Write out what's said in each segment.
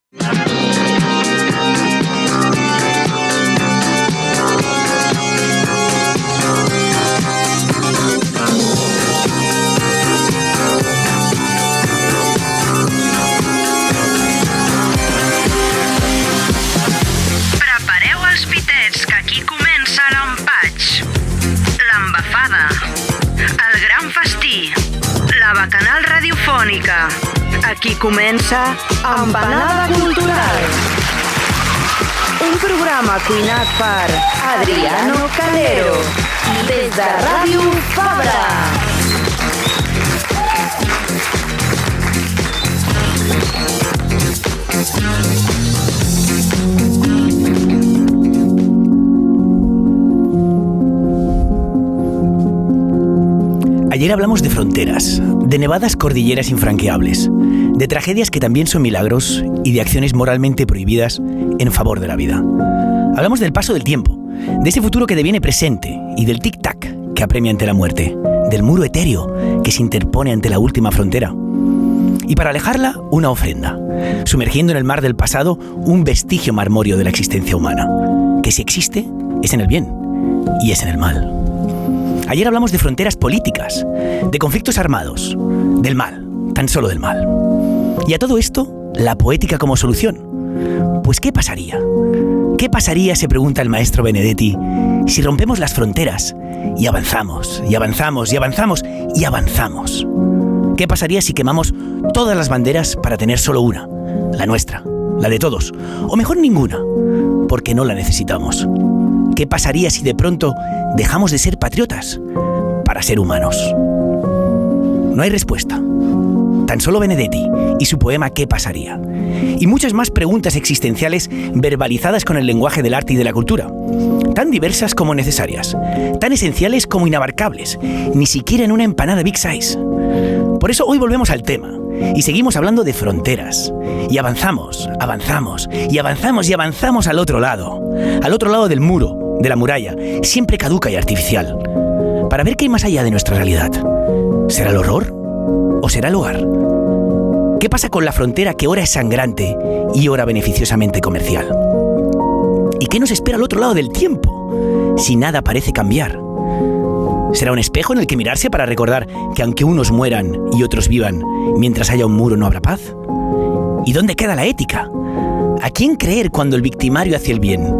Prepareu els pitets, que aquí comença l'empatx, l'embafada, el gran festí, la bacanal radiofònica. Aquí comença Empanada Cultural. Un programa cuinat per Adriano Calero des de Ràdio Fabra. Ayer hablamos de fronteras, de nevadas cordilleras infranqueables, de tragedias que también son milagros y de acciones moralmente prohibidas en favor de la vida. Hablamos del paso del tiempo, de ese futuro que deviene presente y del tic-tac que apremia ante la muerte, del muro etéreo que se interpone ante la última frontera. Y para alejarla, una ofrenda, sumergiendo en el mar del pasado un vestigio marmóreo de la existencia humana, que si existe, es en el bien y es en el mal. Ayer hablamos de fronteras políticas, de conflictos armados, del mal, tan solo del mal. Y a todo esto, la poética como solución. Pues ¿qué pasaría? ¿Qué pasaría, se pregunta el maestro Benedetti, si rompemos las fronteras y avanzamos, y avanzamos, y avanzamos, y avanzamos? ¿Qué pasaría si quemamos todas las banderas para tener solo una, la nuestra, la de todos, o mejor ninguna, porque no la necesitamos? ¿Qué pasaría si de pronto dejamos de ser patriotas para ser humanos? No hay respuesta. Tan solo Benedetti y su poema ¿Qué pasaría? Y muchas más preguntas existenciales verbalizadas con el lenguaje del arte y de la cultura. Tan diversas como necesarias, tan esenciales como inabarcables, ni siquiera en una empanada Big Size. Por eso hoy volvemos al tema y seguimos hablando de fronteras. Y avanzamos, avanzamos, y avanzamos y avanzamos al otro lado del muro, de la muralla, siempre caduca y artificial, para ver qué hay más allá de nuestra realidad. ¿Será el horror o será el hogar? ¿Qué pasa con la frontera que ora es sangrante y ora beneficiosamente comercial? ¿Y qué nos espera al otro lado del tiempo, si nada parece cambiar? ¿Será un espejo en el que mirarse para recordar que aunque unos mueran y otros vivan, mientras haya un muro no habrá paz? ¿Y dónde queda la ética? ¿A quién creer cuando el victimario hace el bien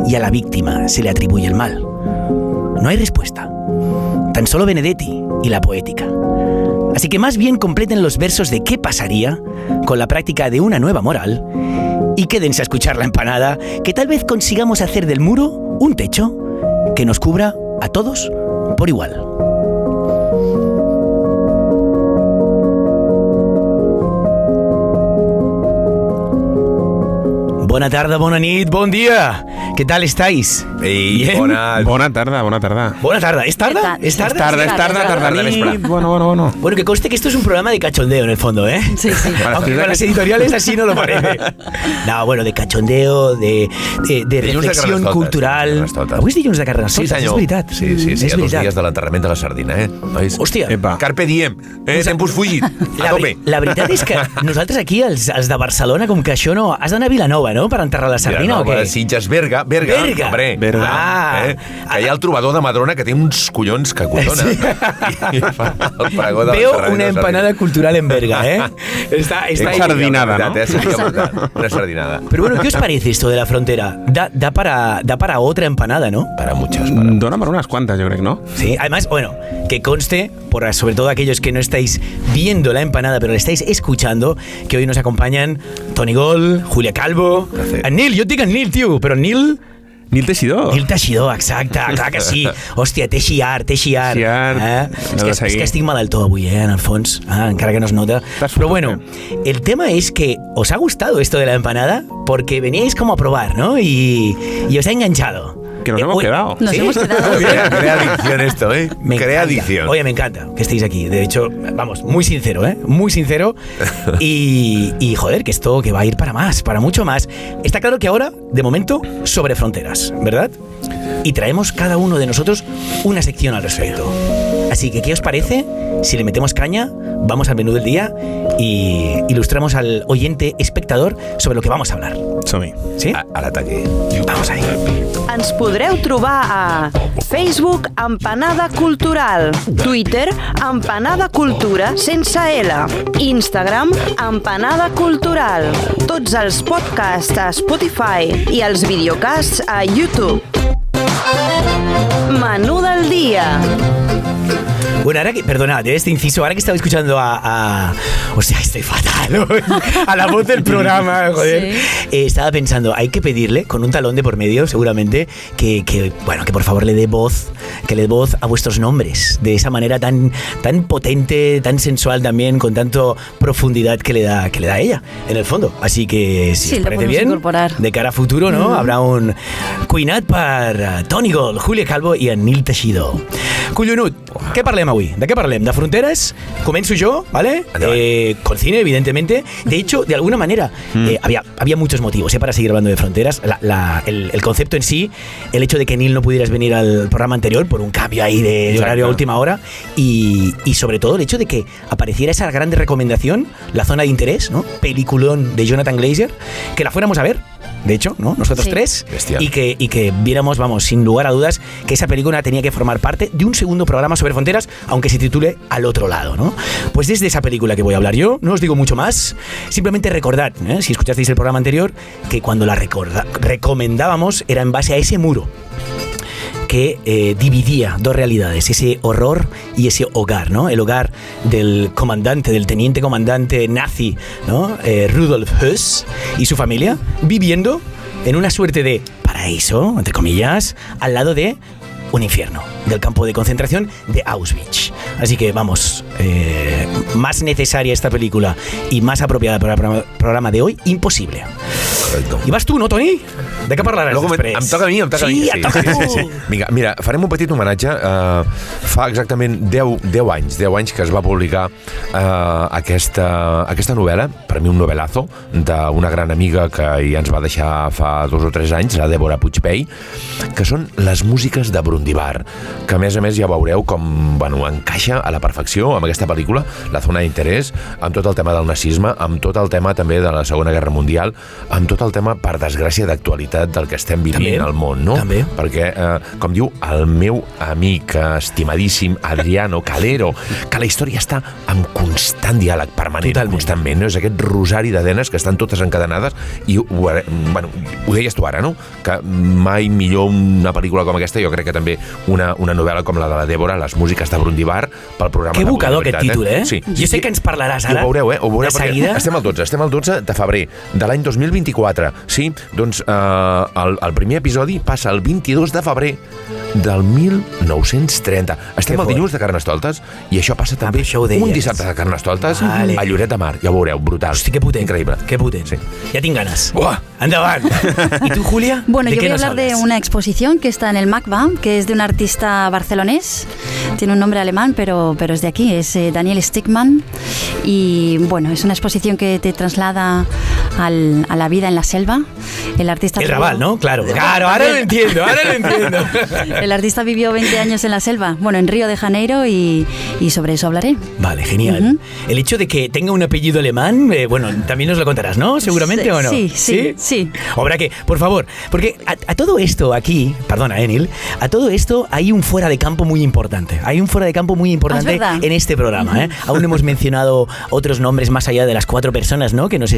y a la víctima se le atribuye el mal? No hay respuesta. Tan solo Benedetti y la poética. Así que más bien completen los versos de ¿Qué pasaría? Con la práctica de una nueva moral y quédense a escuchar la empanada, que tal vez consigamos hacer del muro un techo que nos cubra a todos por igual. Bona tarda, bona nit, bon dia. Què tal estáis? Ei, bona tarda. Bona tarda. ¿Es tarda? Es tarda nit. Bueno. Bueno, que conste que esto es un programa de cachondeo en el fondo, ¿eh? Sí. Aunque con las editoriales así no lo parece. No, bueno, de cachondeo, de reflexión cultural. Avui és dilluns de Carnestoltes, és veritat. Sí, a 2 dies de l'enterrament de la sardina, eh? Hòstia. Carpe diem, tempus fugit, a tope. La veritat és que nosaltres aquí, els de Barcelona, com que això no... Has d'anar a Vilanova, no?, per enterrar la sardina, o què? Sitges, Berga. Hombre. Que hi ha el trobador de Madrona que té uns collons que collona. Sí. Veo una empanada cultural en Berga, ¿eh? Está sardinada, ¿no? Una sardinada. Pero bueno, ¿qué os parece esto de la frontera? Da para otra empanada, ¿no? Para muchas. Dona para unas cuantas, yo creo, ¿no? Sí, además, bueno, que conste, sobre todo aquellos que no estáis viendo la empanada, pero la estáis escuchando, que hoy nos acompañan Toni Gol, Julia Calvo, Nil, jo et dic Nil, tio, però Nil Teixidor. Nil Teixidor, exacte, clar que sí. Hòstia, Teixiar. És que estic malaltó avui, en el fons, encara que no es nota. Pero bueno, el tema es que os ha gustado esto de la empanada porque veníais como a probar, ¿no? Y os ha enganchado. Que nos hemos quedado. Nos hemos quedado. Crea adicción esto, ¿eh? Crea adicción. Oye, me encanta que estéis aquí. De hecho, vamos, muy sincero, ¿eh? Muy sincero. Y joder, que esto que va a ir para más, para mucho más. Está claro que ahora, de momento, sobre fronteras, ¿verdad? Y traemos cada uno de nosotros una sección al respecto. Así que, ¿qué os parece si le metemos caña, vamos al menú del día y ilustramos al oyente espectador sobre lo que vamos a hablar? Som-hi. ¿Sí? A l'ataque. Vamos ahí. Ens podreu trobar a Facebook Empanada Cultural, Twitter Empanada Cultura sense L, Instagram Empanada Cultural, tots els podcasts a Spotify i els videocasts a YouTube. Menú del dia. Bueno, ahora que, perdonad, este inciso, ahora que estaba escuchando o sea, estoy fatal, a la voz del programa, joder. Sí. Estaba pensando, hay que pedirle, con un talón de por medio, seguramente, que por favor le dé voz a vuestros nombres, de esa manera tan potente, tan sensual también, con tanto profundidad que le da ella, en el fondo. Así que, si os parece bien, incorporar. De cara a futuro, ¿no? Habrá un cuinat per Toni Gold, Júlia Calvo i en Nil Teixidor. Collonut, què parlem avui? ¿De qué parlem? ¿De fronteras? Comienzo yo, ¿vale? Con cine, evidentemente. De hecho, de alguna manera, había muchos motivos para seguir hablando de fronteras. El concepto en sí, el hecho de que Neil no pudieras venir al programa anterior por un cambio ahí de horario a última hora y sobre todo el hecho de que apareciera esa gran recomendación, La Zona de Interés, ¿no? Peliculón de Jonathan Glazer, que la fuéramos a ver. De hecho, ¿no? Nosotros tres. Bestial. Y que viéramos, vamos, sin lugar a dudas, que esa película tenía que formar parte de un segundo programa sobre fronteras, aunque se titule Al otro lado, ¿no? Pues desde esa película que voy a hablar yo, no os digo mucho más, simplemente recordad, si escuchasteis el programa anterior, que cuando la recomendábamos era en base a ese muro que dividía dos realidades, ese horror y ese hogar, ¿no? El hogar del comandante, del teniente comandante nazi, ¿no? Rudolf Höss y su familia, viviendo en una suerte de paraíso, entre comillas, al lado de un infierno, del campo de concentración de Auschwitz. Así que vamos, más necesaria esta película y más apropiada para el programa de hoy, imposible. Correcto. I vas tu, no, Toni? De què parlaràs després? Em toca a mi, em toca a mi. Sí, et toca a tu. Sí. Mira, farem un petit homenatge. Fa exactament 10 anys que es va publicar aquesta novel·la, per mi un novelazo, d'una gran amiga que ja ens va deixar fa 2 o 3 anys, la Débora Puigpey, que són les músiques de Brundibar, que a més ja veureu com encaixa a la perfecció amb aquesta pel·lícula, La Zona d'Interès, amb tot el tema del nazisme, amb tot el tema també de la Segona Guerra Mundial, amb tot el tema, per desgràcia, d'actualitat del que estem vivint al món, no? També. Perquè, com diu el meu amic estimadíssim Adriano Calero, que la història està en constant diàleg permanent, constantment, no? És aquest rosari de denes que estan totes encadenades i, ho deies tu ara, no? Que mai millor una pel·lícula com aquesta, jo crec que també una novel·la com la de la Débora, les músiques de Brundibar, pel programa que bocador aquest títol, Sí. Jo sé que ens parlaràs ara. I ho veureu, ho veureu, de seguida. Estem al 12 de febrer de l'any 2024, sí? Doncs el primer episodi passa el 22 de febrer del 1930. Estem al dilluns de Carnestoltes i això passa també un dissabte de Carnestoltes a Lloret de Mar. Ja ho veureu, brutal. Hosti, qué potent. Increíble. Qué potent. Sí. Ya tengo ganas. ¡Buah! ¡Endavant! ¿Y tú, Julia? Bueno, yo voy a hablar de una exposición que está en el MACBA, que es de un artista barcelonés. Tiene un nombre alemán, pero es de aquí. Es Daniel Stigman. Y bueno, es una exposición que te traslada a la vida en la selva. El artista... El Raval, ¿no? Claro, ahora lo entiendo. El artista vivió 20 años en la selva, bueno, en Río de Janeiro, y sobre eso hablaré. Vale, genial. El hecho de que tenga un apellido alemán, también nos lo contarás, ¿no? Seguramente, sí, ¿o no? Sí. Habrá que, por favor, porque a todo esto aquí, perdona, Neil, a todo esto hay un fuera de campo muy importante. Hay un fuera de campo muy importante en este programa, ¿eh? Aún no hemos mencionado otros nombres más allá de las 4 personas, ¿no? Que nos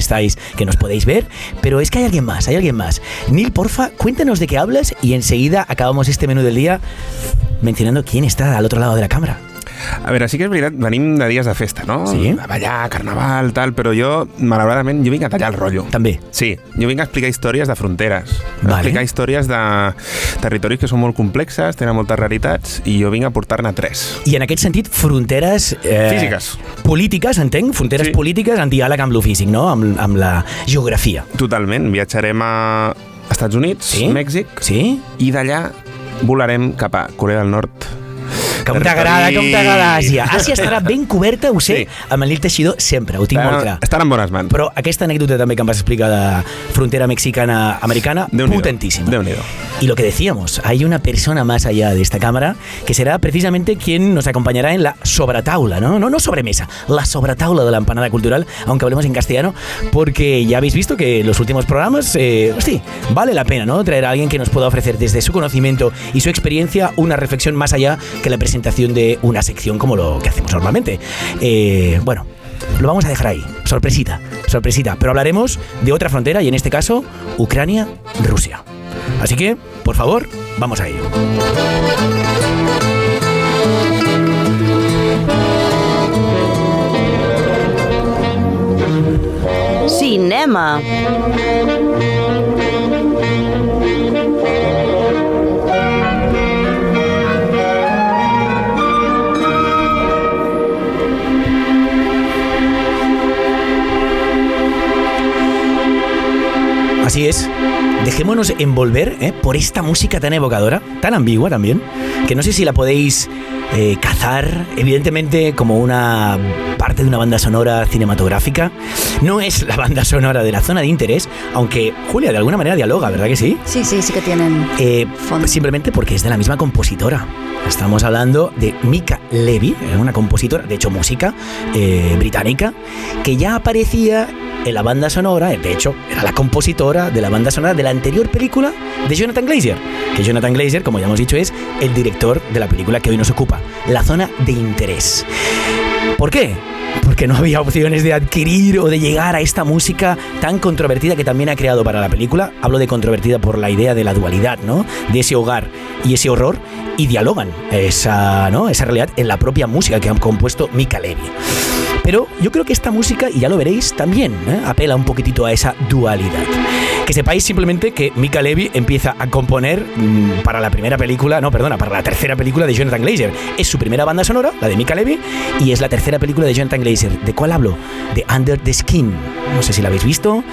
podéis ver, pero es que hay alguien más. Neil, porfa, cuéntanos de qué hablas y enseguida acabamos este menú del día mencionando quién está al otro lado de la cámara. A veure, sí que és veritat, venim de dies de festa, no? Sí. De ballar, carnaval, tal, però jo, malauradament, vinc a tallar el rotllo. També. Sí, jo vinc a explicar històries de fronteres, vale. A explicar històries de territoris que són molt complexes, tenen moltes realitats, i jo vinc a portar-ne 3. I en aquest sentit, fronteres... físiques. Polítiques, entenc? Fronteres polítiques en diàleg amb lo físic, no? Amb la geografia. Totalment. Viatjarem a Estats Units, Mèxic, i d'allà volarem cap a Corea del Nord, Com t'agrada, Àsia. Àsia estarà ben coberta, ho sé, amb el Nil Teixidor sempre, ho tinc molt clar. Estarà en bones mans. Però aquesta anècdota també que em vas explicar de frontera mexicana-americana, potentísima. Déu-n'hi-do. Y lo que decíamos, hay una persona más allá de esta cámara que será precisamente quien nos acompañará en la sobretaula, ¿no? No sobremesa, la sobretaula de la empanada cultural, aunque hablemos en castellano, porque ya habéis visto que en los últimos programas, vale la pena, ¿no? Traer a alguien que nos pueda ofrecer desde su conocimiento y su experiencia una reflexión más allá que la presentación de una sección como lo que hacemos normalmente. Bueno, lo vamos a dejar ahí, sorpresita, pero hablaremos de otra frontera y en este caso, Ucrania-Rusia. Así que, por favor, vamos a ello. Cinema. Así es, dejémonos envolver por esta música tan evocadora, tan ambigua también, que no sé si la podéis cazar, evidentemente como una parte de una banda sonora cinematográfica. No es la banda sonora de La Zona de Interés, aunque Julia de alguna manera dialoga, ¿verdad que sí? Sí que tienen fondo. Simplemente porque es de la misma compositora. Estamos hablando de Mica Levi, una compositora, de hecho música británica, que ya aparecía en la banda sonora, de hecho era la compositora de la banda sonora de la anterior película de Jonathan Glazer, que Jonathan Glazer, como ya hemos dicho, es el director de la película que hoy nos ocupa, La Zona de Interés. ¿Por qué? Porque no había opciones de adquirir o de llegar a esta música tan controvertida que también ha creado para la película. Hablo de controvertida por la idea de la dualidad, ¿no? De ese hogar y ese horror, y dialogan esa realidad en la propia música que ha compuesto Mica Levi. Pero yo creo que esta música, y ya lo veréis, también apela un poquitito a esa dualidad. Que sepáis simplemente que Mica Levi empieza a componer para la tercera película de Jonathan Glazer. Es su primera banda sonora, la de Mica Levi, y es la tercera película de Jonathan Glazer. ¿De cuál hablo? De Under the Skin. No sé si la habéis visto.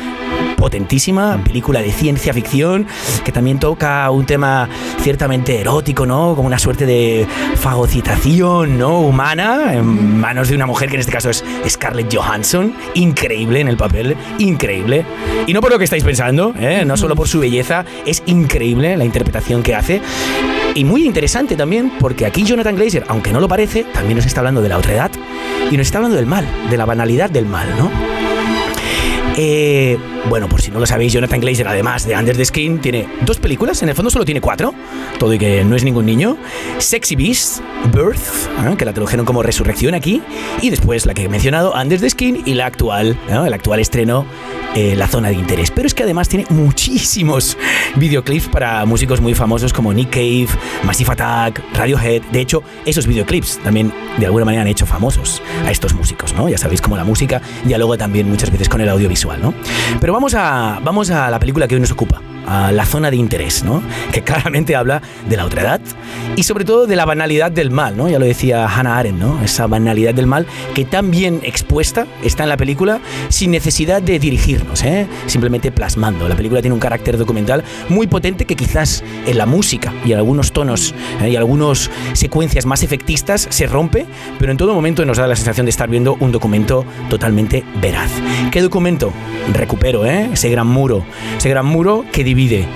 Potentísima, película de ciencia ficción, que también toca un tema ciertamente erótico, ¿no? Como una suerte de fagocitación, ¿no? Humana, en manos de una mujer que en este caso es Scarlett Johansson. Increíble en el papel, increíble. Y no por lo que estáis pensando, no solo por su belleza, es increíble la interpretación que hace. Y muy interesante también, porque aquí Jonathan Glazer, aunque no lo parece, también nos está hablando de la otredad y nos está hablando del mal, de la banalidad del mal, ¿no? Bueno, por si no lo sabéis, Jonathan Glazer, además de Under the Skin, tiene 2 películas, en el fondo solo tiene 4, todo y que no es ningún niño. Sexy Beast, Birth, que la tradujeron como Resurrección aquí, y después la que he mencionado, Under the Skin, y la actual, el actual estreno, La Zona de Interés. Pero es que además tiene muchísimos videoclips para músicos muy famosos como Nick Cave, Massive Attack, Radiohead. De hecho, esos videoclips también de alguna manera han hecho famosos a estos músicos, ¿no? Ya sabéis cómo la música dialoga también muchas veces con el audiovisual, ¿no? Pero vamos a la película que hoy nos ocupa, a La Zona de Interés, ¿no? Que claramente habla de la otredad y sobre todo de la banalidad del mal, ¿no? Ya lo decía Hannah Arendt, ¿no? Esa banalidad del mal que tan bien expuesta está en la película sin necesidad de dirigirnos, simplemente plasmando. La película tiene un carácter documental muy potente que quizás en la música y en algunos tonos y algunas secuencias más efectistas se rompe, pero en todo momento nos da la sensación de estar viendo un documento totalmente veraz. ¿Qué documento? Recupero, ese gran muro que divide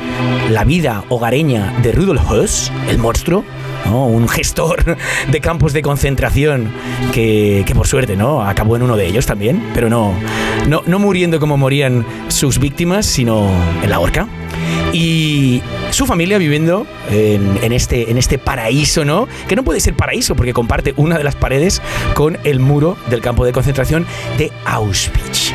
la vida hogareña de Rudolf Höss, el monstruo, ¿no? Un gestor de campos de concentración que por suerte, ¿no? Acabó en uno de ellos también, pero no muriendo como morían sus víctimas, sino en la horca. Y su familia viviendo en este paraíso, ¿no? Que no puede ser paraíso porque comparte una de las paredes con el muro del campo de concentración de Auschwitz.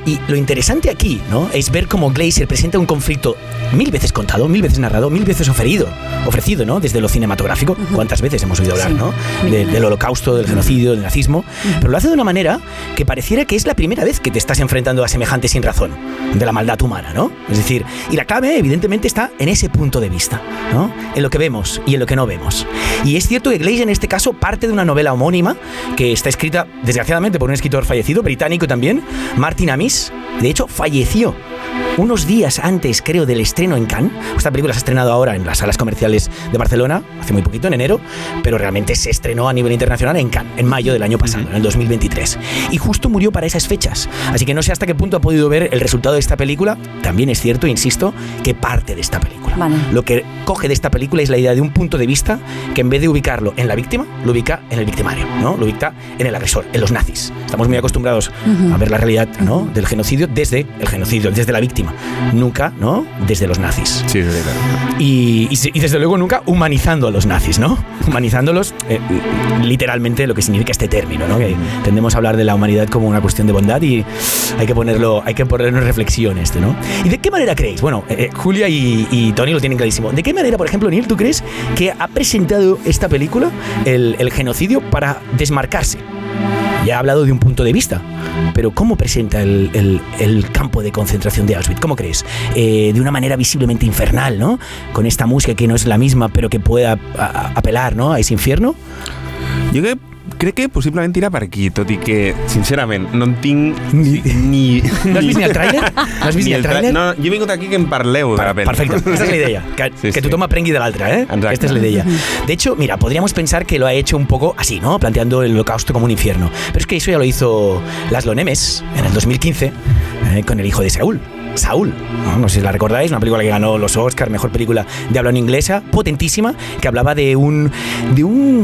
Y lo interesante aquí, ¿no? Es ver cómo Glazer presenta un conflicto 1000 veces contado, 1000 veces narrado, 1000 veces ofrecido, ¿no? Desde lo cinematográfico. ¿Cuántas veces hemos oído hablar, sí, ¿no? Del holocausto, del genocidio, del nazismo. Pero lo hace de una manera que pareciera que es la primera vez que te estás enfrentando a semejante sin razón de la maldad humana, ¿no? Es decir, y la clave evidentemente está en ese punto de vista, ¿no? En lo que vemos y en lo que no vemos. Y es cierto que Glazer en este caso parte de una novela homónima que está escrita desgraciadamente por un escritor fallecido, británico también, Martin Amis. De hecho, falleció unos días antes, creo, del estreno en Cannes. Esta película se ha estrenado ahora en las salas comerciales de Barcelona, hace muy poquito, en enero, pero realmente se estrenó a nivel internacional en Cannes, en mayo del año pasado, en el 2023. Y justo murió para esas fechas. Así que no sé hasta qué punto ha podido ver el resultado de esta película. También es cierto, insisto, que parte de esta película. Vale. Lo que coge de esta película es la idea de un punto de vista que en vez de ubicarlo en la víctima, lo ubica en el victimario, ¿no? Lo ubica en el agresor, en los nazis. Estamos muy acostumbrados a ver la realidad, ¿no?, del genocidio desde el genocidio, desde la víctima, nunca, ¿no?, desde los nazis. Sí, claro. Y desde luego nunca humanizando a los nazis, ¿no? Humanizándolos, literalmente lo que significa este término, ¿no? Que tendemos a hablar de la humanidad como una cuestión de bondad y hay que ponerlo en reflexión ¿no? ¿Y de qué manera creéis? Bueno, Julia y Tony lo tienen clarísimo. ¿De qué manera, por ejemplo, Neil, tú crees que ha presentado esta película el genocidio para desmarcarse? Ya ha hablado de un punto de vista, pero ¿cómo presenta el campo de concentración de Auschwitz? ¿Cómo crees? De una manera visiblemente infernal, ¿no? Con esta música que no es la misma, pero que pueda apelar, ¿no?, a ese infierno. Jo crec que possiblement irà per aquí, tot i que, sincerament, no en tinc ni... No has vist ni el tràiler? No has vist ni el tràiler? No, jo he vingut aquí que em parleu de la pel·li. Perfecte, esa es la idea, que tothom aprengui de l'altre, ¿eh? Exacte. Esta es la idea. De hecho, mira, podríamos pensar que lo ha hecho un poco así, ¿no?, planteando el holocausto como un infierno. Pero es que eso ya lo hizo Laszlo Nemes en el 2015 con El hijo de Saúl. Saúl, no sé si la recordáis, una película que ganó los Oscars, mejor película de habla no inglesa, potentísima, que hablaba de un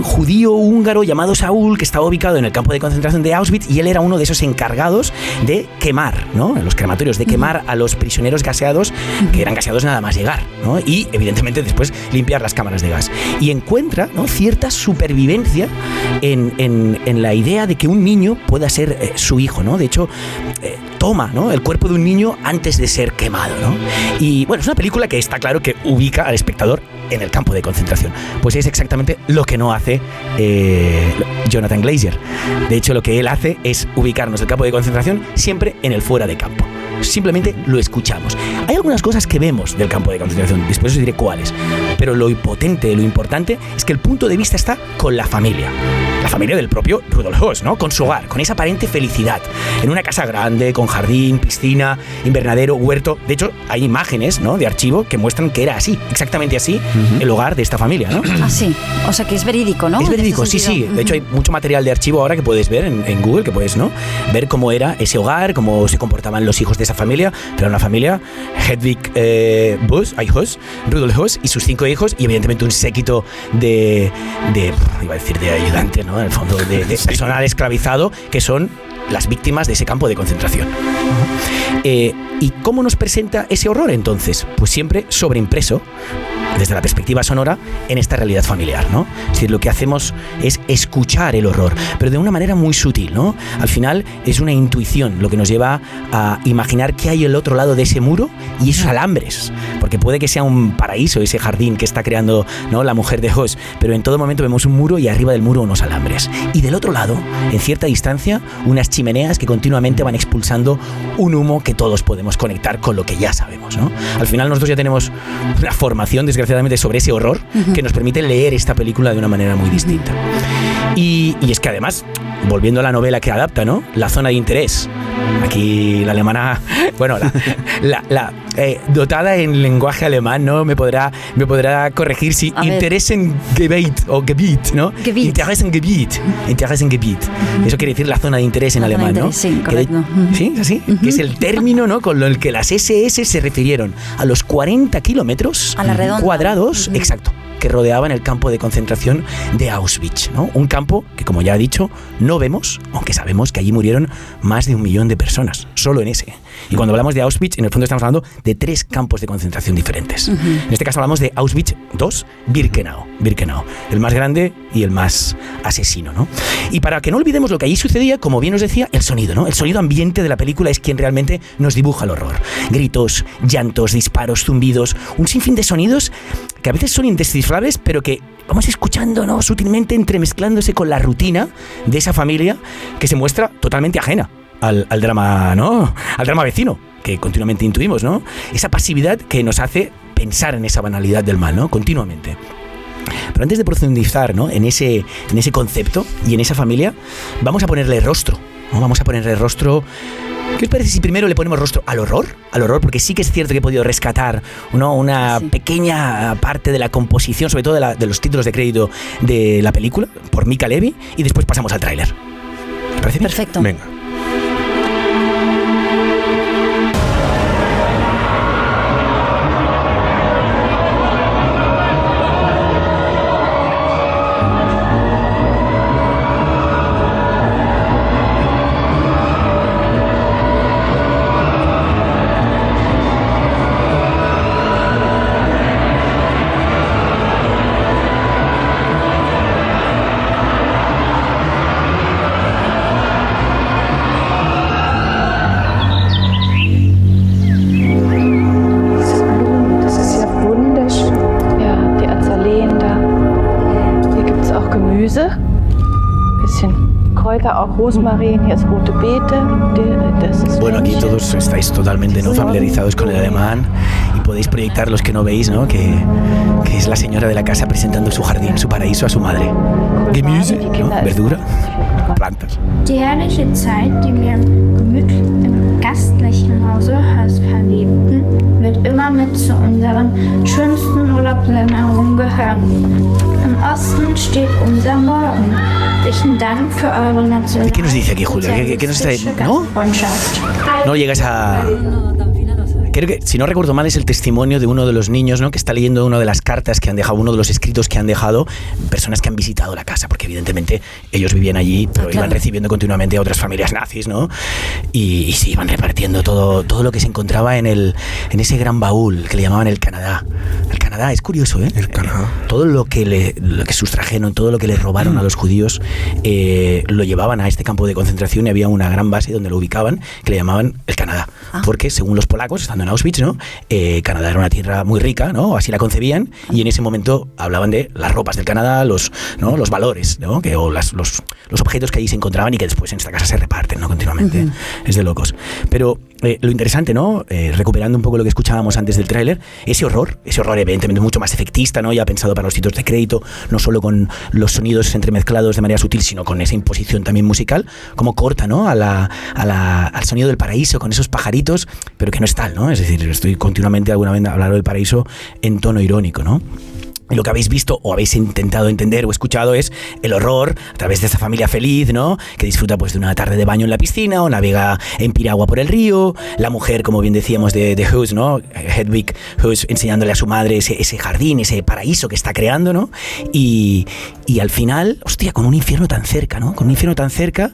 judío húngaro llamado Saúl que estaba ubicado en el campo de concentración de Auschwitz y él era uno de esos encargados de quemar, ¿no?, en los crematorios, de quemar a los prisioneros gaseados, que eran gaseados nada más llegar, ¿no?, y evidentemente después limpiar las cámaras de gas. Y encuentra, ¿no?, cierta supervivencia en la idea de que un niño pueda ser su hijo, ¿no? De hecho, toma, ¿no?, el cuerpo de un niño antes de ser quemado, ¿no? Y bueno, es una película que está claro que ubica al espectador en el campo de concentración. Pues es exactamente lo que no hace Jonathan Glazer. De hecho, lo que él hace es ubicarnos el campo de concentración siempre en el fuera de campo. Simplemente lo escuchamos. Hay algunas cosas que vemos del campo de concentración, después os diré cuáles, pero lo potente, lo importante es que el punto de vista está con la familia del propio Rudolf Höss, ¿no?, con su hogar, con esa aparente felicidad, en una casa grande, con jardín, piscina, invernadero, huerto. De hecho, hay imágenes, ¿no?, de archivo que muestran que era así, exactamente así, el hogar de esta familia, ¿no? Ah, sí. O sea, que es verídico, ¿no? Es verídico, sí. De hecho, hay mucho material de archivo ahora que puedes ver en Google, que puedes, ¿no?, ver cómo era ese hogar, cómo se comportaban los hijos de esa familia. Pero era una familia, Hedwig Höss, Rudolf Höss y sus 5 hijos, y evidentemente un séquito de ayudantes, ¿no?, en el fondo, de personal esclavizado, que son las víctimas de ese campo de concentración. ¿Y cómo nos presenta ese horror entonces? Pues siempre sobreimpreso, desde la perspectiva sonora, en esta realidad familiar, ¿no? Es decir, lo que hacemos es escuchar el horror, pero de una manera muy sutil, ¿no? Al final es una intuición lo que nos lleva a imaginar qué hay al otro lado de ese muro y esos alambres, porque puede que sea un paraíso ese jardín que está creando, ¿no?, la mujer de Höss, pero en todo momento vemos un muro y arriba del muro unos alambres. Y del otro lado, en cierta distancia, unas chimeneas que continuamente van expulsando un humo que todos podemos conectar con lo que ya sabemos, ¿no? Al final nosotros ya tenemos una formación, desgraciadamente, sobre ese horror que nos permite leer esta película de una manera muy distinta. Y es que además, volviendo a la novela que adapta, ¿no?, La zona de interés. Aquí la alemana, bueno, la dotada en lenguaje alemán, ¿no?, me podrá corregir si Interessengebiet o Gebiet, ¿no? Interessengebiet. Eso quiere decir la zona de interés en alemán, ¿no? Sí, correcto. ¿Sí? ¿Es así? Que es el término, ¿no?, con el que las SS se refirieron a los 40 kilómetros cuadrados, exacto, que rodeaban el campo de concentración de Auschwitz, ¿no? Un campo que, como ya he dicho, no vemos, aunque sabemos que allí murieron más de 1 millón de personas, solo en ese. Y cuando hablamos de Auschwitz, en el fondo estamos hablando de 3 campos de concentración diferentes. En este caso hablamos de Auschwitz II, Birkenau, el más grande y el más asesino, ¿no? Y para que no olvidemos lo que allí sucedía, como bien os decía, el sonido, ¿no? El sonido ambiente de la película es quien realmente nos dibuja el horror. Gritos, llantos, disparos, zumbidos, un sinfín de sonidos que a veces son indescifrables, pero que vamos escuchando, ¿no?, sutilmente entremezclándose con la rutina de esa familia que se muestra totalmente ajena al drama, ¿no?, al drama vecino, que continuamente intuimos, ¿no? Esa pasividad que nos hace pensar en esa banalidad del mal, ¿no?, continuamente. Pero antes de profundizar, ¿no?, en ese concepto y en esa familia, vamos a ponerle rostro ¿no? Vamos a ponerle rostro. ¿Qué os parece si primero le ponemos rostro al horror? Al horror, porque sí que es cierto que he podido rescatar, ¿no?, una pequeña parte de la composición, sobre todo de los títulos de crédito de la película, por Mica Levi, y después pasamos al tráiler. ¿Te parece bien? Perfecto. Venga. Rosmarin, hier ist rote Beete. Bueno, aquí todos estáis totalmente no familiarizados con el alemán y podéis proyectar, los que no veis, ¿no?, que es la señora de la casa presentando su jardín, su paraíso a su madre. Gemüse, ¿no?, verdura, plantas. Die herrliche Zeit, die wir im gastlichen Hause verlebten, wird immer mit zu unseren schönsten Urlaubserinnerungen gehören. Im Osten steht unser Morgen. Herzlichen Dank für eure nationale. ¿Qué nos dice aquí, Julia? ¿Qué nos está? ¿No? No llegas a... Creo que, si no recuerdo mal, es el testimonio de uno de los niños, ¿no?, que está leyendo una de las cartas que han dejado, uno de los escritos que han dejado personas que han visitado la casa, porque evidentemente ellos vivían allí, pero iban recibiendo continuamente a otras familias nazis, ¿no? Y sí, iban repartiendo todo lo que se encontraba en ese gran baúl que le llamaban el Canadá. El Canadá, es curioso, ¿eh? El Canadá. Todo lo que sustrajeron, todo lo que les robaron a los judíos, lo llevaban a este campo de concentración, y había una gran base donde lo ubicaban que le llamaban el Canadá, porque según los polacos, estando en Auschwitz, ¿no?, Canadá era una tierra muy rica, ¿no?, así la concebían, y en ese momento hablaban de las ropas del Canadá, los valores, ¿no?, los objetos que allí se encontraban y que después en esta casa se reparten, ¿no?, continuamente. Es de locos. Pero lo interesante, ¿no?, recuperando un poco lo que escuchábamos antes del tráiler, ese horror evidentemente mucho más efectista, ¿no?, ya pensado para los títulos de crédito, no solo con los sonidos entremezclados de manera sutil, sino con esa imposición también musical, como corta, ¿no?, al sonido del paraíso, con esos pajaritos, pero que no es tal, ¿no? Es decir, estoy continuamente alguna vez hablando del paraíso en tono irónico, ¿no? Y lo que habéis visto o habéis intentado entender o escuchado es el horror a través de esta familia feliz, ¿no?, que disfruta pues de una tarde de baño en la piscina o navega en piragua por el río, la mujer, como bien decíamos, de Hus, ¿no?, Hedwig Hus, enseñándole a su madre ese jardín, ese paraíso que está creando, ¿no? Y al final, hostia, con un infierno tan cerca, ¿no? Con un infierno tan cerca.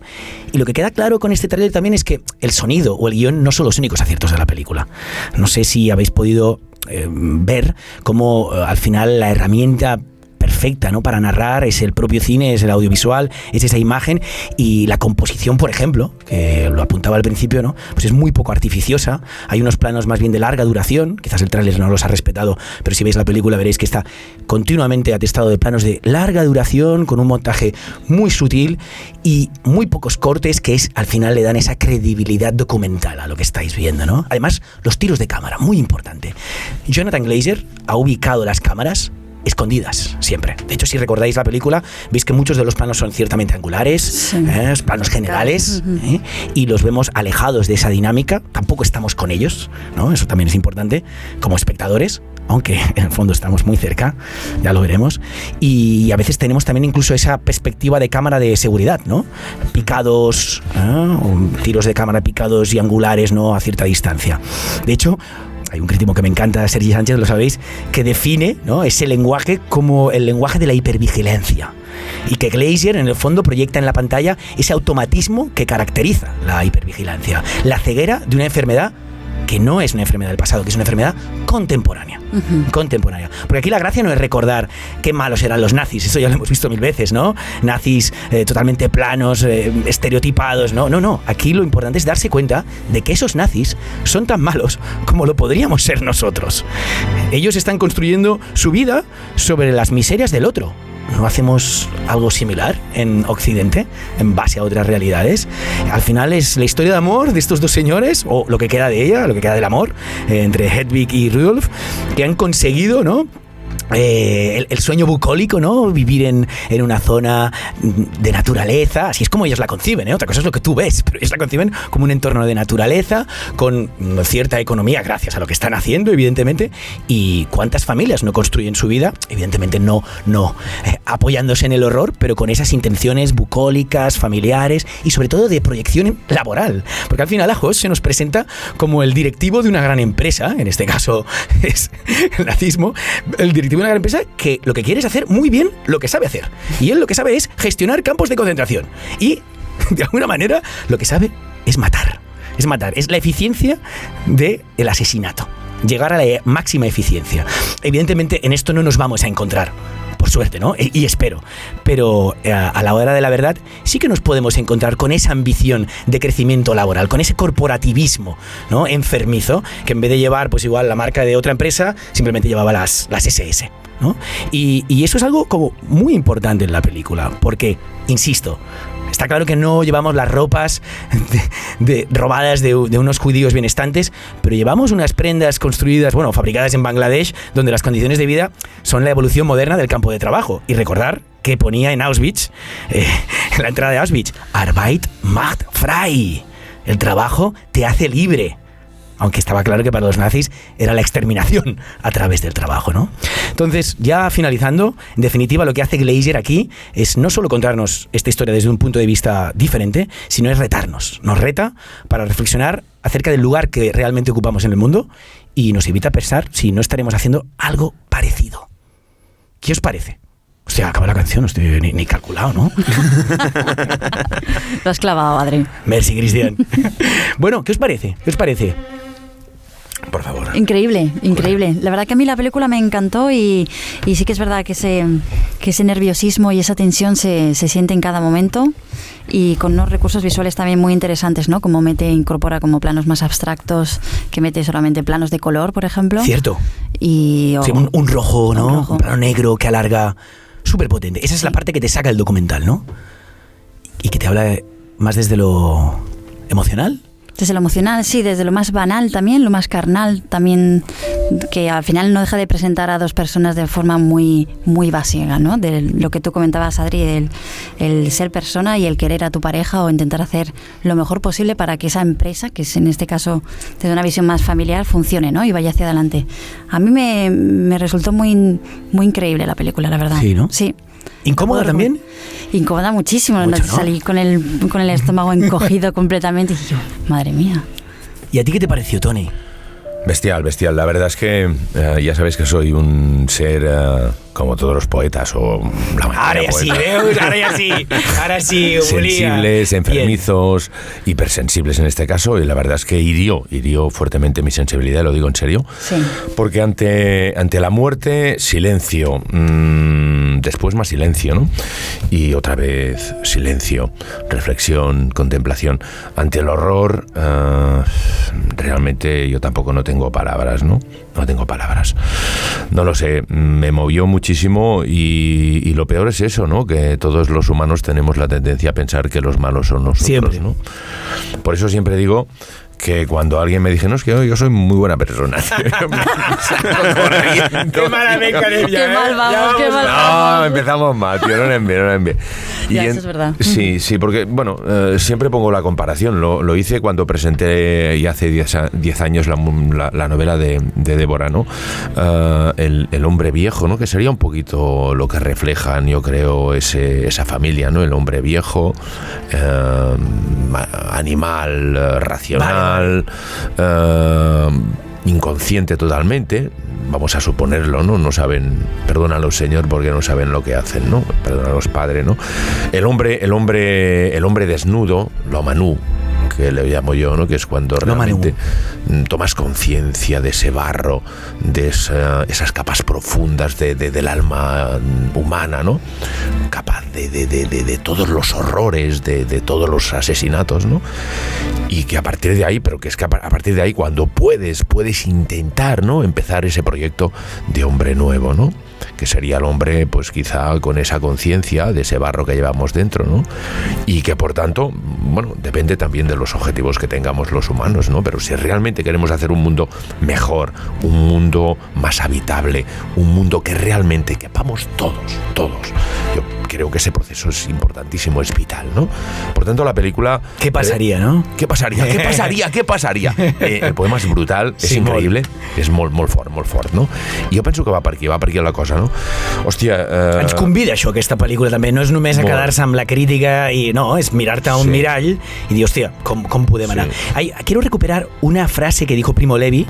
Y lo que queda claro con este tráiler también es que el sonido o el guión no son los únicos aciertos de la película. No sé si habéis podido ver cómo al final la herramienta perfecta, ¿no?, para narrar es el propio cine, es el audiovisual, es esa imagen, y la composición, por ejemplo, que lo apuntaba al principio, ¿no?, pues es muy poco artificiosa. Hay unos planos más bien de larga duración, quizás el tráiler no los ha respetado, pero si veis la película veréis que está continuamente atestado de planos de larga duración, con un montaje muy sutil y muy pocos cortes, que al final le dan esa credibilidad documental a lo que estáis viendo, ¿no? Además, los tiros de cámara, muy importante. Jonathan Glazer ha ubicado las cámaras escondidas siempre. De hecho, si recordáis la película, veis que muchos de los planos son ciertamente angulares, planos generales, y los vemos alejados de esa dinámica. Tampoco estamos con ellos, ¿no? Eso también es importante como espectadores, aunque en el fondo estamos muy cerca, ya lo veremos. Y a veces tenemos también incluso esa perspectiva de cámara de seguridad, ¿no? Picados, tiros de cámara picados y angulares, ¿no?, a cierta distancia. De hecho, hay un crítico que me encanta, Sergi Sánchez, lo sabéis, que define, ¿no?, ese lenguaje como el lenguaje de la hipervigilancia, y que Glazer en el fondo proyecta en la pantalla ese automatismo que caracteriza la hipervigilancia, la ceguera de una enfermedad que no es una enfermedad del pasado, que es una enfermedad contemporánea. Contemporánea. Porque aquí la gracia no es recordar qué malos eran los nazis, eso ya lo hemos visto mil veces, ¿no? Nazis totalmente planos, estereotipados, no. Aquí lo importante es darse cuenta de que esos nazis son tan malos como lo podríamos ser nosotros. Ellos están construyendo su vida sobre las miserias del otro. ¿No hacemos algo similar en Occidente, en base a otras realidades? Al final es la historia de amor de estos dos señores, o lo que queda de ella, lo que queda del amor, entre Hedwig y Rudolf, que han conseguido, ¿no?, el sueño bucólico, ¿no? Vivir en una zona de naturaleza, así es como ellos la conciben, ¿eh? Otra cosa es lo que tú ves, pero ellos la conciben como un entorno de naturaleza, con cierta economía gracias a lo que están haciendo, evidentemente. ¿Y cuántas familias no construyen su vida? Evidentemente no apoyándose en el horror, pero con esas intenciones bucólicas, familiares y sobre todo de proyección laboral. Porque al final Ajos se nos presenta como el directivo de una gran empresa, en este caso es el nazismo, el directivo de una gran empresa que lo que quiere es hacer muy bien lo que sabe hacer. Y él lo que sabe es gestionar campos de concentración. Y, de alguna manera, lo que sabe es matar. Es matar. Es la eficiencia del asesinato. Llegar a la máxima eficiencia. Evidentemente, en esto no nos vamos a encontrar. Por suerte, ¿no? Y espero. Pero a la hora de la verdad sí que nos podemos encontrar con esa ambición de crecimiento laboral, con ese corporativismo, ¿no? Enfermizo, que en vez de llevar pues igual la marca de otra empresa, simplemente llevaba las SS, ¿no? Y eso es algo como muy importante en la película, porque, insisto, está claro que no llevamos las ropas robadas de unos judíos benestantes, pero llevamos unas prendas construidas, bueno, fabricadas en Bangladesh, donde las condiciones de vida son la evolución moderna del campo de trabajo. Y recordar que ponía en Auschwitz, en la entrada de Auschwitz, Arbeit macht frei. El trabajo te hace libre. Aunque estaba claro que para los nazis era la exterminación a través del trabajo, ¿no? Entonces, ya finalizando, en definitiva, lo que hace Glazer aquí es no solo contarnos esta historia desde un punto de vista diferente, sino es retarnos. Nos reta para reflexionar acerca del lugar que realmente ocupamos en el mundo y nos invita a pensar si no estaremos haciendo algo parecido. ¿Qué os parece? Hostia, acaba la canción, no estoy ni calculado, ¿no? Lo has clavado, Adri. Merci, Cristian. Bueno, ¿qué os parece? ¿Qué os parece? Por favor. Increíble, increíble. La verdad que a mí la película me encantó y sí que es verdad que ese nerviosismo y esa tensión se siente en cada momento y con unos recursos visuales también muy interesantes, ¿no? Como incorpora como planos más abstractos, que mete solamente planos de color, por ejemplo. Cierto. Y, sí, un rojo, ¿no? Un rojo. Un plano negro que alarga. Súper potente. Esa es la parte que te saca el documental, ¿no? Y que te habla más desde lo emocional. Desde lo emocional, sí, desde lo más banal también, lo más carnal también, que al final no deja de presentar a dos personas de forma muy, muy básica, ¿no? De lo que tú comentabas, Adri, el ser persona y el querer a tu pareja o intentar hacer lo mejor posible para que esa empresa, que es en este caso desde una visión más familiar, funcione, ¿no? Y vaya hacia adelante. A mí me resultó muy, muy increíble la película, la verdad. Sí, ¿no? Sí. ¿Incómoda también? Incómoda muchísimo. Mucho, ¿no? Salí con el estómago encogido completamente y yo, madre mía. ¿Y a ti qué te pareció, Tony? Bestial, bestial. La verdad es que ya sabéis que soy un ser como todos los poetas o la mayoría de poetas. Ahora sí, sensibles, enfermizos, hipersensibles en este caso, y la verdad es que hirió fuertemente mi sensibilidad, lo digo en serio, Sí. porque ante la muerte, silencio, después más silencio, ¿no? Y otra vez silencio, reflexión, contemplación. Ante el horror, realmente yo tampoco no tengo palabras, ¿no? No tengo palabras. No lo sé, me movió muchísimo y lo peor es eso, ¿no? Que todos los humanos tenemos la tendencia a pensar que los malos son nosotros, siempre, ¿no? Por eso siempre digo que cuando alguien me dice, no, es que yo soy muy buena persona. Qué mala venga, Qué mal vamos, qué mal vamos. No, empezamos mal, tío, no eran bien. Ya, eso es verdad. Sí, porque, bueno, siempre pongo la comparación. Lo hice cuando presenté, ya hace 10 años, la novela de Débora, ¿no? El hombre viejo, ¿no? Que sería un poquito lo que reflejan, yo creo, esa familia, ¿no? El hombre viejo, animal, racional, inconsciente totalmente, vamos a suponerlo, ¿no? No saben, perdónalos, Señor, porque no saben lo que hacen, ¿no? Perdónalos, Padre, ¿no? El hombre desnudo, lo manú, que le llamo yo, ¿no? Que es cuando realmente tomas conciencia de ese barro, de esas capas profundas del alma humana, ¿no? Capaz de todos los horrores, de todos los asesinatos, ¿no? Y que a partir de ahí, pero que es que a partir de ahí, cuando puedes intentar, ¿no? Empezar ese proyecto de hombre nuevo, ¿no? que sería el hombre, pues quizá con esa conciencia de ese barro que llevamos dentro, ¿no? Y que por tanto, bueno, depende también de los objetivos que tengamos los humanos, ¿no? Pero si realmente queremos hacer un mundo mejor, un mundo más habitable, un mundo que realmente quepamos todos, yo creo que ese proceso es importantísimo, es vital, ¿no? Por tanto, la película... ¿Qué pasaría, no? ¿Qué pasaria? El poema és brutal, és increïble, és molt fort, no? I jo penso que va per aquí la cosa, no? Hòstia... Ens convida això, aquesta pel·lícula, també. No és només a quedar-se amb la crítica i no, és mirar-te a un mirall i dir, hòstia, com podem anar? Quiero recuperar una frase que dijo Primo Levi,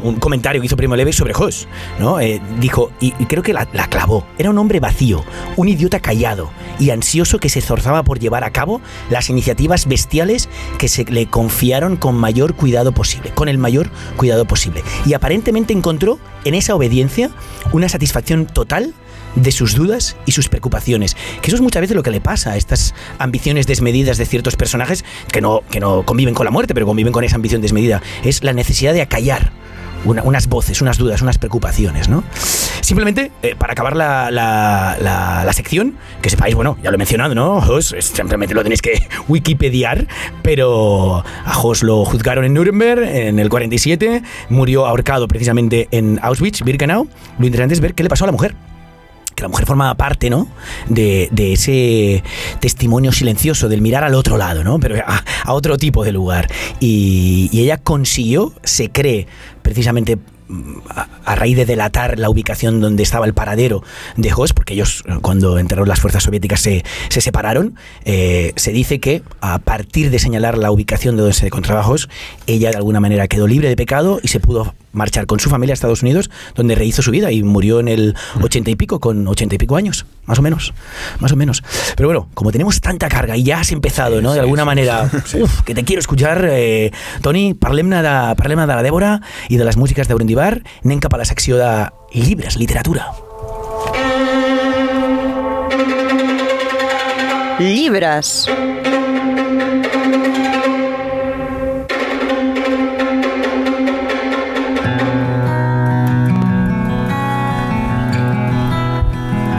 un comentario que hizo Primo Levi sobre Hoss, ¿no? Dijo, y creo que la clavó, era un hombre vacío, un idiota callado y ansioso que se esforzaba por llevar a cabo las iniciativas bestiales que se le confiaron con el mayor cuidado posible. Y aparentemente encontró en esa obediencia una satisfacción total de sus dudas y sus preocupaciones, que eso es muchas veces lo que le pasa a estas ambiciones desmedidas de ciertos personajes que no conviven con la muerte, pero conviven con esa ambición desmedida. Es la necesidad de acallar unas voces, unas dudas, unas preocupaciones, ¿no? Simplemente, para acabar la sección, que sepáis, bueno, ya lo he mencionado, ¿no? Hoss, simplemente lo tenéis que wikipediar, pero a Hoss lo juzgaron en Nuremberg en el 47, murió ahorcado precisamente en Auschwitz-Birkenau. Lo interesante es ver qué le pasó a la mujer. Que la mujer formaba parte, ¿no? de ese testimonio silencioso, del mirar al otro lado, ¿no? Pero a otro tipo de lugar. Y ella consiguió, se cree, precisamente a raíz de delatar la ubicación donde estaba el paradero de Hoss, porque ellos, cuando entraron las fuerzas soviéticas, se separaron. Se dice que a partir de señalar la ubicación de donde se encontraba Hoss, ella de alguna manera quedó libre de pecado y se pudo marchar con su familia a Estados Unidos, donde rehizo su vida y murió en el 80 y pico, con 80 y pico años, más o menos. Pero bueno, como tenemos tanta carga y ya has empezado, ¿no? De alguna manera, que te quiero escuchar, Toni, parlem-ne de la Débora i de les músiques de Brundibar. Anem cap a la secció de llibres, literatura. Llibres.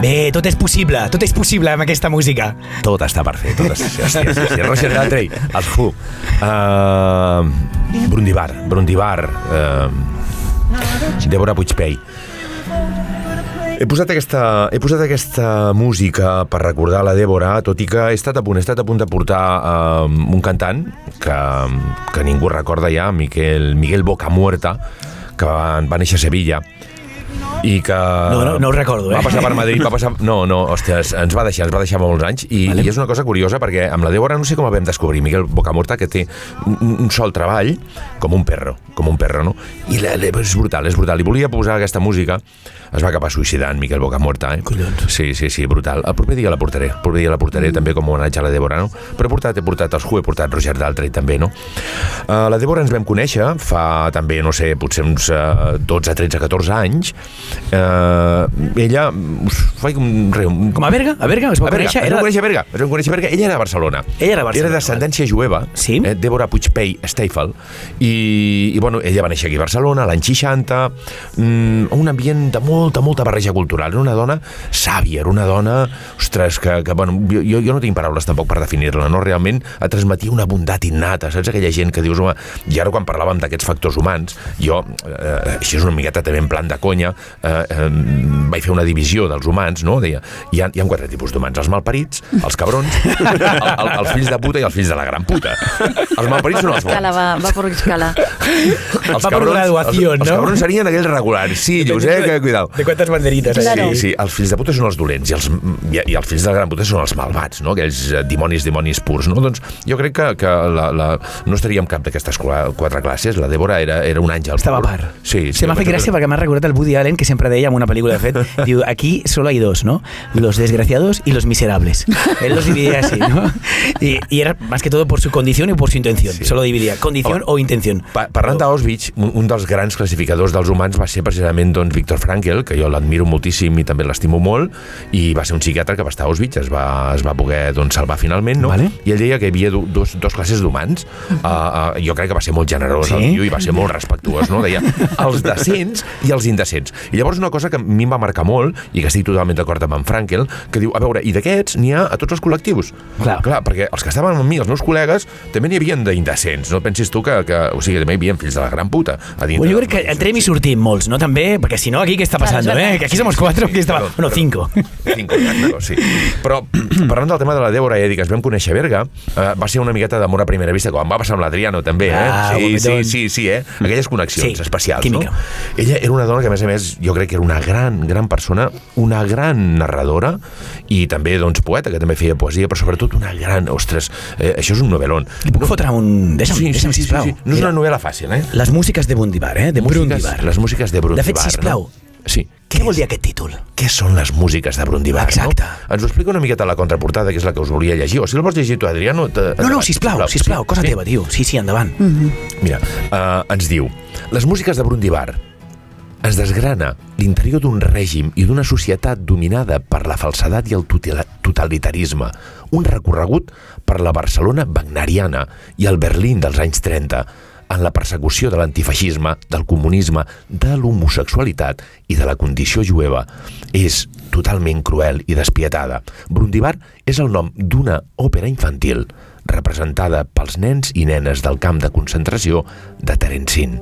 Bé, tot és possible amb aquesta música. Tot està per fer, Roger Daltrey, els Who, Brundibar, Débora Puigpey. He posat aquesta música per recordar la Débora, tot i que he estat a punt de portar un cantant que ningú recorda ja, Miguel Bocamuerta, que va néixer a Sevilla i que... No ho recordo, Va passar per Madrid, hòstia, ens va deixar molts anys i és una cosa curiosa perquè amb la Débora no sé com vam descobrir Miguel Bocamuerta, que té un sol treball com un perro, no? I és brutal, i volia posar aquesta música, es va acabar suïcidant Miguel Bocamuerta, Collons. Sí, brutal. El proper dia la portaré també com un homenatge a la Débora, no? Però he portat els Who, he portat Roger Daltrey també, no? La Débora ens vam conèixer fa també, no sé, potser uns 12, 13, 14 anys. Ella com a Berga? Es va conèixer a Berga. Ella era de Barcelona. Era d'ascendència jueva, sí? Débora Puigpey Steifel, i bueno, ella va néixer aquí a Barcelona l'any 60, un ambient de molta barreja cultural. Era una dona sàvia, era una dona, ostres, que bueno, jo no tinc paraules tampoc per definir-la, no? Realment et transmetia una bondat innata, saps? Aquella gent que dius, home, i ara quan parlàvem d'aquests factors humans, jo, així és una miqueta també en plan de conya, vaig fer una divisió dels humans, no? Deia, hi ha 4 tipus d'humans: els malparits, els cabrons, els fills de puta i els fills de la gran puta. Els malparits són els bons. Va por escala. Els cabrons serien aquells regulars, sí, que cuidao. De quantes banderites. Claro. Sí, els fills de puta són els dolents i els fills de la gran puta són els malvats, no? Aquells dimonis purs, no? Doncs jo crec que no estaria en cap d'aquestes 4 classes. La Débora era un àngel. Estava a part. Sí, se m'ha fet gràcia perquè m'ha recordat el Woody Allen, que sempre deia en una pel·lícula, de fet, diu, aquí solo hay 2, ¿no? Los desgraciados y los miserables. Él los dividía así, ¿no? Y era más que todo por su condición y por su intención. Sí. Solo dividía condición o intención. Parlant d'Auschwitz, un dels grans classificadors dels humans va ser precisament Viktor Frankl, que jo l'admiro moltíssim i també l'estimo molt, i va ser un psiquiatre que va estar a Auschwitz, es va poder salvar finalment, no? Vale. I ell deia que hi havia dos classes d'humans. Jo crec que va ser molt generós, sí? El tio, i va ser molt respectuós, no? Deia els decents i els indecents. I llavors una cosa que a mi em va marcar molt, i que estic totalment d'acord amb en Frankel, que diu, a veure, i d'aquests n'hi ha a tots els col·lectius. Clar, perquè els que estaven amb mi, els meus col·legues, també n'hi havia d'indecents. No pensis tu que o sigui, també hi havia fills de la gran puta. Jo crec que entrem i sortim molts, no? També, perquè si no, aquí què està passant? Que aquí somos 4, aquí està... Bueno, 5. 5, sí. Però, parlant del tema de la Débora Edi, que ens vam conèixer a Berga, va ser una miqueta d'amor a primera vista, com va passar amb l'Adriano, també, Sí, aquelles connexions especials, química. No? Ella era una dona que, a més, jo crec que era una gran persona, una gran narradora, i també, doncs, poeta, que també feia poesia, però sobretot una gran... Ostres, això és un novel·lón. Li puc fotre un... Deixa'm, sisplau. Sí. No és una novel·la fàcil, Les músiques de Brundibar, de Brundibar. Les músiques de Brundibar. De fet, sisplau, sí. Què vol dir aquest títol? Què són les músiques de Brundibar? Exacte. No? Ens ho explica una miqueta la contraportada, que és la que us volia llegir. O si la vols llegir tu, Adriano... No, sisplau, cosa teva, tio. Sí, endavant. Mira, ens diu, les músiques de Brundibar ens desgrana l'interior d'un règim i d'una societat dominada per la falsedat i el totalitarisme, un recorregut per la Barcelona wagneriana i el Berlín dels anys 30, en la persecució de l'antifeixisme, del comunisme, de l'homosexualitat i de la condició jueva. És totalment cruel i despietada. Brundibar és el nom d'una òpera infantil representada pels nens i nenes del camp de concentració de Terenzin.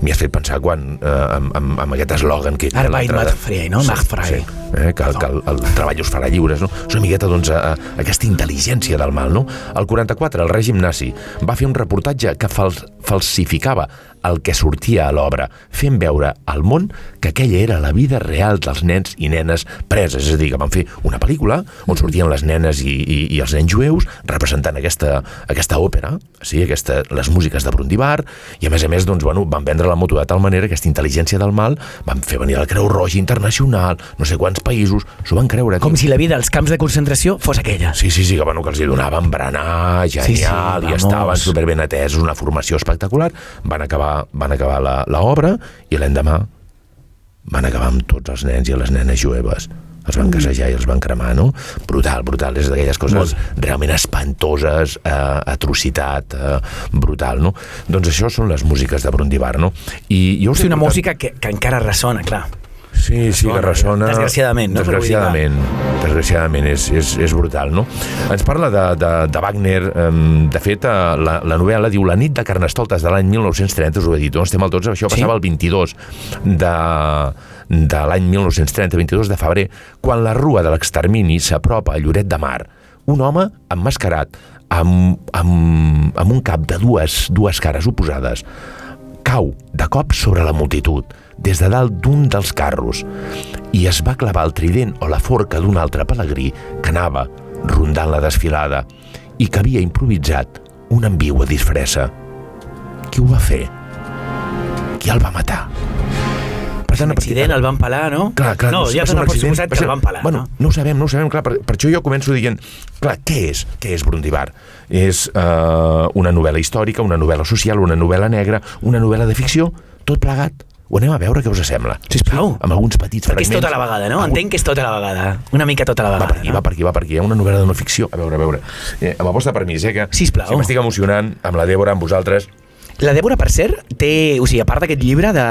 M'hi has fet pensar quan amb aquest eslògan que... Arbeit macht frei, no? Macht frei. Que el treball us farà lliures, no? És una miqueta, doncs, aquesta intel·ligència del mal, no? El 44, el règim nazi va fer un reportatge que falsificava el que sortia a l'obra, fent veure al món que aquella era la vida real dels nens i nenes preses. És a dir, que van fer una pel·lícula on sortien les nenes i els nens jueus representant aquesta òpera, sí, les músiques de Brundibar, i a més, doncs, van vendre la moto de tal manera que aquesta intel·ligència del mal van fer venir la Creu Roja Internacional, no sé quants països, s'ho van creure. Com si la vida als camps de concentració fos aquella. Sí, que els hi donaven berenar, genial, i estaven superben atesos, una formació espectacular. Van acabar l'obra i l'endemà van acabar amb tots els nens i les nenes jueves. Els van cassejar i els van cremar, no? Brutal. És d'aquelles coses realment espantoses, atrocitat, brutal, no? Doncs això són les músiques de Brundibar, no? I jo una música que encara ressona, clar. Sí, que ressona... Desgraciadament, no? Desgraciadament, és brutal, no? Ens parla de Wagner, de fet, la novel·la diu La nit de Carnestoltes de l'any 1930, us ho he dit, no? Estem al 12, això passava el 22 de l'any 1930, 22 de febrer, quan la rua de l'extermini s'apropa a Lloret de Mar. Un home emmascarat amb un cap de dues cares oposades cau de cop sobre la multitud des de dalt d'un dels carros i es va clavar el trident o la forca d'un altre pelegrí que anava rondant la desfilada i que havia improvisat una ambigua disfressa. Qui ho va fer? Qui el va matar? Per tant, l'accident el van pelar, no? Clar, no, ja s'ha pressuposat que el van pelar, no? No ho sabem, clar, per això jo començo dient, clar, què és Brundibar? És una novel·la històrica, una novel·la social, una novel·la negra, una novel·la de ficció, tot plegat. Ho anem a veure, què us sembla? Sisplau. Amb alguns petits fragments. Perquè és tota la vegada, no? Entenc que és tota la vegada. Una mica tota la vegada. Va per aquí. Hi ha una novel·la de no ficció. A veure. Amb el vostre permís, que sisplau. Si m'estic emocionant amb la Débora, amb vosaltres... La Débora, per cert, té, o sigui, a part d'aquest llibre de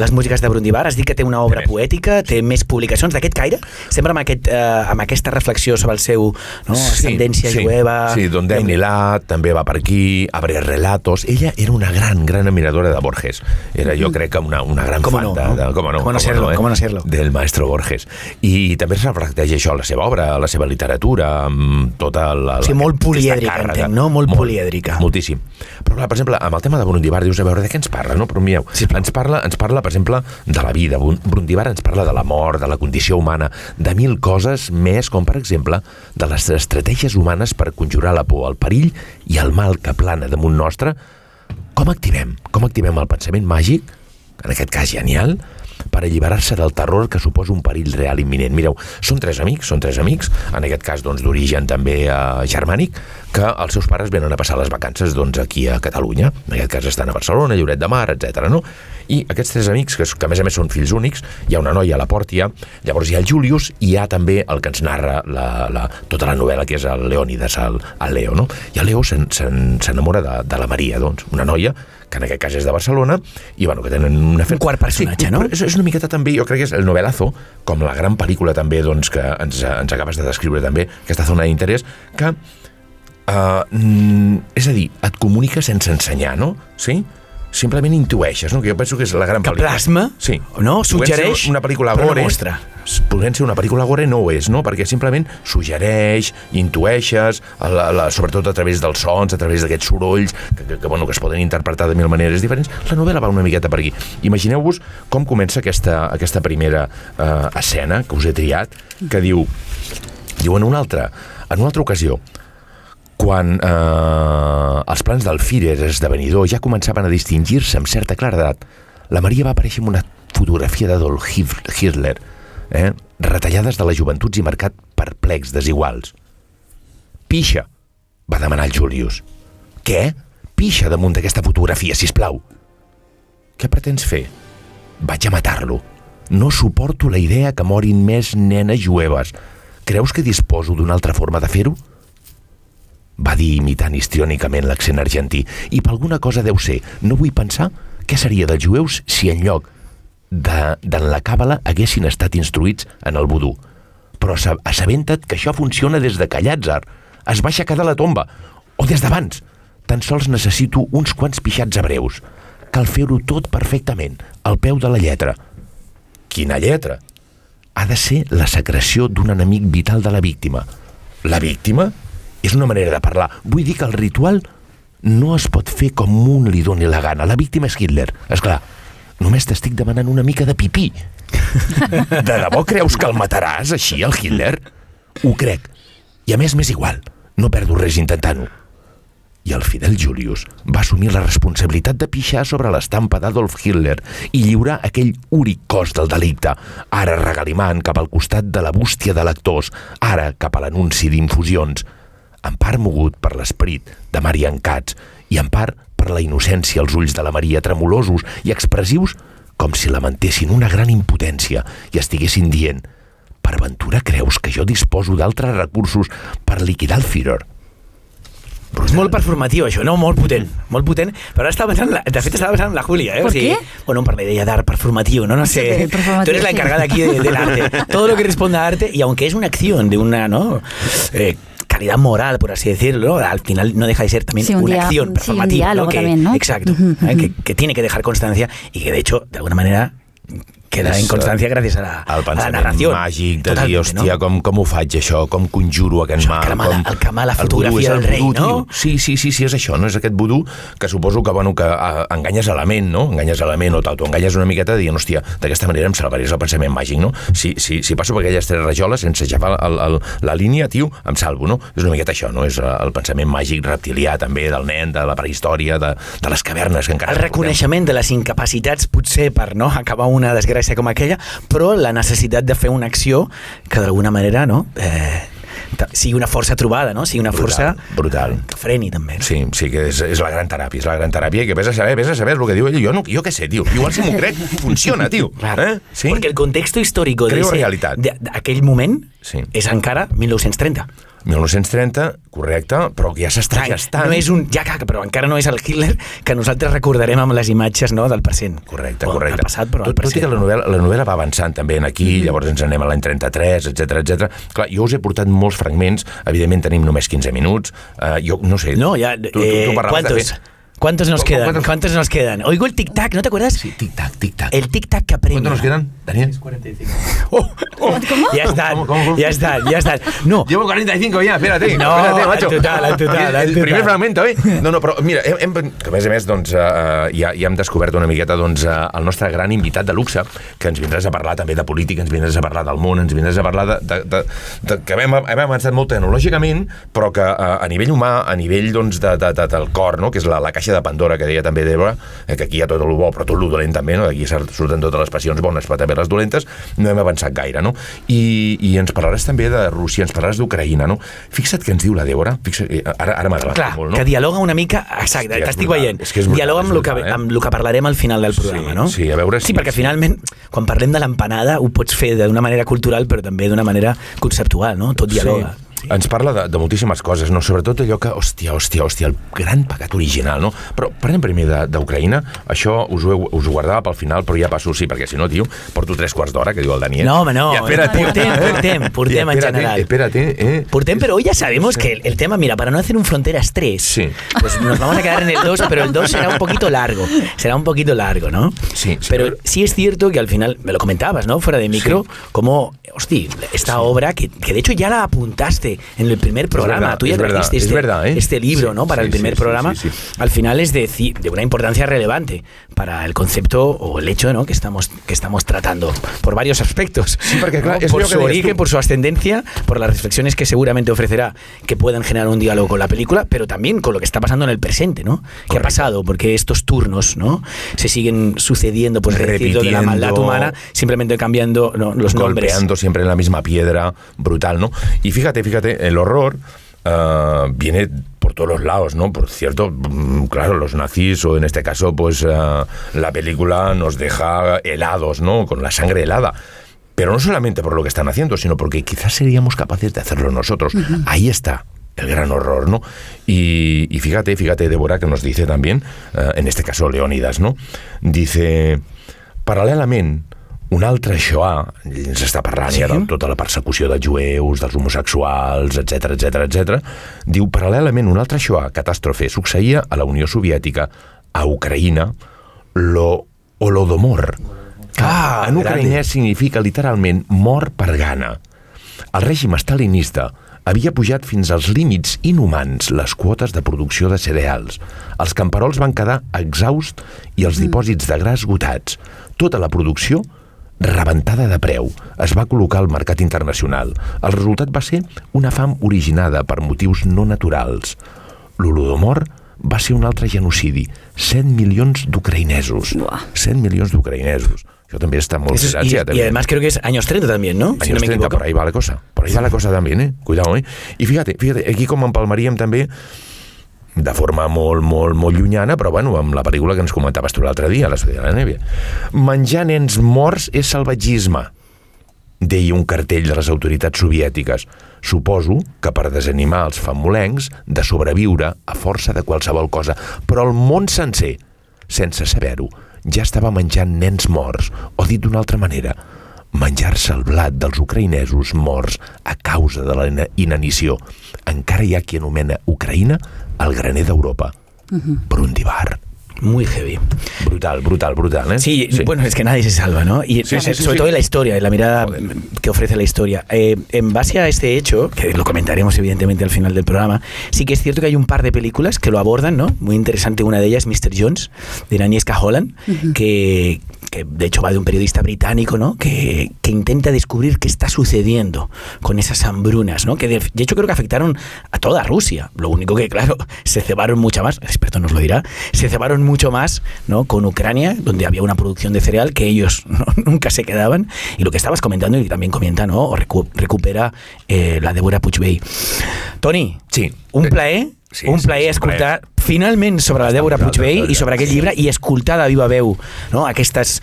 les músiques de Brundibar, has dit que té una obra poètica, té més publicacions d'aquest caire, sempre amb aquesta reflexió sobre el seu ascendència jueva... Sí, Donde hay Nilat, també va per aquí, Abre Relatos... Ella era una gran admiradora de Borges. Era, jo crec que una gran fan de... Com no ser-lo. Del maestro Borges. I també es reflecteix això, la seva obra, la seva literatura, amb tota la... O sigui, molt polièdrica, entenc, no? Molt polièdrica. Moltíssim. Però clar, per exemple, amb el tema de Brundibar, dius, a veure, de què ens parla, no? Però mireu, ens parla, per exemple, de la vida. Brundibar ens parla de la mort, de la condició humana, de mil coses més, com per exemple, de les estratègies humanes per conjurar la por, el perill i el mal que plana damunt nostre. Com activem el pensament màgic, en aquest cas genial, per alliberar-se del terror que suposa un perill real imminent. Mireu, són tres amics, en aquest cas doncs, d'origen també germànic, que els seus pares venen a passar les vacances doncs, aquí a Catalunya. En aquest cas estan a Barcelona, Lloret de Mar, etc. No? I aquests tres amics, que a més són fills únics, hi ha una noia a la Pòrtia, llavors hi ha el Julius i hi ha també el que ens narra tota la novel·la, que és el Leònidas, el Leo. No? I el Leo s'enamora de la Maria, doncs, una noia que en aquest cas és de Barcelona, i bueno, que tenen un quart personatge, no? És una miqueta també, jo crec que és el novelazo, com la gran pel·lícula també, doncs, que ens acabes de descriure també, aquesta zona d'interès, que és a dir, et comunica sense ensenyar, no? Sí? Simplement intueixes, no? Que jo penso que és la gran pel·lícula. Que plasma, sí. No? Suggereix, una pel·lícula però gore, no mostra. Podent ser una pel·lícula gore no ho és, no? Perquè simplement suggereix, intueixes, sobretot a través dels sons, a través d'aquests sorolls, que es poden interpretar de mil maneres diferents. La novel·la va una miqueta per aquí. Imagineu-vos com comença aquesta primera escena que us he triat, que diu en una altra ocasió, quan els plans del Führer esdevenidor ja començaven a distingir-se amb certa claredat, la Maria va aparèixer amb una fotografia d'Adolf Hitler, retallades de les joventuts i marcat per plecs desiguals. Pixa, va demanar el Julius. Què? Pixa damunt d'aquesta fotografia, sisplau. Què pretens fer? Vaig a matar-lo. No suporto la idea que morin més nenes jueves. Creus que disposo d'una altra forma de fer-ho? Va dir imitant histriònicament l'accent argentí, i per alguna cosa deu ser. No vull pensar què seria dels jueus si en lloc d'en la càbala haguessin estat instruïts en el vudú. Però assabenta't que això funciona des de que Llàtzer es va aixecar de la tomba, o des d'abans. Tan sols necessito uns quants pixats hebreus. Cal fer-ho tot perfectament, al peu de la lletra. Quina lletra? Ha de ser la secreció d'un enemic vital de la víctima. La víctima? És una manera de parlar. Vull dir que el ritual no es pot fer com un li doni la gana. La víctima és Hitler. Esclar, només t'estic demanant una mica de pipí. De debò creus que el mataràs així, el Hitler? Ho crec. I a més m'és igual. No perdo res intentant-ho. I el Fidel Julius va assumir la responsabilitat de pixar sobre l'estampa d'Adolf Hitler i lliurar aquell úric cos del delicte, ara regalimant cap al costat de la bústia de lectors, ara cap a l'anunci d'infusions, en part mogut per l'esperit de Marian Katz i en part per la innocència als ulls de la Maria, tremolosos i expressius com si lamentessin una gran impotència i estiguessin dient: per ventura creus que jo disposo d'altres recursos per liquidar el Führer? És molt performatiu, això, no? Molt potent, però ara estava pensant, de fet estava pensant en la Júlia, ¿Por qué? Bueno, per la idea d'art performativo, no sé, tú eres la encargada aquí del arte, todo lo que responda a arte, y aunque es una acción de una, ¿no? Calidad moral, por así decirlo, al final no deja de ser también una acción performativa, un diálogo, ¿no? también, ¿no? Exacto, que tiene que dejar constancia y que de hecho, de alguna manera, queda en constància gràcies a la narració. El màgic de dir, hòstia, no? com ho faig això, com conjuro aquest mal. El camà, la fotografia del rei, no? Sí, és això, no? És aquest vudú que suposo que, bueno, que enganyes a la ment, no? Enganyes a la ment o t'enganyes una miqueta dient, hòstia, d'aquesta manera em salvaré el pensament màgic, no? Si passo per aquelles 3 rajoles sense aixafar la línia, tio, em salvo, no? És una miqueta això, no? És el pensament màgic reptilià també del nen, de la prehistòria, de les cavernes que encara... El reconeixement de les incapacitats potser per no acabar una desgràcia com aquella, però la necessitat de fer una acció que d'alguna manera, no? Sigui una força trobada, no? Sigui una força brutal. Que freni també. Sí, que és la gran teràpia, i que vés a saber el que diu ell. Jo què sé, tio. Igual si m'ho crec, funciona, tio. Sí? Perquè el context històric d'aquell moment és encara 1930. 1930, correcte, però ja s'està gestant. No és però encara no és el Hitler que nosaltres recordarem amb les imatges, no, del present. Correcte. El passat, però el present. Tot i que la novel·la va avançant també aquí, llavors ens anem a l'any 33, etc. Clar, jo us he portat molts fragments, evidentment tenim només 15 minuts, jo no sé... No, ja... Tu parlaves de fer... ¿Cuántos nos quedan? Oigo el tic-tac, ¿no te acuerdas? Sí, tic-tac. El tic-tac que apremia. ¿Cuántos nos quedan, Daniel? 45. ¿Cómo? Ya están. No. Llevo 45 ya, espérate. No, espérate, macho. Total. El primer fragmento, No, però mira, a més, doncs, ja hem descobert una miqueta, doncs, el nostre gran invitat de luxe, que ens vindràs a parlar també de política, ens vindràs a parlar del món, ens vindràs a parlar de que hem avançat molt tecnològicament, però que a nivell humà, a nivell, doncs, del cor, no?, que és la caixa de Pandora, que deia també Débora, que aquí hi ha tot el bo, però tot el dolent també, no? Aquí surten totes les passions bones, però també les dolentes, no hem avançat gaire, no? I ens parlaràs també de Rússia, ens parlaràs d'Ucraïna, no? Fixa't què ens diu la Débora, ara m'ha agradat molt, no? Que dialoga una mica, exacte, t'estic veient, dialoga amb el que parlarem al final del programa, no? Sí, a veure si... Sí, perquè finalment, quan parlem de l'empanada, ho pots fer d'una manera cultural, però també d'una manera conceptual, no? Tot dialoga. ens parla de moltíssimes coses, no? Sobretot allò que, hòstia, el gran pecat original, no? Però parlem primer d'Ucraïna, això us ho guardava pel final, però ja passo, sí, perquè si no, tio, porto 3 quarts d'hora, que diu el Daniel. No, home, no. Ja, espérate. Portem en general. Espérate. Portem, pero hoy ya sabemos que el tema, mira, para no hacer un Fronteras 3, sí, pues nos vamos a quedar en el 2, pero el 2 será un poquito largo, ¿no? Sí. Pero sí es cierto que al final, me lo comentabas, ¿no? Fuera de micro, sí, como, hostia, esta obra, que de hecho ya la apuntaste en el primer programa, tú ya trajiste este libro, ¿no? Para el primer programa, sí. Al final es de una importancia relevante para el concepto o el hecho, ¿no? que estamos tratando por varios aspectos. Sí, porque claro, ¿no? Por su origen, por su ascendencia, por las reflexiones que seguramente ofrecerá, que puedan generar un diálogo con la película, pero también con lo que está pasando en el presente, ¿no? Correcto. ¿Qué ha pasado? Porque estos turnos, ¿no? Se siguen sucediendo, pues repitiendo de la maldad humana, simplemente cambiando, ¿no? Los nombres. Golpeando siempre en la misma piedra, brutal, ¿no? Y fíjate, el horror viene por todos los lados, ¿no? Por cierto, claro, los nazis, o en este caso, pues la película nos deja helados, ¿no? Con la sangre helada. Pero no solamente por lo que están haciendo, sino porque quizás seríamos capaces de hacerlo nosotros. Uh-huh. Ahí está el gran horror, ¿no? Y fíjate, Débora, que nos dice también, en este caso Leónidas, ¿no? Dice, paral·lelament, un altre Shoah, ens està parlant ja de tota la persecució dels jueus, dels homosexuals, etc. Diu, paral·lelament, un altre Shoah, catàstrofe, succeïa a la Unió Soviètica, a Ucraïna, l'Holodomor. En ucraïnès significa literalment mort per gana. El règim estalinista havia pujat fins als límits inhumans les quotes de producció de cereals. Els camperols van quedar exhausts i els dipòsits de gra esgotats. Tota la producció rebentada de preu. Es va col·locar al mercat internacional. El resultat va ser una fam originada per motius no naturals. L'Holodomor va ser un altre genocidi. 7 milions d'ucraïnesos. 7 milions d'ucraïnesos. Eso también está muy y además creo que es años 30 también, ¿no? Años 30, por ahí va la cosa. Por ahí va la cosa también, ¿eh? Cuidado, ¿eh? I fíjate, aquí com empalmaríem també de forma molt llunyana, però bueno, amb la pel·lícula que ens comentaves tu l'altre dia, La Societat de la Nieve. Menjar nens morts és salvatgisme, deia un cartell de les autoritats soviètiques. Suposo que per desanimar els famolencs de sobreviure a força de qualsevol cosa, però el món sencer, sense saber-ho, ja estava menjant nens morts, o dit d'una altra manera, menjar-se el blat dels ucraïnesos morts a causa de la inanició. Encara hi ha qui anomena Ucraïna el graner d'Europa. Brundibar. Muy heavy. Brutal, ¿eh? Sí, bueno, es que nadie se salva, ¿no? Y sobre todo en la historia, en la mirada que ofrece la historia. En base a este hecho, que lo comentaremos evidentemente al final del programa, sí que es cierto que hay un par de películas que lo abordan, ¿no? Muy interesante, una de ellas, Mr. Jones, de Agnieszka Holland, que de hecho va de un periodista británico, ¿no? Que intenta descubrir qué está sucediendo con esas hambrunas, ¿no? Que de hecho creo que afectaron a toda Rusia. Lo único que, claro, se cebaron mucho más, el experto nos lo dirá, se cebaron mucho más, ¿no? Con Ucrania, donde había una producción de cereal que ellos, ¿no? Nunca se quedaban. Y lo que estabas comentando, y también comenta, ¿no? O recupera la Débora Puig-Vell. Toni, sí, un plaer escoltar finalment sobre la Débora Puig-Vell i sobre aquest llibre i escoltar de viva veu, no? aquestes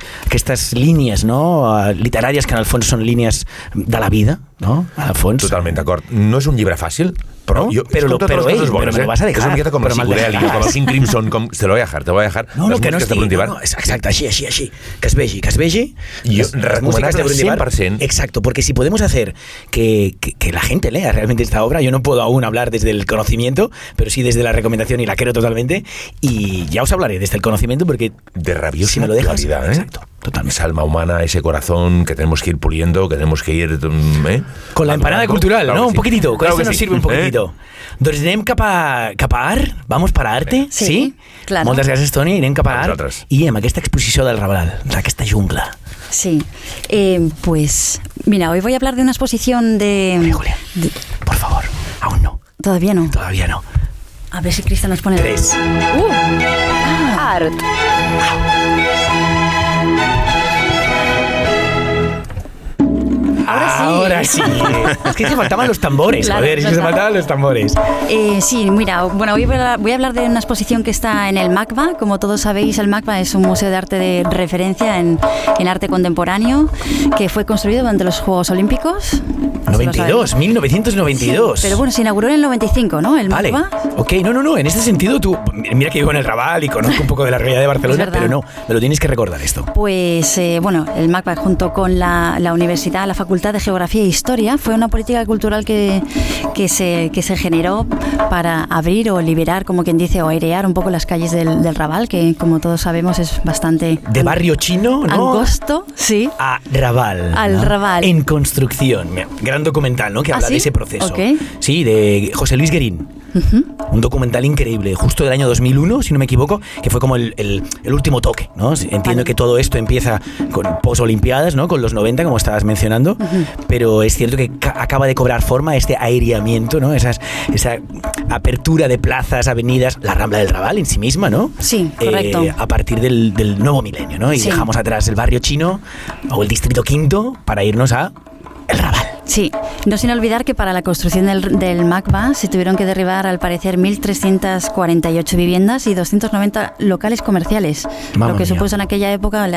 línies, no? Literàries que en el fons són línies de la vida, no? Al fons. Totalment d'acord. No és un llibre fàcil, però no, pero me lo vas a dejar. És una miqueta com el Sigurelli, com el King Crimson, com te lo voy a dejar. No, que no estigui, exacte, així, que es vegi. Y recomendable 100%. Exacto, porque si podemos hacer que la gente lea realmente esta obra, yo no puedo aún hablar desde el conocimiento, pero sí desde la recomendación y la quiero totalmente, y ya os hablaré desde el conocimiento porque de rabiosa si me lo dejas, claridad, ¿eh? Exacto, totalmente. Esa alma humana, ese corazón que tenemos que ir puliendo, que tenemos que ir con la empanada cultural, claro, ¿no? Un poquitito, con esto nos sirve un poquitito. Doncs anem cap a Art, vamos para Arte, sí? Claro. Moltes gràcies, Toni, anem cap a Art i amb aquesta exposició del Raval, d'aquesta jungla. Sí, pues mira, hoy voy a hablar de una exposición de... Julia, por favor, aún no. Todavía no. A ver si Crista nos pone... 3. Art. Ahora Sí, es que se faltaban los tambores, Claro, joder, es que se verdad. faltaban los tambores. Sí, mira, bueno, voy a hablar de una exposición que está en el MACBA. Como todos sabéis, el MACBA es un museo de arte de referencia en arte contemporáneo que fue construido durante los Juegos Olímpicos. 92, 1992. Sí, pero bueno, se inauguró en el 95, ¿no? El Vale, MACBA. ok, no, en este sentido tú, mira que vivo en el Raval y conozco un poco de la realidad de Barcelona, Es verdad. pero no, me lo tienes que recordar esto. Pues bueno, el MACBA junto con la universidad, la Facultad de Geografía e Historia, fue una política cultural que se generó para abrir o liberar, como quien dice, o airear un poco las calles del Raval, que como todos sabemos es bastante... De barrio chino, ¿no? Angosto, sí. A Raval. Al ¿no? Raval. En construcción. Mira, gran documental, ¿no? Que habla ¿sí? de ese proceso. Ok. Sí, de José Luis Guerín. Un documental increíble, justo del año 2001, si no me equivoco, que fue como el último toque, ¿no? Entiendo que todo esto empieza con posolimpiadas, ¿no? Con los 90, como estabas mencionando, pero es cierto que acaba de cobrar forma este aireamiento, ¿no? Esa apertura de plazas, avenidas, la Rambla del Raval en sí misma, ¿no? Sí, correcto. A partir del nuevo milenio, ¿no? Y Sí. dejamos atrás el barrio chino o el distrito quinto para irnos a el Raval. Sí, no sin olvidar que para la construcción del MACBA se tuvieron que derribar, al parecer, 1.348 viviendas y 290 locales comerciales, Mamma lo que mía. supuso en aquella época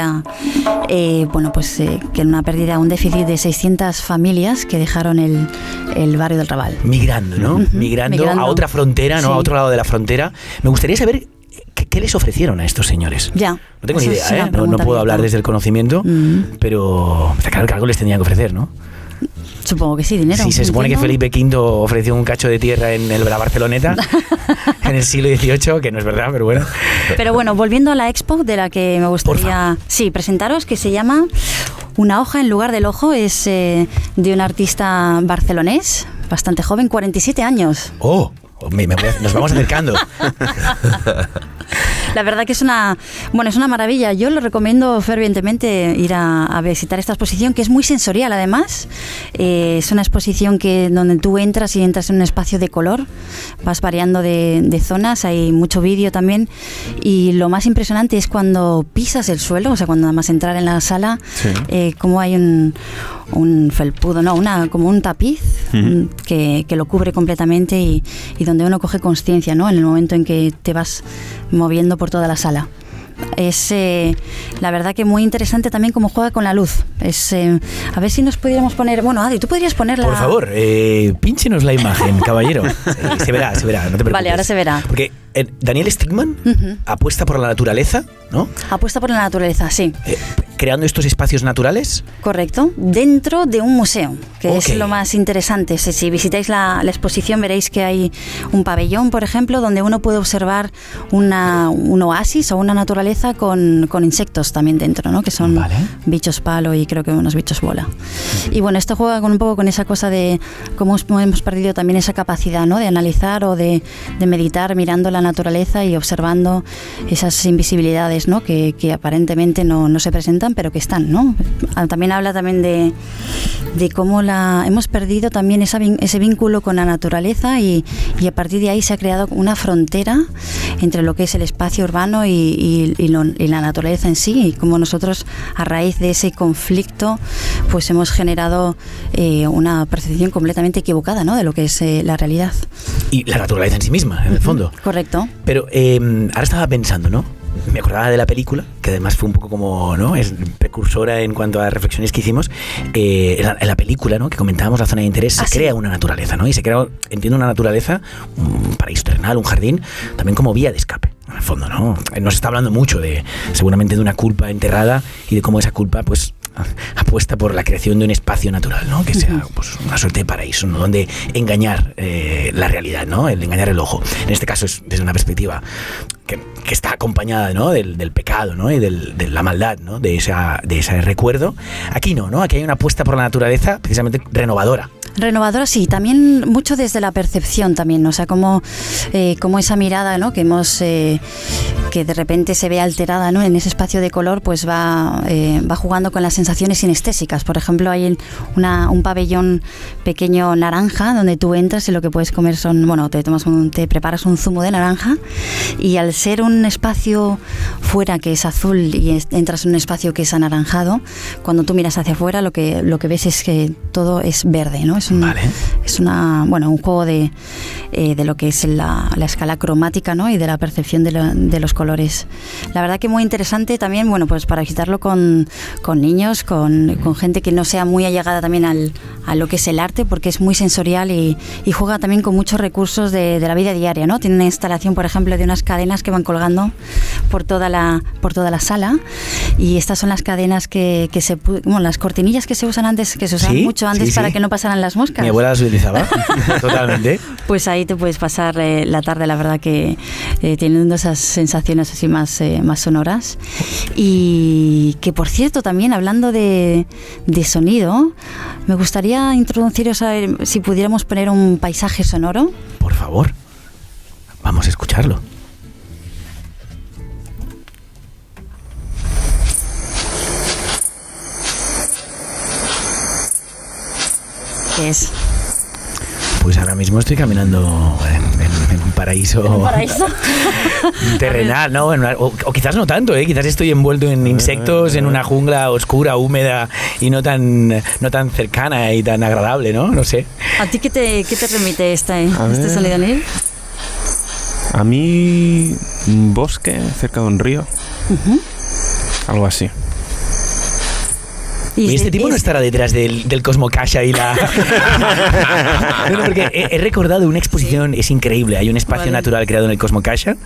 que una pérdida, un déficit de 600 familias que dejaron el barrio del Raval. Migrando, ¿no? Migrando a otra frontera, ¿no? Sí. A otro lado de la frontera. Me gustaría saber qué les ofrecieron a estos señores. Ya. No tengo ni Eso idea, es una ¿eh? No pregunta puedo hablar abierta. desde el conocimiento, pero está claro que algo les tendrían que ofrecer, ¿no? Supongo que sí, dinero. Si se supone que entiendo. Felipe V ofreció un cacho de tierra en la Barceloneta en el siglo XVIII, que no es verdad, pero bueno. Pero bueno, volviendo a la expo de la que me gustaría presentaros, que se llama Una hoja en lugar del ojo, es de un artista barcelonés, bastante joven, 47 años. ¡Oh! Nos vamos acercando. La verdad que es una maravilla. Yo lo recomiendo fervientemente ir a visitar esta exposición, que es muy sensorial además. Es una exposición donde tú entras en un espacio de color, vas variando de zonas, hay mucho vídeo también, y lo más impresionante es cuando pisas el suelo, o sea, cuando nada más entrar en la sala, como hay un felpudo, como un tapiz que lo cubre completamente y donde uno coge conciencia, ¿no? En el momento en que te vas moviendo por toda la sala. Es la verdad que muy interesante también cómo juega con la luz. A ver si nos pudiéramos poner... Bueno, Adri, tú podrías ponerla... Por favor, pínchenos la imagen, caballero. Se verá, no te preocupes. Vale, ahora se verá. Porque Daniel Stigman apuesta por la naturaleza, ¿no? Apuesta por la naturaleza, sí. Creando estos espacios naturales. Correcto, dentro de un museo, que Ok. es lo más interesante. Si visitáis la exposición veréis que hay un pabellón, por ejemplo, donde uno puede observar un oasis o una naturaleza con insectos también dentro, ¿no? Que son bichos palo y creo que unos bichos bola. Y bueno, esto juega un poco con esa cosa de cómo hemos perdido también esa capacidad, ¿no? De analizar o de meditar mirando la naturaleza y observando esas invisibilidades, ¿no? Que aparentemente no se presentan, pero que están, ¿no? También habla también de cómo hemos perdido también ese vínculo con la naturaleza y a partir de ahí se ha creado una frontera entre lo que es el espacio urbano y la naturaleza en sí, y cómo nosotros a raíz de ese conflicto pues hemos generado una percepción completamente equivocada, ¿no? De lo que es la realidad. Y la naturaleza en sí misma, en el fondo. Correcto. Pero ahora estaba pensando, ¿no? Me acordaba de la película, que además fue un poco como, ¿no? Es precursora en cuanto a reflexiones que hicimos. En la película, ¿no? Que comentábamos, la zona de interés, se crea una naturaleza, ¿no? Y se crea, entiendo, una naturaleza, un paraíso terrenal, un jardín, también como vía de escape, en el fondo, ¿no? Nos está hablando mucho seguramente de una culpa enterrada y de cómo esa culpa, pues, apuesta por la creación de un espacio natural, ¿no? Que sea pues, una suerte de paraíso, ¿no? Donde engañar la realidad, ¿no? El engañar el ojo. En este caso es desde una perspectiva que está acompañada, ¿no? del pecado, ¿no? Y de la maldad, ¿no? De ese recuerdo. Aquí no, ¿no? Aquí hay una apuesta por la naturaleza precisamente renovadora. Renovadora, sí, también mucho desde la percepción también, o sea, como esa mirada, ¿no? Que hemos que de repente se ve alterada, ¿no? En ese espacio de color, pues va jugando con las sensaciones sinestésicas. Por ejemplo, hay un pabellón pequeño naranja donde tú entras y lo que puedes comer te preparas un zumo de naranja, y al ser un espacio fuera que es azul y entras en un espacio que es anaranjado, cuando tú miras hacia afuera lo que ves es que todo es verde, ¿no? Es un juego de lo que es la escala cromática, ¿no? Y de la percepción de los colores. La verdad que muy interesante también, bueno, pues para visitarlo con niños, con gente que no sea muy allegada también a lo que es el arte, porque es muy sensorial y juega también con muchos recursos de la vida diaria, ¿no? Tiene una instalación, por ejemplo, de unas cadenas que van colgando por toda la sala, y estas son las cadenas las cortinillas que se usan antes, que se usaban mucho antes para que no pasaran las moscas. Mi abuela las utilizaba, totalmente. Pues ahí te puedes pasar la tarde, la verdad que teniendo esas sensaciones así más sonoras. Y que, por cierto, también hablando de sonido, me gustaría introduciros a ver si pudiéramos poner un paisaje sonoro. Por favor, vamos a escucharlo. ¿Qué es? Pues ahora mismo estoy caminando en un paraíso. ¿En un paraíso? Terrenal, ¿no? O quizás no tanto, ¿eh? Quizás estoy envuelto en insectos, en una jungla oscura, húmeda y no tan cercana y tan agradable, ¿no? No sé. ¿A ti qué te remite este sonido, Daniel? A mí, un bosque cerca de un río. Algo así. Y este tipo no estará detrás del Cosmocaixa y la... No, porque he recordado una exposición, es increíble, hay un espacio natural creado en el Cosmocaixa,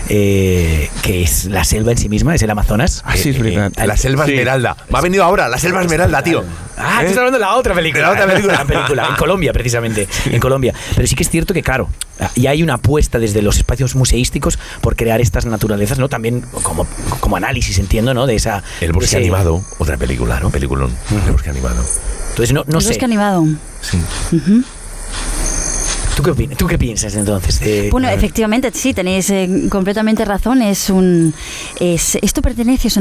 que es la selva en sí misma, es el Amazonas. Sí, es verdad. La selva Esmeralda. Me ha venido ahora, la selva Esmeralda, tío. Ah, estás hablando de la otra película. La película, en Colombia, precisamente. En Colombia. Pero sí que es cierto que, claro, ya hay una apuesta desde los espacios museísticos por crear estas naturalezas, ¿no? También como análisis, entiendo, ¿no? De esa... El bosque animado, otra película, ¿no? Peliculón. El bosque animado. Entonces, no sé. El bosque animado. Sí. ¿Tú qué piensas entonces? Bueno, efectivamente, sí, tenéis completamente razón. Es un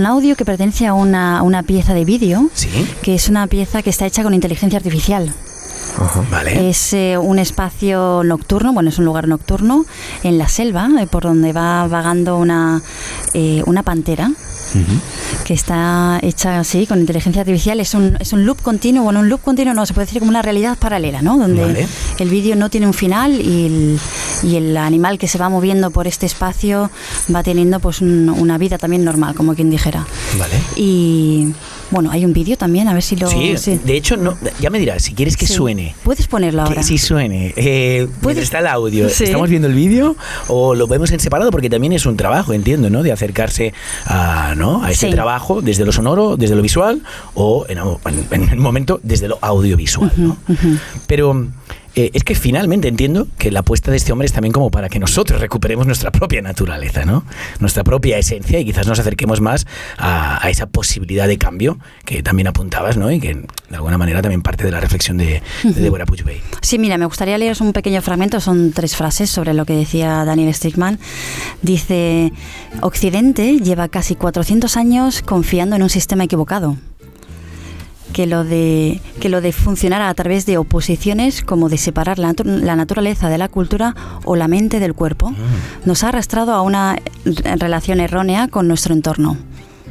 audio que pertenece a una pieza de vídeo, ¿sí? Que es una pieza que está hecha con inteligencia artificial. Vale. Es un espacio nocturno, bueno, es un lugar nocturno en la selva, por donde va vagando una pantera. Que está hecha así con inteligencia artificial. Es un loop continuo, bueno, un loop continuo no, se puede decir como una realidad paralela, ¿no? Donde el vídeo no tiene un final y el animal que se va moviendo por este espacio va teniendo pues una vida también normal, como quien dijera. Vale. Y bueno, hay un vídeo también, a ver si lo... Sí, de hecho, no, ya me dirás, si quieres que suene. Puedes ponerlo ahora. Que sí suene. Está el audio. Sí. ¿Estamos viendo el vídeo o lo vemos en separado? Porque también es un trabajo, entiendo, ¿no? De acercarse a ese trabajo desde lo sonoro, desde lo visual o en un momento desde lo audiovisual, ¿no? Pero... es que finalmente entiendo que la apuesta de este hombre es también como para que nosotros recuperemos nuestra propia naturaleza, ¿no? Nuestra propia esencia, y quizás nos acerquemos más a esa posibilidad de cambio que también apuntabas, ¿no? Y que de alguna manera también parte de la reflexión de Débora Puig-Vey. Sí, mira, me gustaría leeros un pequeño fragmento, son 3 frases sobre lo que decía Daniel Stickman. Dice: Occidente lleva casi 400 años confiando en un sistema equivocado. Que lo de funcionar a través de oposiciones, como de separar la naturaleza de la cultura o la mente del cuerpo, nos ha arrastrado a una relación errónea con nuestro entorno.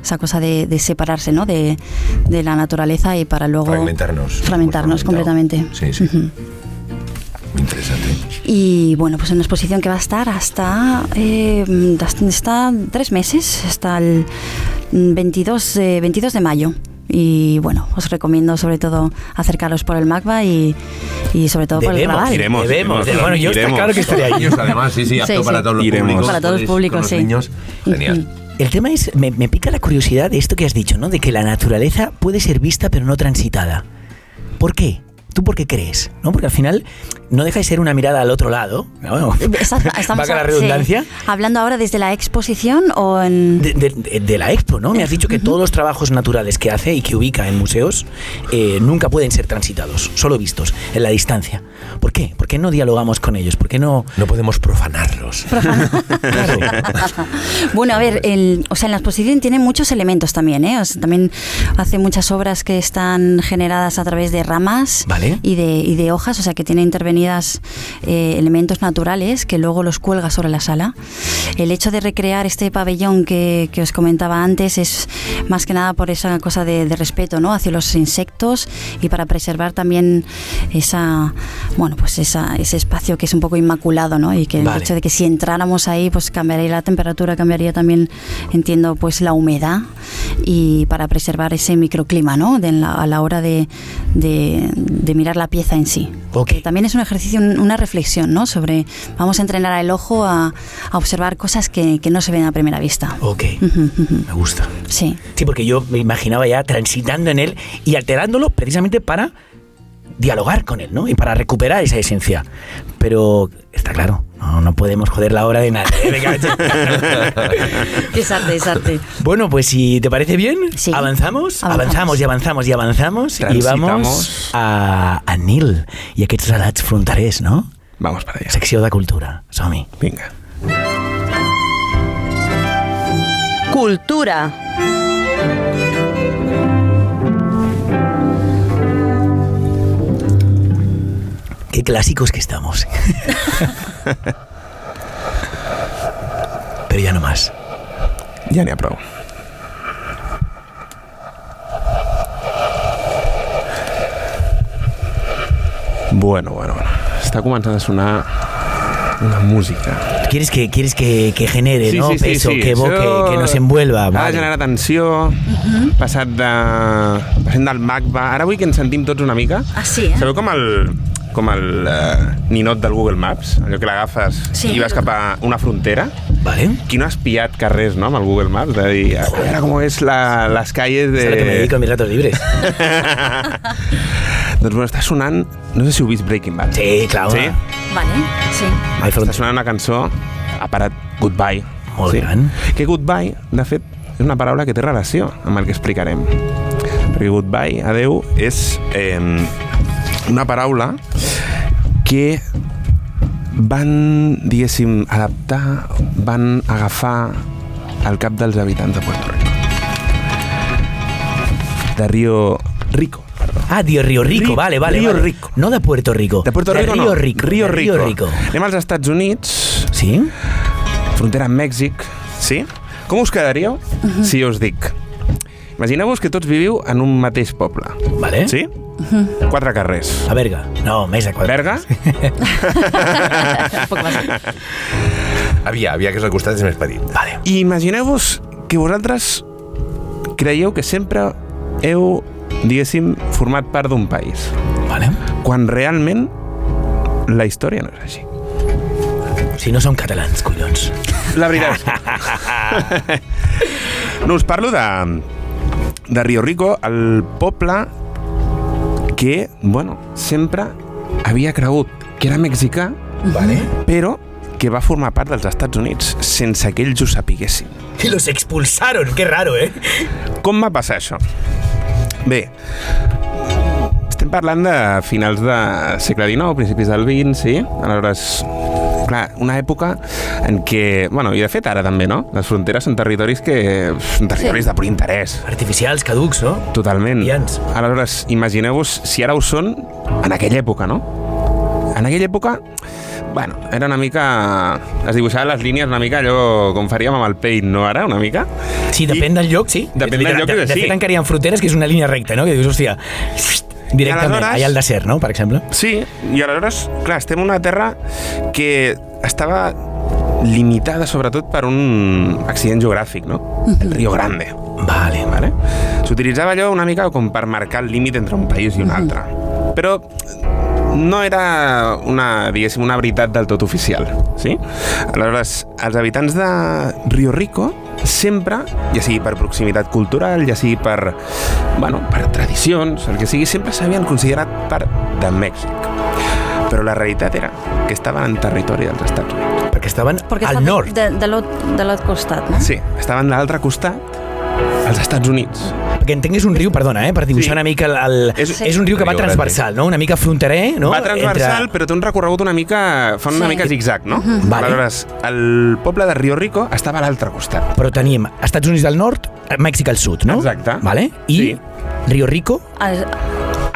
Esa cosa de separarse, ¿no? de la naturaleza y para luego fragmentarnos completamente. Sí. Muy interesante. Y bueno, pues en una exposición que va a estar hasta 3 meses, hasta el 22 de mayo. Y bueno, os recomiendo sobre todo acercaros por el MACBA y sobre todo por el Raval. Iremos. Bueno, yo está claro que estaré ahí. Además, sí, apto para todos los públicos. Para todos los públicos, con los niños. Genial. El tema es, me pica la curiosidad de esto que has dicho, ¿no? De que la naturaleza puede ser vista pero no transitada. ¿Por qué? ¿Tú por qué crees? ¿No? Porque al final no deja de ser una mirada al otro lado. ¿No? Estamos ¿Va la redundancia? Sí. ¿Hablando ahora desde la exposición o en...? De la expo, ¿no? Me has dicho que todos los trabajos naturales que hace y que ubica en museos nunca pueden ser transitados, solo vistos, en la distancia. ¿Por qué? ¿Por qué no dialogamos con ellos? ¿Por qué no podemos profanarlos? Claro. Bueno, a ver, en la exposición tiene muchos elementos también, ¿eh? O sea, también hace muchas obras que están generadas a través de ramas, ¿vale? y de hojas, o sea, que tiene intervenidas elementos naturales que luego los cuelga sobre la sala. El hecho de recrear este pabellón que os comentaba antes es más que nada por esa cosa de respeto, ¿no? Hacia los insectos y para preservar también ese espacio que es un poco inmaculado, ¿no? Y que el hecho de que si entráramos ahí, pues cambiaría la temperatura, cambiaría también, entiendo, pues la humedad, y para preservar ese microclima, ¿no? A la hora de mirar la pieza en sí. Okay. También es un ejercicio, una reflexión, ¿no? Sobre, vamos a entrenar al ojo a observar cosas que no se ven a primera vista. Ok, me gusta. Sí. Sí, porque yo me imaginaba ya transitando en él y alterándolo precisamente para dialogar con él, ¿no? Y para recuperar esa esencia. Pero está claro, no podemos joder la obra de nadie, ¿eh? Es arte. Bueno, pues si te parece bien, sí. Avanzamos y Transitamos. vamos a Nil i aquests relats fronterers, no? Vamos para allá. Secció de cultura. Som-hi. Vinga. Cultura. Qué clásicos que estamos. Pero ya no más. Ja n'hi ha prou. Bueno. Està començant a sonar una música. ¿Quieres que genere, Sí, ¿no? sí, Peso, sí. que evoque, Això que nos envuelva? Ha de Vale. generar tensió, passant del MACBA. Ara vull que ens sentim tots una mica. Ah, sí, eh? Sabeu com el ninot del Google Maps? Allò que l'agafes i vas cap a una frontera? Vale. Qui no ha espiat carrers, no?, amb el Google Maps? De dir, a veure com és les calles de... Es a lo que me dedico en mis ratos libres. Doncs bueno, està sonant... No sé si heu vist Breaking Bad. Sí, claro. Sí? Vale, sí. Hay Està fronteras. sonant una cançó, ha parat Goodbye. Molt gran. Que Goodbye, de fet, és una paraula que té relació amb el que explicarem. Perquè Goodbye, adeu, és una paraula que van, diguéssim, adaptar, van agafar al cap dels habitants de Puerto Rico. De Río Rico. Ah, de Río Rico, vale. Río vale. Rico. No de Puerto Rico. De Puerto Rico Río no. Rico. Río de Rico. Río Rico. Anem als Estats Units, Sí? frontera amb Mèxic, sí? Com us quedaríeu si us dic? Imagineu-vos que tots viviu en un mateix poble. Vale. Sí? 4 carrers. A Berga. No, més de 4. Berga? Avià, que és al costat, és més petit. Vale. I imagineu-vos que vosaltres creieu que sempre heu, diguéssim, format part d'un país, Vale. quan realment la història no és així. Si no som catalans, collons. La veritat és que... No, us parlo de Río Rico, el poble que, bueno, sempre havia cregut que era mexicà, Vale. però que va formar part dels Estats Units sense que ells ho sapiguessin. Y los expulsaron, qué raro, ¿eh? Com va passar això? Bé, estem parlant de finals de segle XIX, principis del XX, sí? Aleshores, clar, una època en què, bueno, i de fet ara també, no? Les fronteres són territoris són territoris de pur interès. Artificials, caducs, no? Totalment. Pians. Aleshores, imagineu-vos si ara ho són en aquella època, no? En aquella època, bueno, era una mica... Es dibuixaven les línies una mica allò com faríem amb el Paint, no ara? Una mica? Sí, depèn del lloc, sí. Depèn del lloc, de sí. fet, encara hi ha fronteres que és una línia recta, no? Que dius, hòstia, directament, aleshores- allà al desert, no? Per exemple. Sí, i aleshores, clar, estem en una terra que estava limitada sobretot per un accident geogràfic, no? El Río Grande. Vale. Vale? S'utilitzava allò una mica com per marcar el límit entre un país i un altre. Però no era una veritat del tot oficial, sí? Aleshores, els habitants de Río Rico sempre, ja sigui per proximitat cultural, ja sigui per tradicions, el que sigui, sempre s'havien considerat part de Mèxic. Però la realitat era que estaven en territori dels Estats Units. Perquè estaven al nord. De l'altre costat, no? Sí, estaven de l'altre costat, als Estats Units. Perquè entengués un riu, perdona, per dibuixar una mica és un riu que va transversal, no? Una mica fronterer, no? Va transversal, però té un recorregut una mica zig-zag, no? Vale. Aleshores, el poble de Rio Rico estava a l'altre costat. Però tenim Estats Units del nord, Mèxic al sud, no? Exacte. Vale? I Sí. Rio Rico A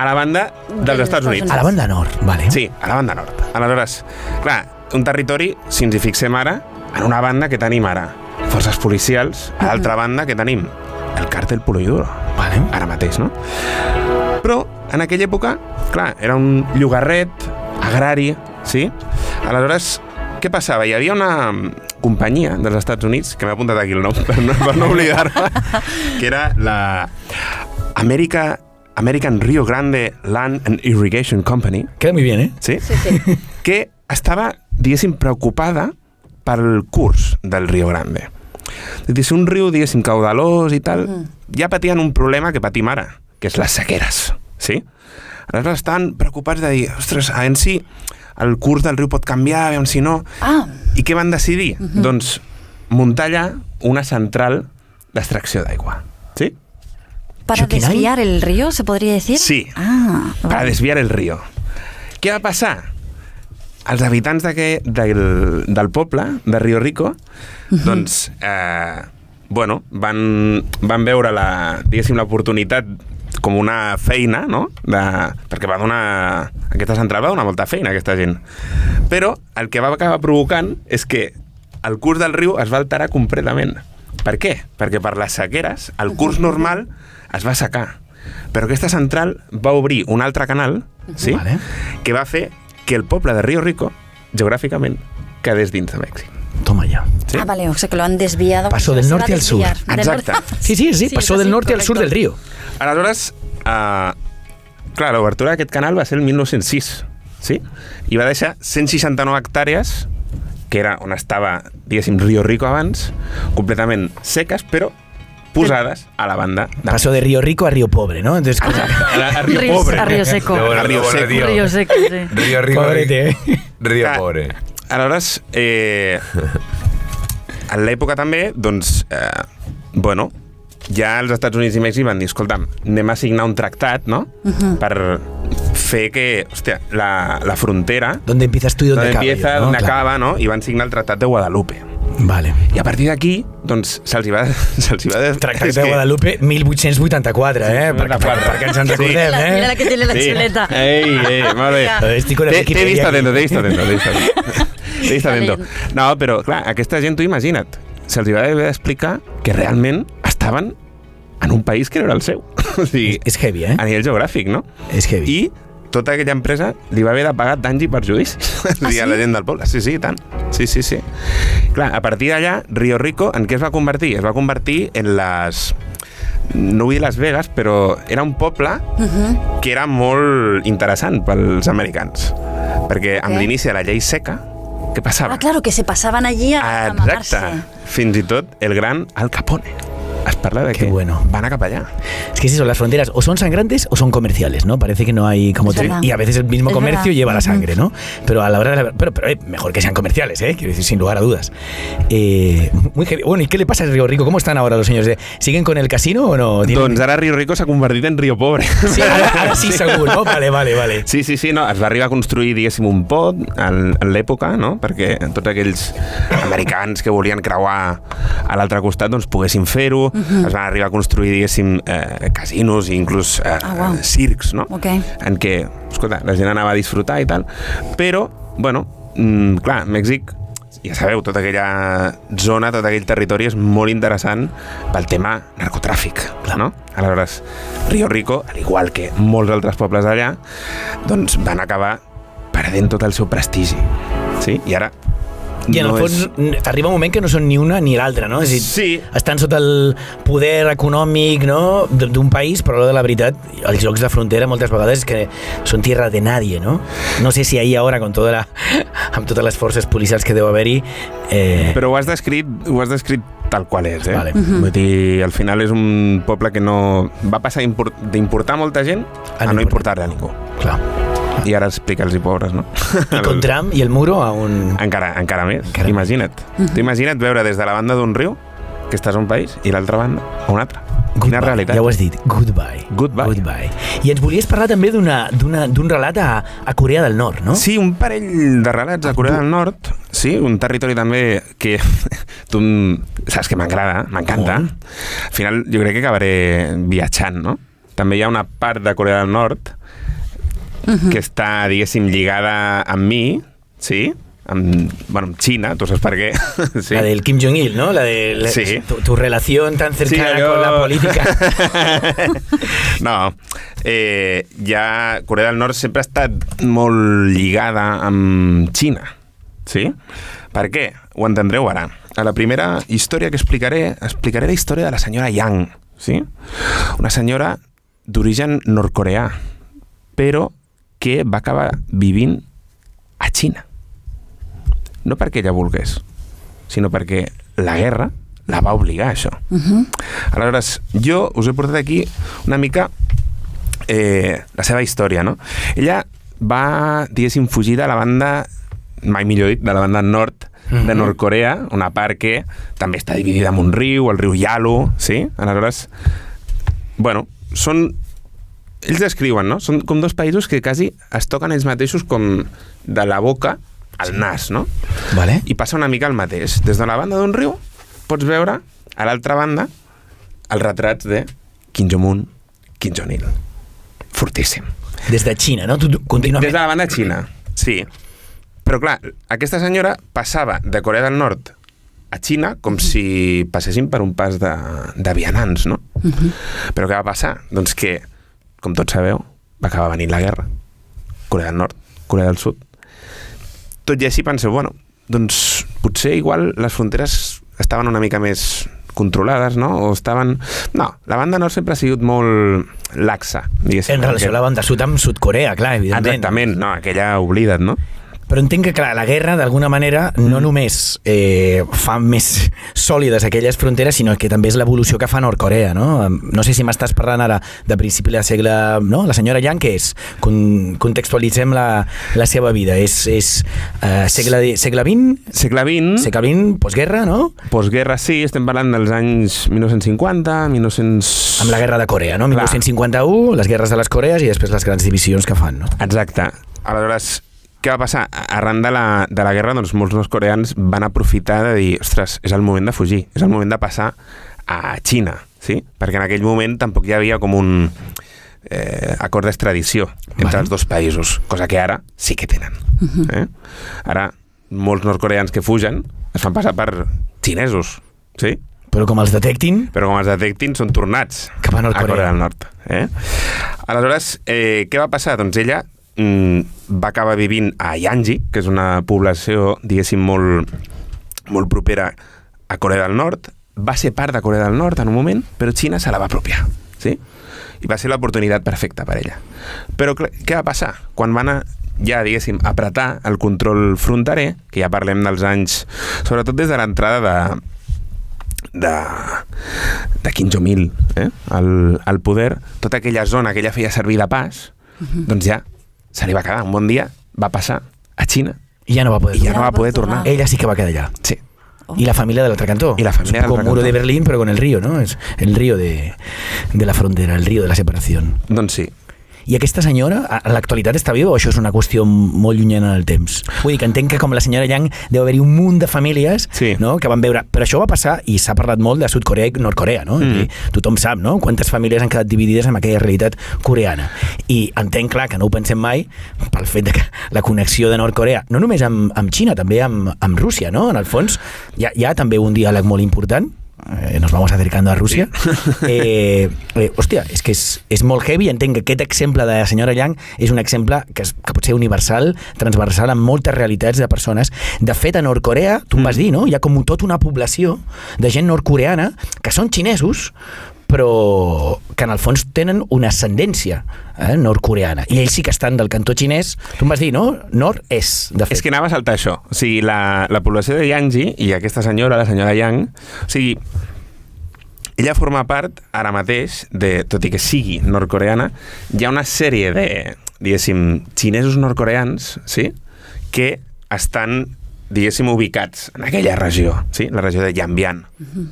la banda dels Estats Units. a la banda nord, vale. Sí, a la banda nord. Aleshores, clar, un territori, si ens hi fixem ara, en una banda que tenim ara forces policials, a l'altra banda que tenim el càrtel puro i duro, Vale. ara mateix, no? Però en aquella època, clar, era un llogarret agrari, sí? Aleshores, què passava? Hi havia una companyia dels Estats Units, que m'he apuntat aquí el nom per no oblidar-me, que era la American Rio Grande Land and Irrigation Company. Queda muy bien, ¿eh? Sí? Que estava, diguéssim, preocupada pel curs del Rio Grande. És dir, si un riu, diguéssim, caudalós i tal, ja patien un problema que patim ara, que és les sequeres, sí? Aleshores estaven preocupats de dir, ostres, a veure si el curs del riu pot canviar, a veure si no... I què van decidir? Doncs muntar allà una central d'extracció d'aigua, sí? Para desviar el río, ¿se podría decir? Sí, para desviar el río. Què va passar? Els habitants del poble, de Rio Rico, doncs, van veure l'oportunitat com una feina, no? Perquè aquesta central va donar molta feina a aquesta gent. Però el que va acabar provocant és que el curs del riu es va alterar completament. Per què? Perquè per les sequeres el curs normal es va secar. Però aquesta central va obrir un altre canal, sí? Vale. Que va fer que el poble de Rio Rico, geogràficament, quedés dins de Mèxic. Toma ya. ¿Sí? Vale, o sea que lo han desviado. Pasó del norte al sur. Exacte. Sí, pasó del norte al sur del río. Aleshores, clar, l'obertura d'aquest canal va ser el 1906, sí? I va deixar 169 hectàrees, que era on estava, diguéssim, Rio Rico abans, completament seques, però posades a la banda. Pasó de Río Rico a Río Pobre, ¿no? Entonces, A Río Pobre. A Río Seco. A Río Seco. Río Seco, sí. Río Rico. Pobrete, Río Clar, Pobre. Aleshores, en l'època també, doncs, ja els Estats Units i Mèxic van dir, escolta'm, anem a signar un tractat, no?, per fer que, hòstia, la frontera... ¿Dónde empiezas tú y dónde acaba? Empieza, ¿no? donde Claro. acaba, no?, i van signar el Tractat de Guadalupe. Vale. I a partir d'aquí, doncs, se'ls hi va... Tractat de Guadalupe 1884, perquè ens en recordem, Mira la que tiene la chuleta. Molt bé. Estic con la T'he Wikipedia vist aquí. atento. No, però, clar, aquesta gent, tu imagina't, se'ls hi va haver d'explicar que realment estaven en un país que no era el seu. O sigui, És heavy, eh? a nivell geogràfic, no? És heavy. I tota aquella empresa li va haver de pagar danys i perjudicis a la gent del poble. Sí, i tant. Sí. Clar, a partir d'allà, Rio Rico, en què es va convertir? Es va convertir en les... No vull dir Las Vegas, però era un poble que era molt interessant pels americans. Perquè amb l'inici de la llei seca, què passava? Ah, claro, que se pasaban allí a mamarse. Exacte. Fins i tot el gran Al Capone. Es parla de Qué que bueno. van a cap allá. Es que es eso, las fronteras o son sangrantes o son comerciales, ¿no? Parece que no hay como... Es verdad. Y a veces el mismo Es comercio verdad. lleva la sangre, ¿no? Pero a la hora de la... Pero mejor que sean comerciales, ¿eh? Quiero decir, sin lugar a dudas. Muy heavy. Bueno, ¿y qué le pasa al Río Rico? ¿Cómo están ahora los señores? ¿Siguen con el casino o no? Doncs ara Rio Rico s'ha convertit en Rio Pobre. Sí, ara sí, segur, no? Vale. Sí, no, es va arribar a construir, diguéssim, un pont en l'època, no?, perquè tots aquells americans que volien creuar a l'altre costat, doncs, poguessin fer-ho. Es van arribar a construir, diguéssim, casinos i inclús circs, no?, en què, escolta, la gent anava a disfrutar i tal. Però, bueno, clar, Mèxic, ja sabeu, tota aquella zona, tot aquell territori és molt interessant pel tema narcotràfic, no? Aleshores, Rio Rico, al igual que molts altres pobles d'allà, doncs van acabar perdent tot el seu prestigi, sí? I ara I en el fons arriba un moment que no són ni una ni l'altra, no? És a dir, Sí. estan sota el poder econòmic, no?, d'un país, però de la veritat, els jocs de frontera moltes vegades que són tierra de nadie, no? No sé si ahí ahora con amb totes les forces policials que deu haver-hi... Però ho has descrit tal qual és, eh? Vale. Vull dir, al final és un poble que no... Va passar d'importar molta gent a no importar-li a ningú. Clar. I ara explica'ls-hi pobres, no? I con Trump i el muro a un... Encara més. Imagina't. Tu imagina't veure des de la banda d'un riu que estàs a un país i l'altra banda a un altre. Quina realitat. Ja ho has dit, goodbye. I ens volies parlar també d'un relat a Corea del Nord, no? Sí, un parell de relats a Corea del Nord. Sí, un territori també que tu saps que m'agrada, m'encanta. Al final jo crec que acabaré viatjant, no? També hi ha una part de Corea del Nord que està, diguéssim, lligada amb mi, sí? Amb Xina, tu saps per què. Sí. La del Kim Jong-il, ¿no? La de sí. tu relación tan cercana con la política. No, ja Corea del Nord sempre ha estat molt lligada amb Xina, sí? Per què? Ho entendreu ara. A la primera història que explicaré la història de la senyora Yang, sí? Una senyora d'origen nord-coreà, però que va acabar vivint a Xina. No perquè ella volgués, sinó perquè la guerra la va obligar a això. Aleshores, jo us he portat aquí una mica la seva història, no? Ella va, diguéssim, fugir de la banda, mai millor dit, de la banda nord de Nord-Corea, una part que també està dividida amb un riu, el riu Yalu, sí? Aleshores, bueno, ells descriuen, no? Són com dos països que quasi es toquen ells mateixos com de la boca al nas, no? Vale. I passa una mica el mateix. Des de la banda d'un riu pots veure a l'altra banda els retrats de Kim Jong-un, Kim Jong-il. Fortíssim. Des de Xina, no? Tu contínuament... Des de la banda xina, sí. Però clar, aquesta senyora passava de Corea del Nord a Xina com si passessin per un pas de vianants, no? Però què va passar? Doncs que, com tots sabeu, va acabar venint la guerra. Corea del Nord, Corea del Sud. Tot i així penseu, bueno, doncs potser igual les fronteres estaven una mica més controlades, no? O estaven... No, la banda nord sempre ha sigut molt laxa, diguéssim. En relació a la banda sud amb Sud-Corea, clar, evidentment. Exactament, no, aquella oblida't, no? Però entenc que, clar, la guerra, d'alguna manera, no només fa més sòlides aquelles fronteres, sinó que també és l'evolució que fa Nord-Corea, no? No sé si m'estàs parlant ara de principi del segle... No? La senyora Yang, què és? Contextualitzem la seva vida. És segle XX? Segle XX. Segle XX, postguerra, no? Postguerra, sí, estem parlant dels anys 1950, 1900... Amb la guerra de Corea, no? 1951, les guerres de les Corees i després les grans divisions que fan, no? Exacte. Aleshores, què va passar? Arran de la guerra, doncs molts nord-coreans van aprofitar de dir, ostres, és el moment de fugir, és el moment de passar a Xina, sí? Perquè en aquell moment tampoc hi havia com un acord d'extradició entre els dos països, cosa que ara sí que tenen. Ara, molts nord-coreans que fugen es fan passar per xinesos, sí? Però com els detectin... Però com els detectin són tornats cap a Corea del Nord. Aleshores, què va passar? Doncs ella va acabar vivint a Yanji, que és una població, diguéssim, molt propera a Corea del Nord. Va ser part de Corea del Nord en un moment, però Xina se la va apropiar, sí? I va ser l'oportunitat perfecta per ella. Però què va passar? Quan van ja, diguéssim, apretar el control fronterer, que ja parlem dels anys, sobretot des de l'entrada de Kim Jong-il al poder, tota aquella zona que ella feia servir de pas, doncs ja se li va quedar. Un bon dia va passar a Xina i ja no va poder tornar. Ella sí que va quedar allà. Sí. Y la familia del otro cantó. Y la familia del otro muro de Berlín, pero con el río, ¿no? Es el río de la frontera, el río de la separación. Doncs sí. I aquesta senyora, a l'actualitat està viva o això és una qüestió molt llunyana en el temps? Vull dir que entenc que com la senyora Yang deu haver-hi un munt de famílies, sí, no? Que van veure... Però això va passar, i s'ha parlat molt de Sud-Corea i Nord-Corea, no? I tothom sap, no? Quantes famílies han quedat dividides en aquella realitat coreana. I entenc, clar, que no ho pensem mai pel fet de que la connexió de Nord-Corea, no només amb Xina, també amb Rússia, no? En el fons, hi ha també un diàleg molt important. nos vamos acercando a Rússia. Hòstia, és que és molt heavy. Entenc que aquest exemple de la senyora Yang és un exemple que pot ser universal, transversal en moltes realitats de persones. De fet, a Nord-Corea, tu em vas dir, no? Hi ha com tota una població de gent nord-coreana que són xinesos, però que en el fons tenen una ascendència nord-coreana. I ells sí que estan del cantó xinès, tu em vas dir, no? Nord-est, de fet. És que anava a saltar això. O sigui, la població de Yangji i aquesta senyora, la senyora Yang, o sigui, ella forma part, ara mateix, tot i que sigui nord-coreana, hi ha una sèrie de, diguéssim, xinesos nord-coreans, sí?, que estan, diguéssim, ubicats en aquella regió, sí? La regió de Yanbian.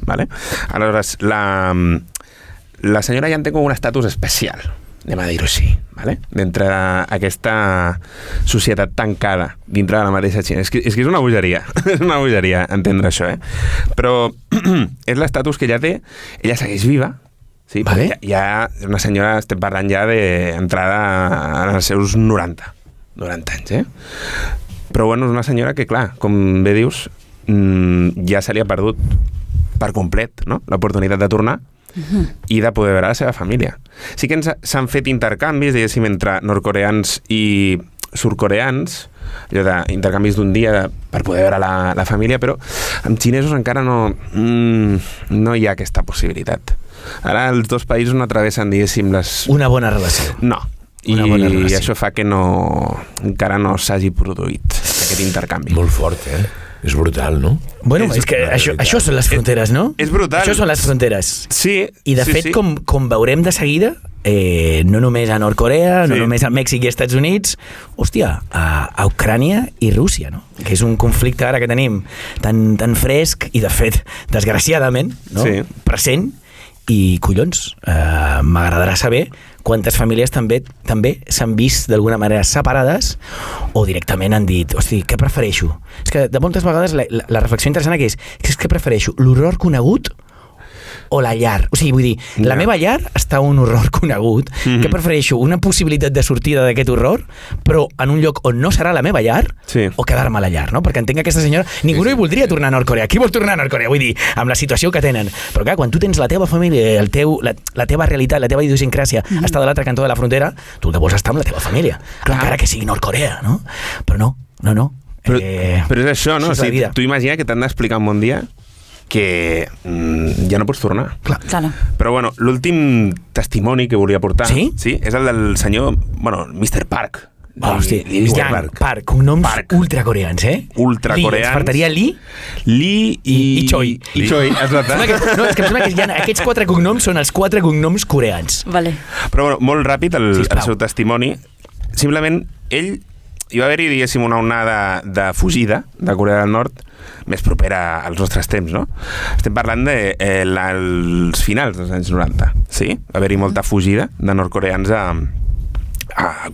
¿Vale? Aleshores, la senyora Yang té com un estatus especial, anem a dir-ho així, ¿vale? Dintre d'aquesta societat tancada dintre de la mateixa Xina. És que és una bogeria, és una bogeria entendre això, però és l'estatus que ella té. Ella segueix viva, sí? Vale. Ja una senyora, estem parlant ja d'entrada als seus 90 anys, Però bueno, és una senyora que, clar, com bé dius, ja se li ha perdut per complet, no?, l'oportunitat de tornar i de poder veure la seva família. Sí que s'han fet intercanvis, diguéssim, entre nord-coreans i sud-coreans, allò d'intercanvis d'un dia per poder veure la família, però amb xinesos encara no hi ha aquesta possibilitat. Ara els dos països no travessen, diguéssim, una bona relació. No. I això fa que encara no s'hagi produït aquest intercanvi. Molt fort, És brutal, no? Bueno, és que això són les fronteres, no? És brutal. Això són les fronteres. Sí. I de fet, com veurem de seguida, no només a Nord-Corea, no només a Mèxic i Estats Units, hòstia, a Ucrània i Rússia, no? Que és un conflicte ara que tenim tan fresc i, de fet, desgraciadament, no? Present. I, collons, m'agradarà saber quantes famílies també s'han vist d'alguna manera separades o directament han dit, hosti, què prefereixo? És que de moltes vegades la reflexió interessant aquí és que prefereixo l'horror conegut o la llar. O sigui, vull dir, la meva llar està un horror conegut, que prefereixo una possibilitat de sortida d'aquest horror, però en un lloc on no serà la meva llar, o quedar-me a la llar, no? Perquè entenc que aquesta senyora, ningú no hi voldria tornar a Nord-Corea. Qui vol tornar a Nord-Corea? Vull dir, amb la situació que tenen. Però clar, quan tu tens la teva família, la teva realitat, la teva idiosincràsia està de l'altre cantó de la frontera, tu el que vols estar amb la teva família. Encara que sigui Nord-Corea, no? Però no. Però és això, no? O sigui, tu imagina que t'han d'explicar un bon dia que ja no pots tornar. Claro. Però bueno, l'últim testimoni que volia portar és el del senyor, Mr. Park. Hosti, Park, cognoms ultracoreans, Ultracoreans. Faltaria Lee i Choi. I Choi, exacte. No, és que em sembla que aquests 4 cognoms són els 4 cognoms coreans. Vale. Però bueno, molt ràpid el seu testimoni. Simplement, ell hi va haver-hi, diguéssim, una onada de fugida de Corea del Nord més propera als nostres temps, no? Estem parlant dels finals dels anys 90, sí? Va haver-hi molta fugida de nord-coreans a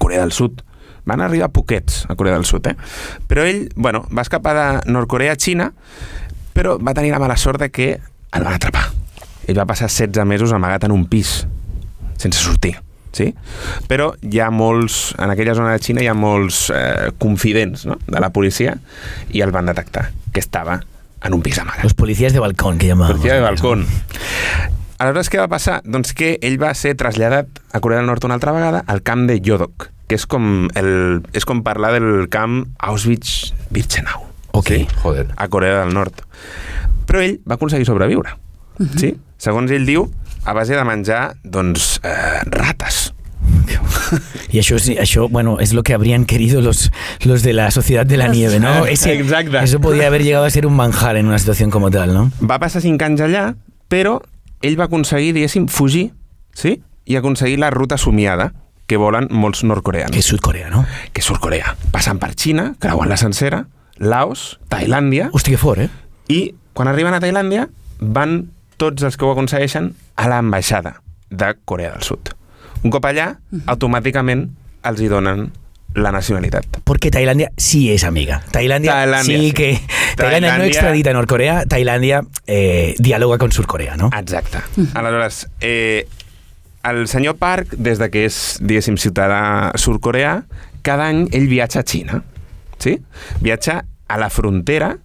Corea del Sud. Van arribar poquets a Corea del Sud, Però ell, va escapar de Nord-Corea a Xina, però va tenir la mala sort de que el van atrapar. Ell va passar 16 mesos amagat en un pis, sense sortir. Sí? Però hi ha molts, en aquella zona de Xina hi ha molts confidents, no?, de la policia, i el van detectar, que estava en un pis amagat. Los policías de balcón, que llamàvem. Policía de balcón. Aleshores, què va passar? Doncs que ell va ser traslladat a Corea del Nord una altra vegada al camp de Yodok, que és com parlar del camp Auschwitz-Birkenau. Sí? Joder. A Corea del Nord. Però ell va aconseguir sobreviure. Sí? Segons ell diu, a base de menjar, rates. Y eso, bueno, es lo que habrían querido los de la sociedad de la nieve, ¿no? Exacte. Eso podría haber llegado a ser un manjar en una situación como tal, ¿no? Va passar 5 anys allà, però ell va aconseguir, diguéssim, fugir, sí? I aconseguir la ruta somiada que volen molts nord-coreans. Que és Sud-Corea, no? Que és Sud-Corea. Passen per Xina, creuen la sencera, Laos, Tailàndia... Hòstia, que fort, I quan arriben a Tailàndia van tots els que ho aconsegueixen a l'ambaixada de Corea del Sud. Un cop allà, automàticament els hi donen la nacionalitat. Porque Tailandia sí es amiga. Tailandia sí que... Tailandia no extradita a Nord-Corea, Tailandia dialoga con Sur-Corea, no? Exacte. Aleshores, el senyor Park, des de que és, diguéssim, ciutadà sud-coreà, cada any ell viatja a Xina. Sí? Viatja a la frontera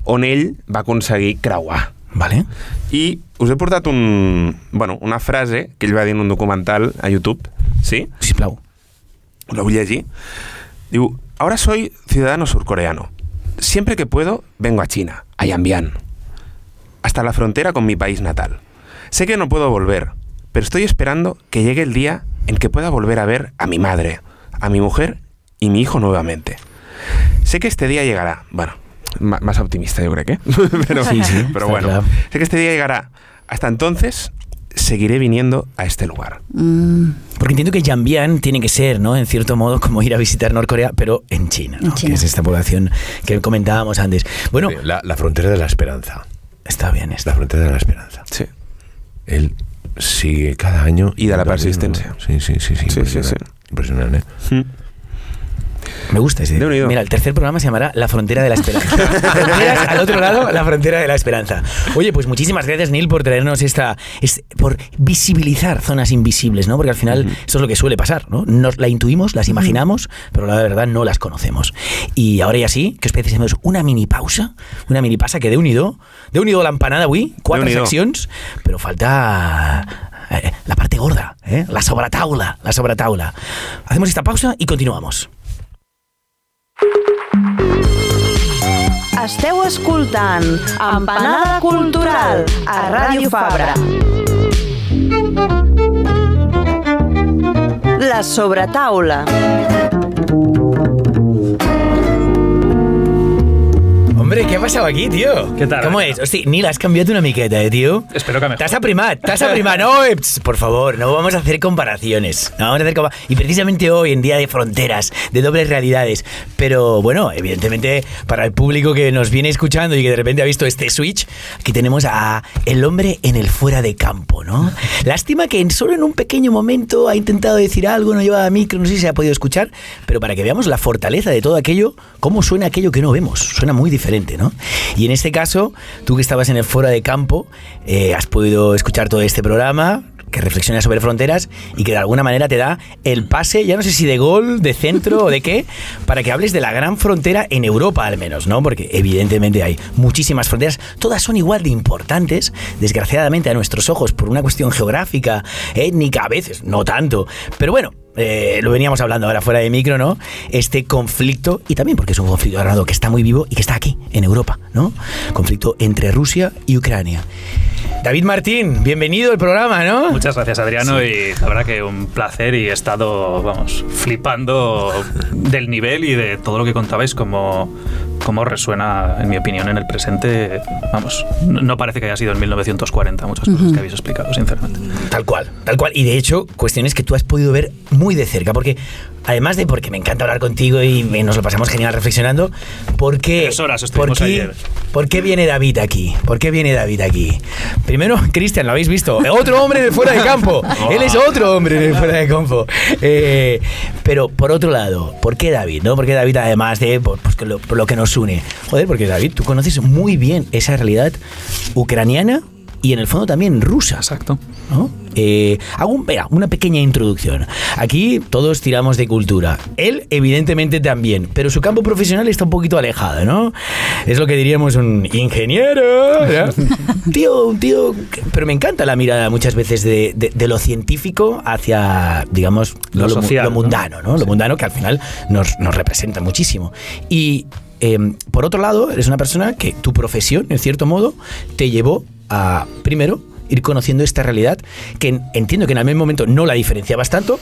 on ell va aconseguir creuar Vale. I us he portat una frase que ell va dir en un documental a YouTube, ¿sí? Sisplau. La vull llegir. Diu, ahora soy ciudadano surcoreano. Siempre que puedo, vengo a China, a Yanbian, hasta la frontera con mi país natal. Sé que no puedo volver, pero estoy esperando que llegue el día en que pueda volver a ver a mi madre, a mi mujer y mi hijo nuevamente. Sé que este día llegará. Bueno, más optimista yo creo que. pero bueno, claro. Sé que este día llegará. Hasta entonces seguiré viniendo a este lugar. Porque entiendo que Yanbian tiene que ser, ¿no? En cierto modo, como ir a visitar Norcorea, pero en China, ¿no? En China. Que es esta población que comentábamos antes. Bueno, La frontera de la esperanza. está bien esto. La frontera de la esperanza. Sí. Él sigue cada año... Y de la persistencia. Sí. Impresionante. Me gusta ese. Déu-n'hi-do. Mira, el tercer programa se llamará La Frontera de la Esperanza. Fronteras al otro lado, La Frontera de la Esperanza. Oye, pues muchísimas gracias, Neil, por traernos por visibilizar zonas invisibles, ¿no? Porque al final eso es lo que suele pasar, ¿no? Nos la intuimos, las imaginamos, pero la verdad no las conocemos. Y ahora ya sí, que os parece si hacemos una mini pausa, una mini pasa que Déu-n'hi-do la empanada avui, 4 seccions, però falta la parte gorda, la sobretaula. Hacemos esta pausa y continuamos. Esteu escoltant Empanada Cultural a Ràdio Fabra. La sobretaula. Hombre, ¿qué ha pasado aquí, tío? ¿Qué tal? ¿Cómo es? Hostia, Neil, has cambiado una miqueta, tío. Espero que mejor. T'has aprimat. No, por favor, no vamos a hacer comparaciones. Y precisamente hoy, en día de fronteras, de dobles realidades. Pero bueno, evidentemente, para el público que nos viene escuchando y que de repente ha visto este switch, aquí tenemos a el hombre en el fuera de campo, ¿no? Lástima que solo en un pequeño momento ha intentado decir algo, no llevaba micro, no sé si se ha podido escuchar, pero para que veamos la fortaleza de todo aquello, cómo suena aquello que no vemos. Suena muy diferente, ¿no? Y en este caso, tú que estabas en el fuera de campo, has podido escuchar todo este programa que reflexiona sobre fronteras y que de alguna manera te da el pase, ya no sé si de gol, de centro o de qué, para que hables de la gran frontera en Europa al menos, ¿no? Porque evidentemente hay muchísimas fronteras, todas son igual de importantes, desgraciadamente a nuestros ojos por una cuestión geográfica, étnica a veces, no tanto, pero bueno, lo veníamos hablando ahora fuera de micro, ¿no? Este conflicto, y también porque es un conflicto armado que está muy vivo y que está aquí, en Europa, ¿no? Conflicto entre Rusia y Ucrania. David Martín, bienvenido al programa, ¿no? Muchas gracias, Adriano, y la verdad que un placer y he estado, flipando del nivel y de todo lo que contabais, cómo resuena, en mi opinión, en el presente. No parece que haya sido en 1940 muchas cosas que habéis explicado, sinceramente. Tal cual. Y de hecho, cuestiones que tú has podido ver muy de cerca, porque además de porque me encanta hablar contigo y nos lo pasamos genial reflexionando, porque 3 horas estuvimos ayer. ¿Por qué viene David aquí? Primero, Cristian, lo habéis visto, otro hombre en el fuera de campo. Él es otro hombre en el fuera de campo. Pero por otro lado, ¿por qué David? ¿No? Porque David, además de por lo que nos une. Joder, porque David, tú conoces muy bien esa realidad ucraniana y en el fondo también rusa. Exacto. ¿No? Hago una pequeña introducción. Aquí todos tiramos de cultura. Él, evidentemente, también. Pero su campo profesional está un poquito alejado, ¿no? Es lo que diríamos un ingeniero, ¿no? un tío... Pero me encanta la mirada muchas veces de lo científico hacia, digamos, lo social, lo mundano, ¿no? Lo mundano que al final nos representa muchísimo. Y... por otro lado, eres una persona que tu profesión, en cierto modo, te llevó a, primero, ir conociendo esta realidad que entiendo que en algún momento no la diferenciabas tanto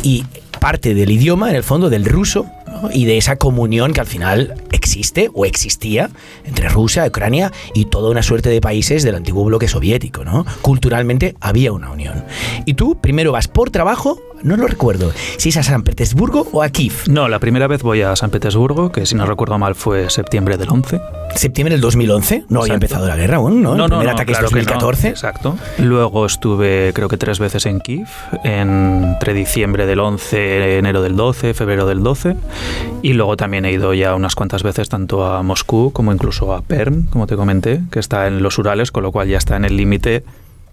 y parte del idioma, en el fondo, del ruso, ¿no? Y de esa comunión que al final existe o existía entre Rusia, Ucrania y toda una suerte de países del antiguo bloque soviético, ¿no? Culturalmente había una unión. Y tú primero vas por trabajo, no lo recuerdo, si es a San Petersburgo o a Kiev. No, la primera vez voy a San Petersburgo, que si no recuerdo mal fue septiembre del 11. ¿Septiembre del 2011? No había empezado la guerra aún, ¿no? El primer ataque claro es 2014. No, exacto. Luego estuve, creo que 3 veces en Kiev, entre diciembre del 11, enero del 12, febrero del 12. Y luego también he ido ya unas cuantas veces tanto a Moscú como incluso a Perm, como te comenté, que está en los Urales, con lo cual ya está en el límite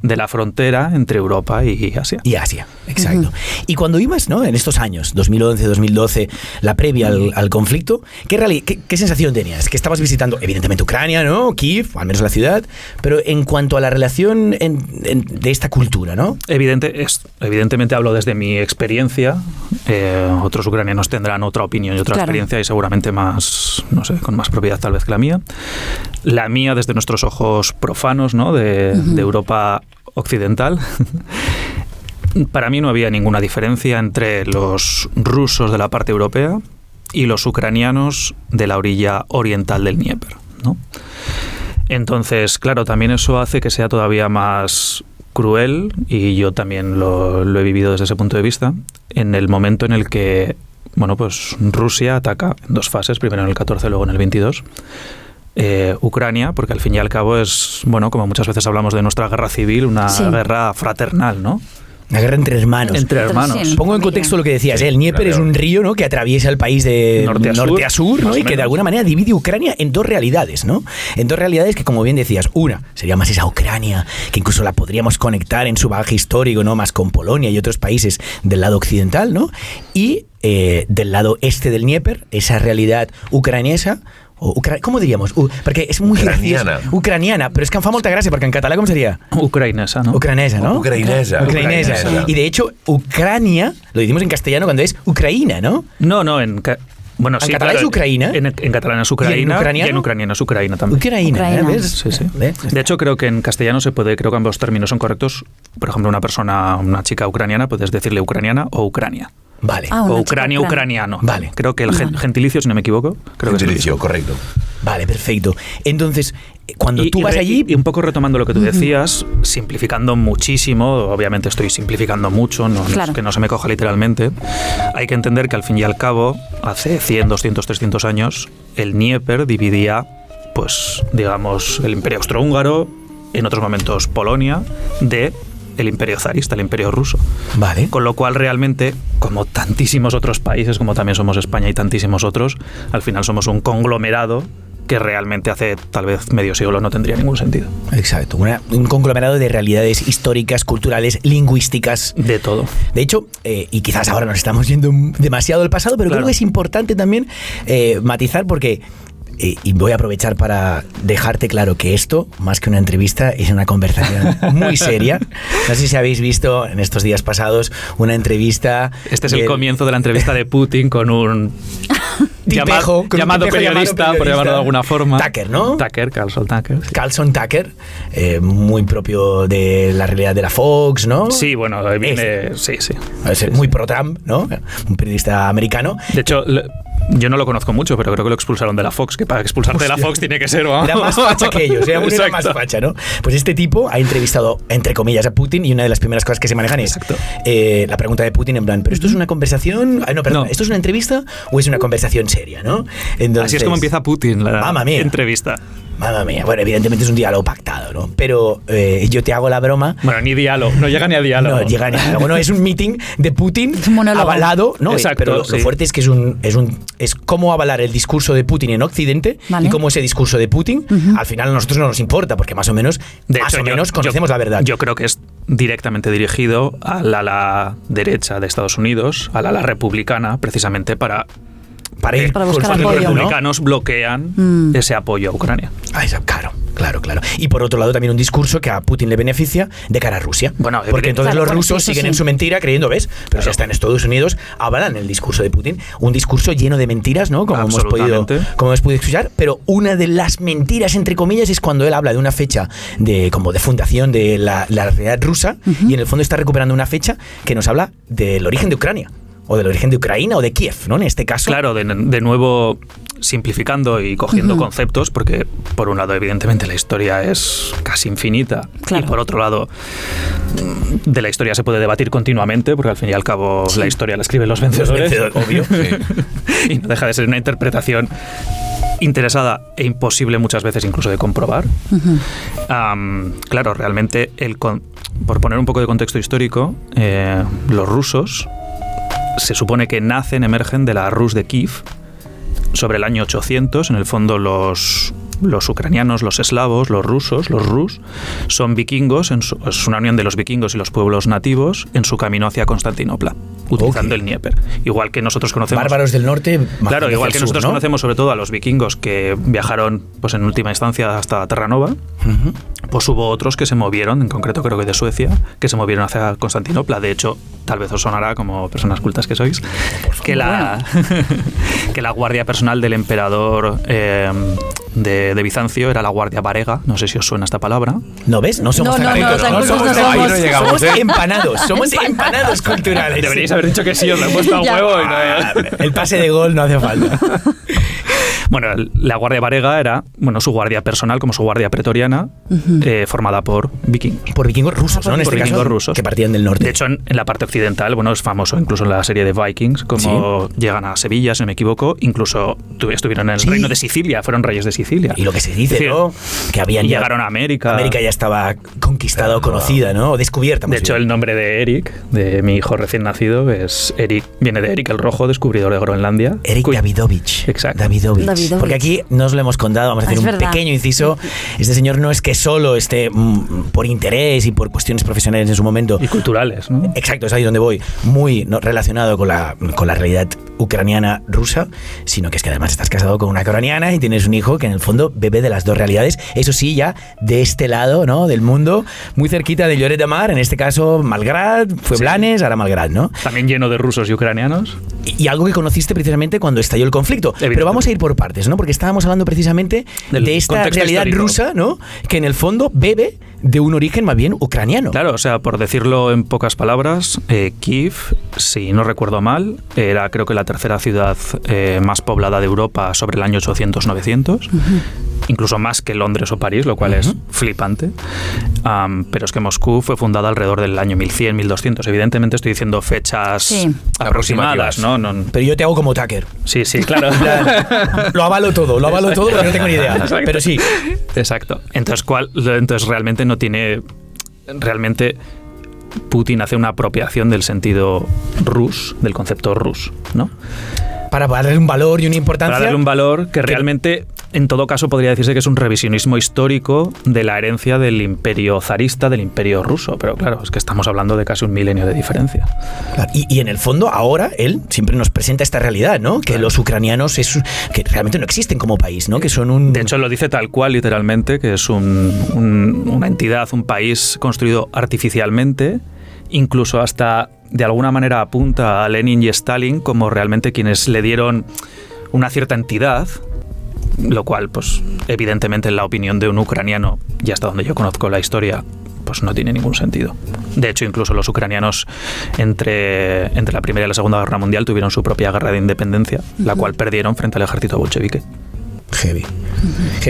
de la frontera entre Europa y Asia. Y Asia, exacto. Y cuando ibas, ¿no?, en estos años, 2011, 2012, la previa al conflicto, ¿qué sensación tenías? Que estabas visitando, evidentemente, Ucrania, ¿no?, Kiev, al menos la ciudad, pero en cuanto a la relación de esta cultura, ¿no? Evidentemente hablo desde mi experiencia. Otros ucranianos tendrán otra opinión y otra experiencia y seguramente más, no sé, con más propiedad tal vez que la mía. La mía desde nuestros ojos profanos, ¿no?, de Europa occidental. Para mí no había ninguna diferencia entre los rusos de la parte europea y los ucranianos de la orilla oriental del Dnieper, ¿no? Entonces, claro, también eso hace que sea todavía más cruel, y yo también lo he vivido desde ese punto de vista, en el momento en el que, bueno, pues Rusia ataca en 2 fases, primero en el 14, luego en el 22, Ucrania, porque al fin y al cabo es, bueno, como muchas veces hablamos de nuestra guerra civil, una guerra fraternal, ¿no? Una guerra entre hermanos. Entre hermanos. Pongo en contexto lo que decías. El Dnieper es un río, ¿no?, que atraviesa el país de norte a sur, ¿no?, y que de alguna manera divide Ucrania en 2 realidades, ¿no? En 2 realidades que, como bien decías, una sería más esa Ucrania, que incluso la podríamos conectar en su bagaje histórico, ¿no?, más con Polonia y otros países del lado occidental, ¿no? Y del lado este del Dnieper, esa realidad ucraniesa, ¿cómo diríamos? Perquè és muy ucraniana. Ucraniana, però és que em fa molta gràcia, perquè en català com seria? Ucrainesa, ¿no? Ucranesa, ¿no? Ucrainesa. Y de hecho, Ucrania, lo decimos en castellano cuando es Ucraína, ¿no? No, bueno, en catalán es Ucraína. En catalán es Ucraína. ¿Y en ucraniano es Ucraína también. Ucraína. ¿Ves? Sí. De hecho, creo que en castellano se puede, creo que ambos términos son correctos. Por ejemplo, una chica ucraniana, puedes decirle ucraniana o Ucrania. Vale. O Ucrania, ucraniano. Vale. Creo que el gentilicio, si no me equivoco. Gentilicio, correcto. Vale, perfecto. Entonces, cuando tú vas allí... Y un poco retomando lo que tú decías, simplificando muchísimo, obviamente estoy simplificando mucho, que no se me coja literalmente, hay que entender que al fin y al cabo, hace 100, 200, 300 años, el Dnieper dividía, pues, digamos, el Imperio Austrohúngaro, en otros momentos Polonia, de el Imperio zarista, el Imperio ruso. Vale. Con lo cual, realmente, como tantísimos otros países, como también somos España y tantísimos otros, al final somos un conglomerado que realmente hace tal vez medio siglo no tendría ningún sentido. Exacto, un conglomerado de realidades históricas, culturales, lingüísticas. De todo. De hecho, y quizás ahora nos estamos yendo demasiado al pasado, pero creo que es importante también matizar, porque... y voy a aprovechar para dejarte claro que esto, más que una entrevista, es una conversación muy seria. No sé si habéis visto en estos días pasados una entrevista... Este es el comienzo de la entrevista de Putin con un... llamado periodista, por llamarlo de alguna forma. Tucker, ¿no? Carlson Tucker. Sí. Carlson Tucker, muy propio de la realidad de la Fox, ¿no? Sí, bueno, viene... Sí. Es muy pro-Trump, ¿no? Un periodista americano. De hecho... Yo no lo conozco mucho, pero creo que lo expulsaron de la Fox, que para expulsarte de la Fox tiene que ser... Era más facha que ellos, era más facha, ¿no? Pues este tipo ha entrevistado, entre comillas, a Putin, y una de las primeras cosas que se manejan es la pregunta de Putin en plan, ¿pero esto es una conversación? ¿Esto es una entrevista o es una conversación seria, no? Entonces, así es como empieza Putin la entrevista. Mamma mía, bueno, evidentemente es un diálogo pactado, ¿no? Pero yo te hago la broma... Bueno, ni diálogo, no llega ni a diálogo. No llega ni a diálogo, no, es un meeting de Putin avalado, ¿no? Exacto, pero lo fuerte es que es cómo avalar el discurso de Putin en Occidente, y cómo ese discurso de Putin, al final a nosotros no nos importa, porque más o menos conocemos la verdad. Yo creo que es directamente dirigido al ala derecha de Estados Unidos, al ala republicana, precisamente para buscar apoyo, los republicanos bloquean ese apoyo a Ucrania. Claro. Y por otro lado también un discurso que a Putin le beneficia de cara a Rusia. Bueno, porque entonces los rusos siguen en su mentira creyendo, ¿ves? Pero si hasta en Estados Unidos avalan el discurso de Putin. Un discurso lleno de mentiras, ¿no? Como hemos podido escuchar. Pero una de las mentiras, entre comillas, es cuando él habla de una fecha de fundación de la realidad rusa, y en el fondo está recuperando una fecha que nos habla del origen de Ucrania. O del origen de Ucrania o de Kiev, ¿no? En este caso. Claro, de nuevo simplificando y cogiendo conceptos, porque por un lado evidentemente la historia es casi infinita, y por otro lado de la historia se puede debatir continuamente, porque al fin y al cabo la historia la escriben los vencedores. Obvio. Y no deja de ser una interpretación interesada e imposible muchas veces incluso de comprobar. Claro, realmente por poner un poco de contexto histórico, los rusos se supone que emergen de la Rus de Kiev sobre el año 800. En el fondo los los ucranianos, los eslavos, los rusos, los rus, son vikingos, es una unión de los vikingos y los pueblos nativos en su camino hacia Constantinopla, utilizando el Dnieper. Igual que nosotros conocemos... Bárbaros del norte, claro, igual que nosotros ¿no? conocemos sobre todo a los vikingos que viajaron, pues en última instancia, hasta Terranova, pues hubo otros que se movieron, en concreto creo que de Suecia, que se movieron hacia Constantinopla. De hecho, tal vez os sonará, como personas cultas que sois, que la guardia personal del emperador de Bizancio era la guardia varega. No sé si os suena esta palabra. ¿No ves? No somos tan cultos. no somos. Ahí no llegamos, Somos empanados. Somos empanados culturales. Deberíais haber dicho que sí, os lo he puesto a huevo. El pase de gol no hace falta. Bueno, la guardia varega era, bueno, su guardia personal, como su guardia pretoriana, formada por vikingos. Por vikingos rusos, ¿no? En Por este vikingos caso, rusos. que partían del norte. De hecho, en la parte occidental, bueno, es famoso incluso en la serie de Vikings, como llegan a Sevilla, si no me equivoco, incluso estuvieron en el reino de Sicilia, fueron reyes de Sicilia. Y lo que se dice, ¿no? Que habían y llegaron a América. América ya estaba conquistada o conocida, ¿no? O descubierta. De hecho, el nombre de Eric, de mi hijo recién nacido, es Eric, viene de Eric el Rojo, descubridor de Groenlandia. Eric Davidovich. Exacto. Davidovich. Porque aquí no os lo hemos contado, vamos a hacer un pequeño inciso. Este señor no es que solo esté por interés y por cuestiones profesionales en su momento. Y culturales, ¿no? Exacto, es ahí donde voy. Muy relacionado con la realidad ucraniana rusa, sino que es que además estás casado con una ucraniana y tienes un hijo que en el fondo bebe de las dos realidades. Eso sí, ya de este lado, ¿no? Del mundo, muy cerquita de Lloret de Mar, en este caso Malgrat, fue Blanes, ahora Malgrat, ¿no? También lleno de rusos y ucranianos. Y algo que conociste precisamente cuando estalló el conflicto. Pero vamos a ir por partes, ¿no? Porque estábamos hablando precisamente de esta realidad histórico rusa, ¿no? Que en el fondo bebe de un origen más bien ucraniano. Claro, o sea, por decirlo en pocas palabras, Kiev, si no recuerdo mal, era creo que la tercera ciudad más poblada de Europa sobre el año 800-900. Incluso más que Londres o París, lo cual es flipante. Pero es que Moscú fue fundada alrededor del año 1100, 1200. Evidentemente estoy diciendo fechas aproximadas, ¿no? Pero yo te hago como Tucker. Sí, claro. Lo avalo todo, porque no tengo ni idea. Exacto. Pero sí. Exacto. Entonces realmente no tiene... Realmente Putin hace una apropiación del sentido rus, del concepto rus, ¿no? Para darle un valor y una importancia. Para darle un valor que realmente, en todo caso, podría decirse que es un revisionismo histórico de la herencia del imperio zarista, del imperio ruso. Pero claro, es que estamos hablando de casi un milenio de diferencia. Claro. Y en el fondo, ahora, él siempre nos presenta esta realidad, ¿no? Que los ucranianos que realmente no existen como país, ¿no? Que son un... De hecho, lo dice tal cual, literalmente, que es una entidad, un país construido artificialmente, incluso hasta... de alguna manera apunta a Lenin y Stalin como realmente quienes le dieron una cierta entidad, lo cual, pues, evidentemente, en la opinión de un ucraniano, y hasta donde yo conozco la historia, pues no tiene ningún sentido. De hecho, incluso los ucranianos entre la Primera y la Segunda Guerra Mundial tuvieron su propia guerra de independencia, la cual perdieron frente al ejército bolchevique. Heavy.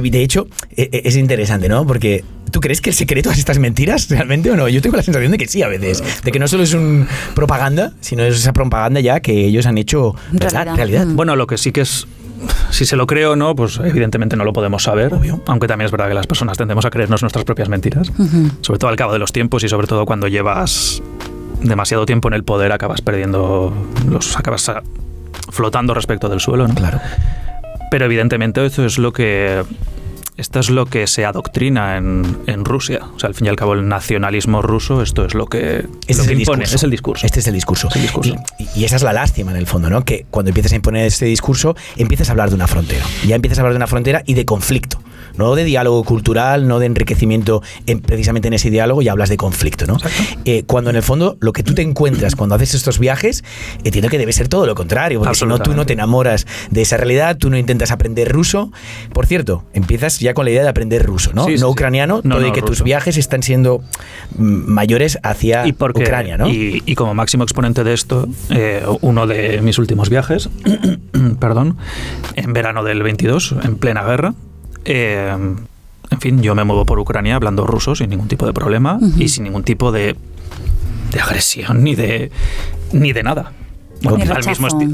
De hecho, es interesante, ¿no? Porque ¿tú crees que el secreto es estas mentiras realmente o no? Yo tengo la sensación de que sí a veces. De que no solo es un propaganda, sino es esa propaganda ya que ellos han hecho realidad. Bueno, lo que sí que es... Si se lo creo o no, pues evidentemente no lo podemos saber. Obvio. Aunque también es verdad que las personas tendemos a creernos nuestras propias mentiras. Sobre todo al cabo de los tiempos y sobre todo cuando llevas demasiado tiempo en el poder acabas acabas flotando respecto del suelo, ¿no? Claro. Pero evidentemente esto es lo que se adoctrina en Rusia. O sea, al fin y al cabo el nacionalismo ruso, esto es lo que impone. Es el discurso. Este es el discurso. Y esa es la lástima en el fondo, ¿no? Que cuando empiezas a imponer este discurso, empiezas a hablar de una frontera. Ya empiezas a hablar de una frontera y de conflicto. No de diálogo cultural, no de enriquecimiento precisamente en ese diálogo, y hablas de conflicto, ¿no? Cuando en el fondo lo que tú te encuentras cuando haces estos viajes, entiendo que debe ser todo lo contrario, porque si no, tú no te enamoras de esa realidad, tú no intentas aprender ruso. Por cierto, empiezas ya con la idea de aprender ruso, ¿no? No ucraniano, todo y que ruso. Tus viajes están siendo mayores hacia Ucrania, ¿no? Y como máximo exponente de esto, uno de mis últimos viajes, en verano del 22, en plena guerra, en fin, yo me muevo por Ucrania hablando ruso sin ningún tipo de problema y sin ningún tipo de agresión ni de nada. Bueno,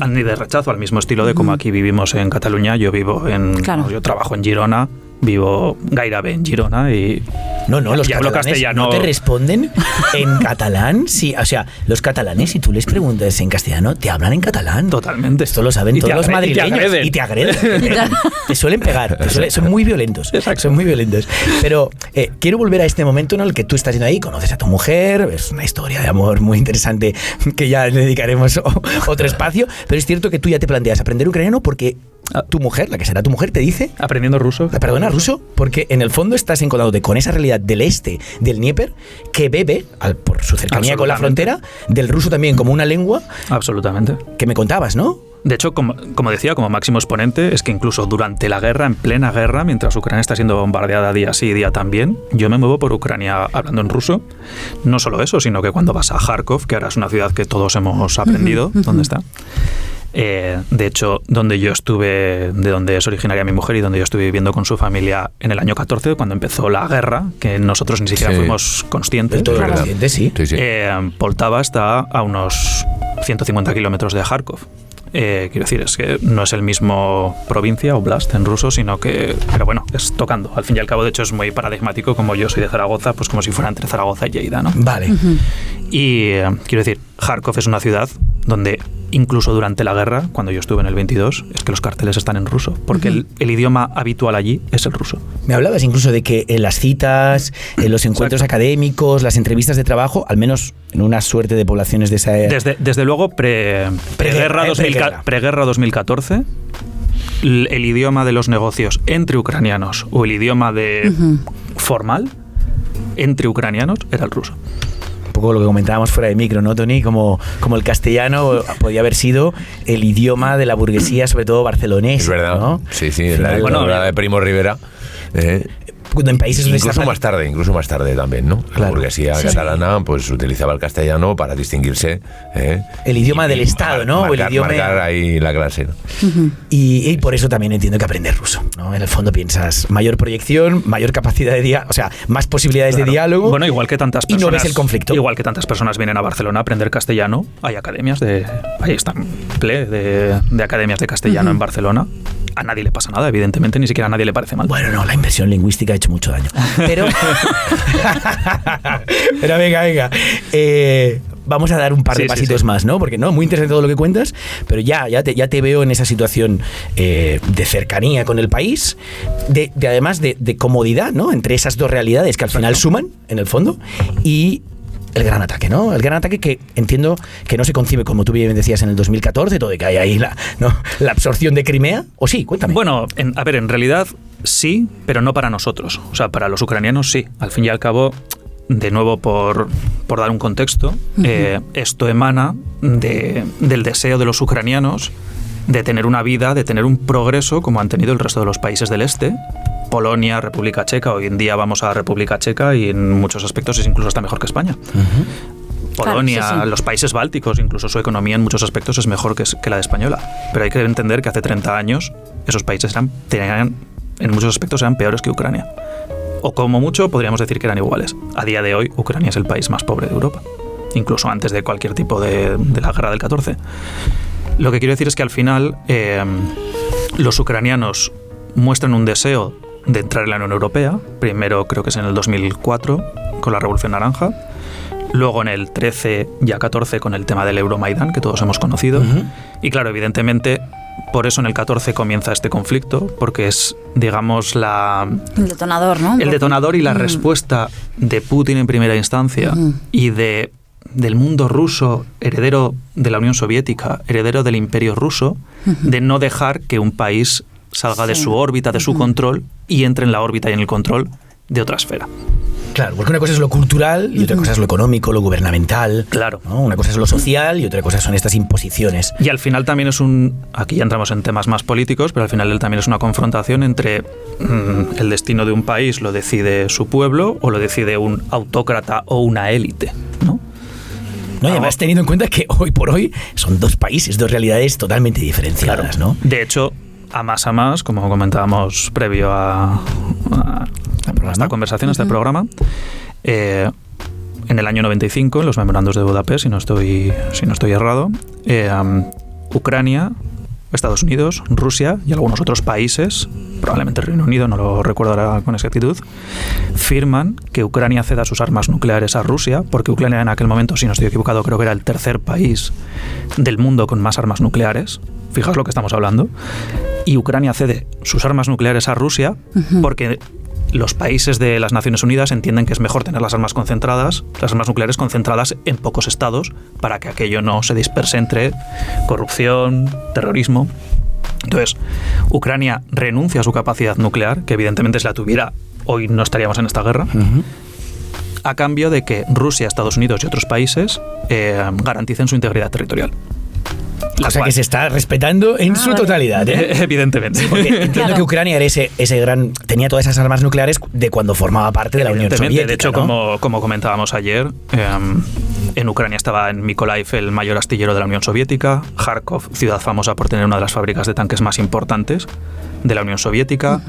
ni de rechazo, al mismo estilo de como aquí vivimos en Cataluña. Yo vivo yo trabajo en Girona vivo gairebé en Girona y No, los y hablo catalanes castellano. no te responden en catalán. Sí, o sea, los catalanes, si tú les preguntas en castellano, te hablan en catalán. Totalmente. Esto lo saben Y te todos los madrileños. y te agreden. Te suelen pegar. Son muy violentos. Exacto. Son muy violentos. Pero quiero volver a este momento en el que tú estás yendo ahí, conoces a tu mujer, es una historia de amor muy interesante que ya le dedicaremos otro espacio. Pero es cierto que tú ya te planteas aprender ucraniano porque tu mujer, la que será tu mujer, te dice... Aprendiendo ruso. Perdona, ruso, porque en el fondo estás encontrándote con esa realidad del este del Dnieper que bebe, por su cercanía con la frontera, del ruso también como una lengua. Absolutamente. Que me contabas, ¿no? De hecho, como decía, como máximo exponente, es que incluso durante la guerra, en plena guerra, mientras Ucrania está siendo bombardeada día sí y día también, yo me muevo por Ucrania hablando en ruso. No solo eso, sino que cuando vas a Kharkov, que ahora es una ciudad que todos hemos aprendido, ¿dónde está? De hecho, donde yo estuve, de donde es originaria mi mujer y donde yo estuve viviendo con su familia en el año 14, cuando empezó la guerra, que nosotros ni siquiera fuimos conscientes. Todo consciente, sí. Poltava está a unos 150 kilómetros de Kharkov. Quiero decir, es que no es el mismo provincia, oblast en ruso, sino que, pero bueno, es tocando. Al fin y al cabo, de hecho, es muy paradigmático, como yo soy de Zaragoza, pues como si fuera entre Zaragoza y Lleida, ¿no? Vale. Y quiero decir, Kharkov es una ciudad donde incluso durante la guerra, cuando yo estuve en el 22, es que los carteles están en ruso, porque el idioma habitual allí es el ruso. Me hablabas incluso de que en las citas, en los encuentros académicos, las entrevistas de trabajo, al menos en una suerte de poblaciones de esa... Desde luego, preguerra 2014, el idioma de los negocios entre ucranianos o el idioma formal entre ucranianos era el ruso. Un poco lo que comentábamos fuera de micro, ¿no, Toni? Como el castellano podía haber sido el idioma de la burguesía, sobre todo barcelonesa. Es verdad, ¿no? Sí, la dictadura de Primo Rivera. En países donde incluso más tarde también, ¿no? Claro. La burguesía catalana pues utilizaba el castellano para distinguirse. El idioma del Estado, ¿no? Marcar ahí la clase, ¿no? Y por eso también entiendo que aprender ruso, ¿no? En el fondo piensas mayor proyección, mayor capacidad de diálogo, o sea, más posibilidades de diálogo. Bueno, igual que tantas personas. Y no ves el conflicto. Igual que tantas personas vienen a Barcelona a aprender castellano, hay academias ahí están de academias de castellano en Barcelona. A nadie le pasa nada, evidentemente, ni siquiera a nadie le parece mal. Bueno, no, la inversión lingüística ha hecho mucho daño. Pero venga. Vamos a dar un par de pasitos más, ¿no? Porque no, muy interesante todo lo que cuentas, pero ya te veo en esa situación de cercanía con el país, además de comodidad, ¿no? Entre esas dos realidades que al final suman, en el fondo, y el gran ataque, ¿no? El gran ataque que entiendo que no se concibe, como tú bien decías, en el 2014, todo de que hay ahí la absorción de Crimea, ¿o sí? Cuéntame. Bueno, en realidad sí, pero no para nosotros. O sea, para los ucranianos sí. Al fin y al cabo, de nuevo, por dar un contexto, esto emana del deseo de los ucranianos de tener una vida, de tener un progreso como han tenido el resto de los países del este. Polonia, República Checa, hoy en día vamos a República Checa y en muchos aspectos es incluso hasta mejor que España. Polonia, claro, sí. Los países bálticos, incluso su economía en muchos aspectos es mejor que la de española. Pero hay que entender que hace 30 años esos países en muchos aspectos eran peores que Ucrania. O como mucho podríamos decir que eran iguales. A día de hoy Ucrania es el país más pobre de Europa, incluso antes de cualquier tipo de la guerra del 14. Lo que quiero decir es que al final los ucranianos muestran un deseo de entrar en la Unión Europea. Primero creo que es en el 2004 con la Revolución Naranja, luego en el 13 y a 14 con el tema del Euromaidán que todos hemos conocido. Y claro, evidentemente por eso en el 14 comienza este conflicto, porque es, digamos, el detonador, ¿no? El detonador y la respuesta de Putin en primera instancia y del mundo ruso, heredero de la Unión Soviética, heredero del Imperio ruso, de no dejar que un país salga de su órbita, de su control, y entre en la órbita y en el control de otra esfera. Claro, porque una cosa es lo cultural y otra cosa es lo económico, lo gubernamental. Claro. ¿no? Una cosa es lo social y otra cosa son estas imposiciones. Y al final también aquí ya entramos en temas más políticos, pero al final también es una confrontación entre el destino de un país lo decide su pueblo o lo decide un autócrata o una élite, ¿no? No, y además teniendo en cuenta que hoy por hoy son dos países, dos realidades totalmente diferenciadas, claro. ¿no? De hecho, a más, como comentábamos previo a esta conversación, a este programa, en el año 95, en los memorandos de Budapest, si no estoy errado, Ucrania Estados Unidos, Rusia y algunos otros países, probablemente el Reino Unido, no lo recuerdo ahora con exactitud, firman que Ucrania ceda sus armas nucleares a Rusia, porque Ucrania en aquel momento, si no estoy equivocado, creo que era el tercer país del mundo con más armas nucleares. Fijaos lo que estamos hablando. Y Ucrania cede sus armas nucleares a Rusia porque los países de las Naciones Unidas entienden que es mejor tener las armas nucleares concentradas en pocos estados para que aquello no se disperse entre corrupción, terrorismo. Entonces, Ucrania renuncia a su capacidad nuclear, que evidentemente si la tuviera, hoy no estaríamos en esta guerra, a cambio de que Rusia, Estados Unidos y otros países garanticen su integridad territorial. Cosa que se está respetando en su totalidad, ¿eh? Evidentemente. Sí, porque entiendo que Ucrania era ese gran... Tenía todas esas armas nucleares de cuando formaba parte de la Unión Soviética. De hecho, ¿no? como comentábamos ayer, en Ucrania estaba en Mykolaiv el mayor astillero de la Unión Soviética, Kharkov, ciudad famosa por tener una de las fábricas de tanques más importantes de la Unión Soviética.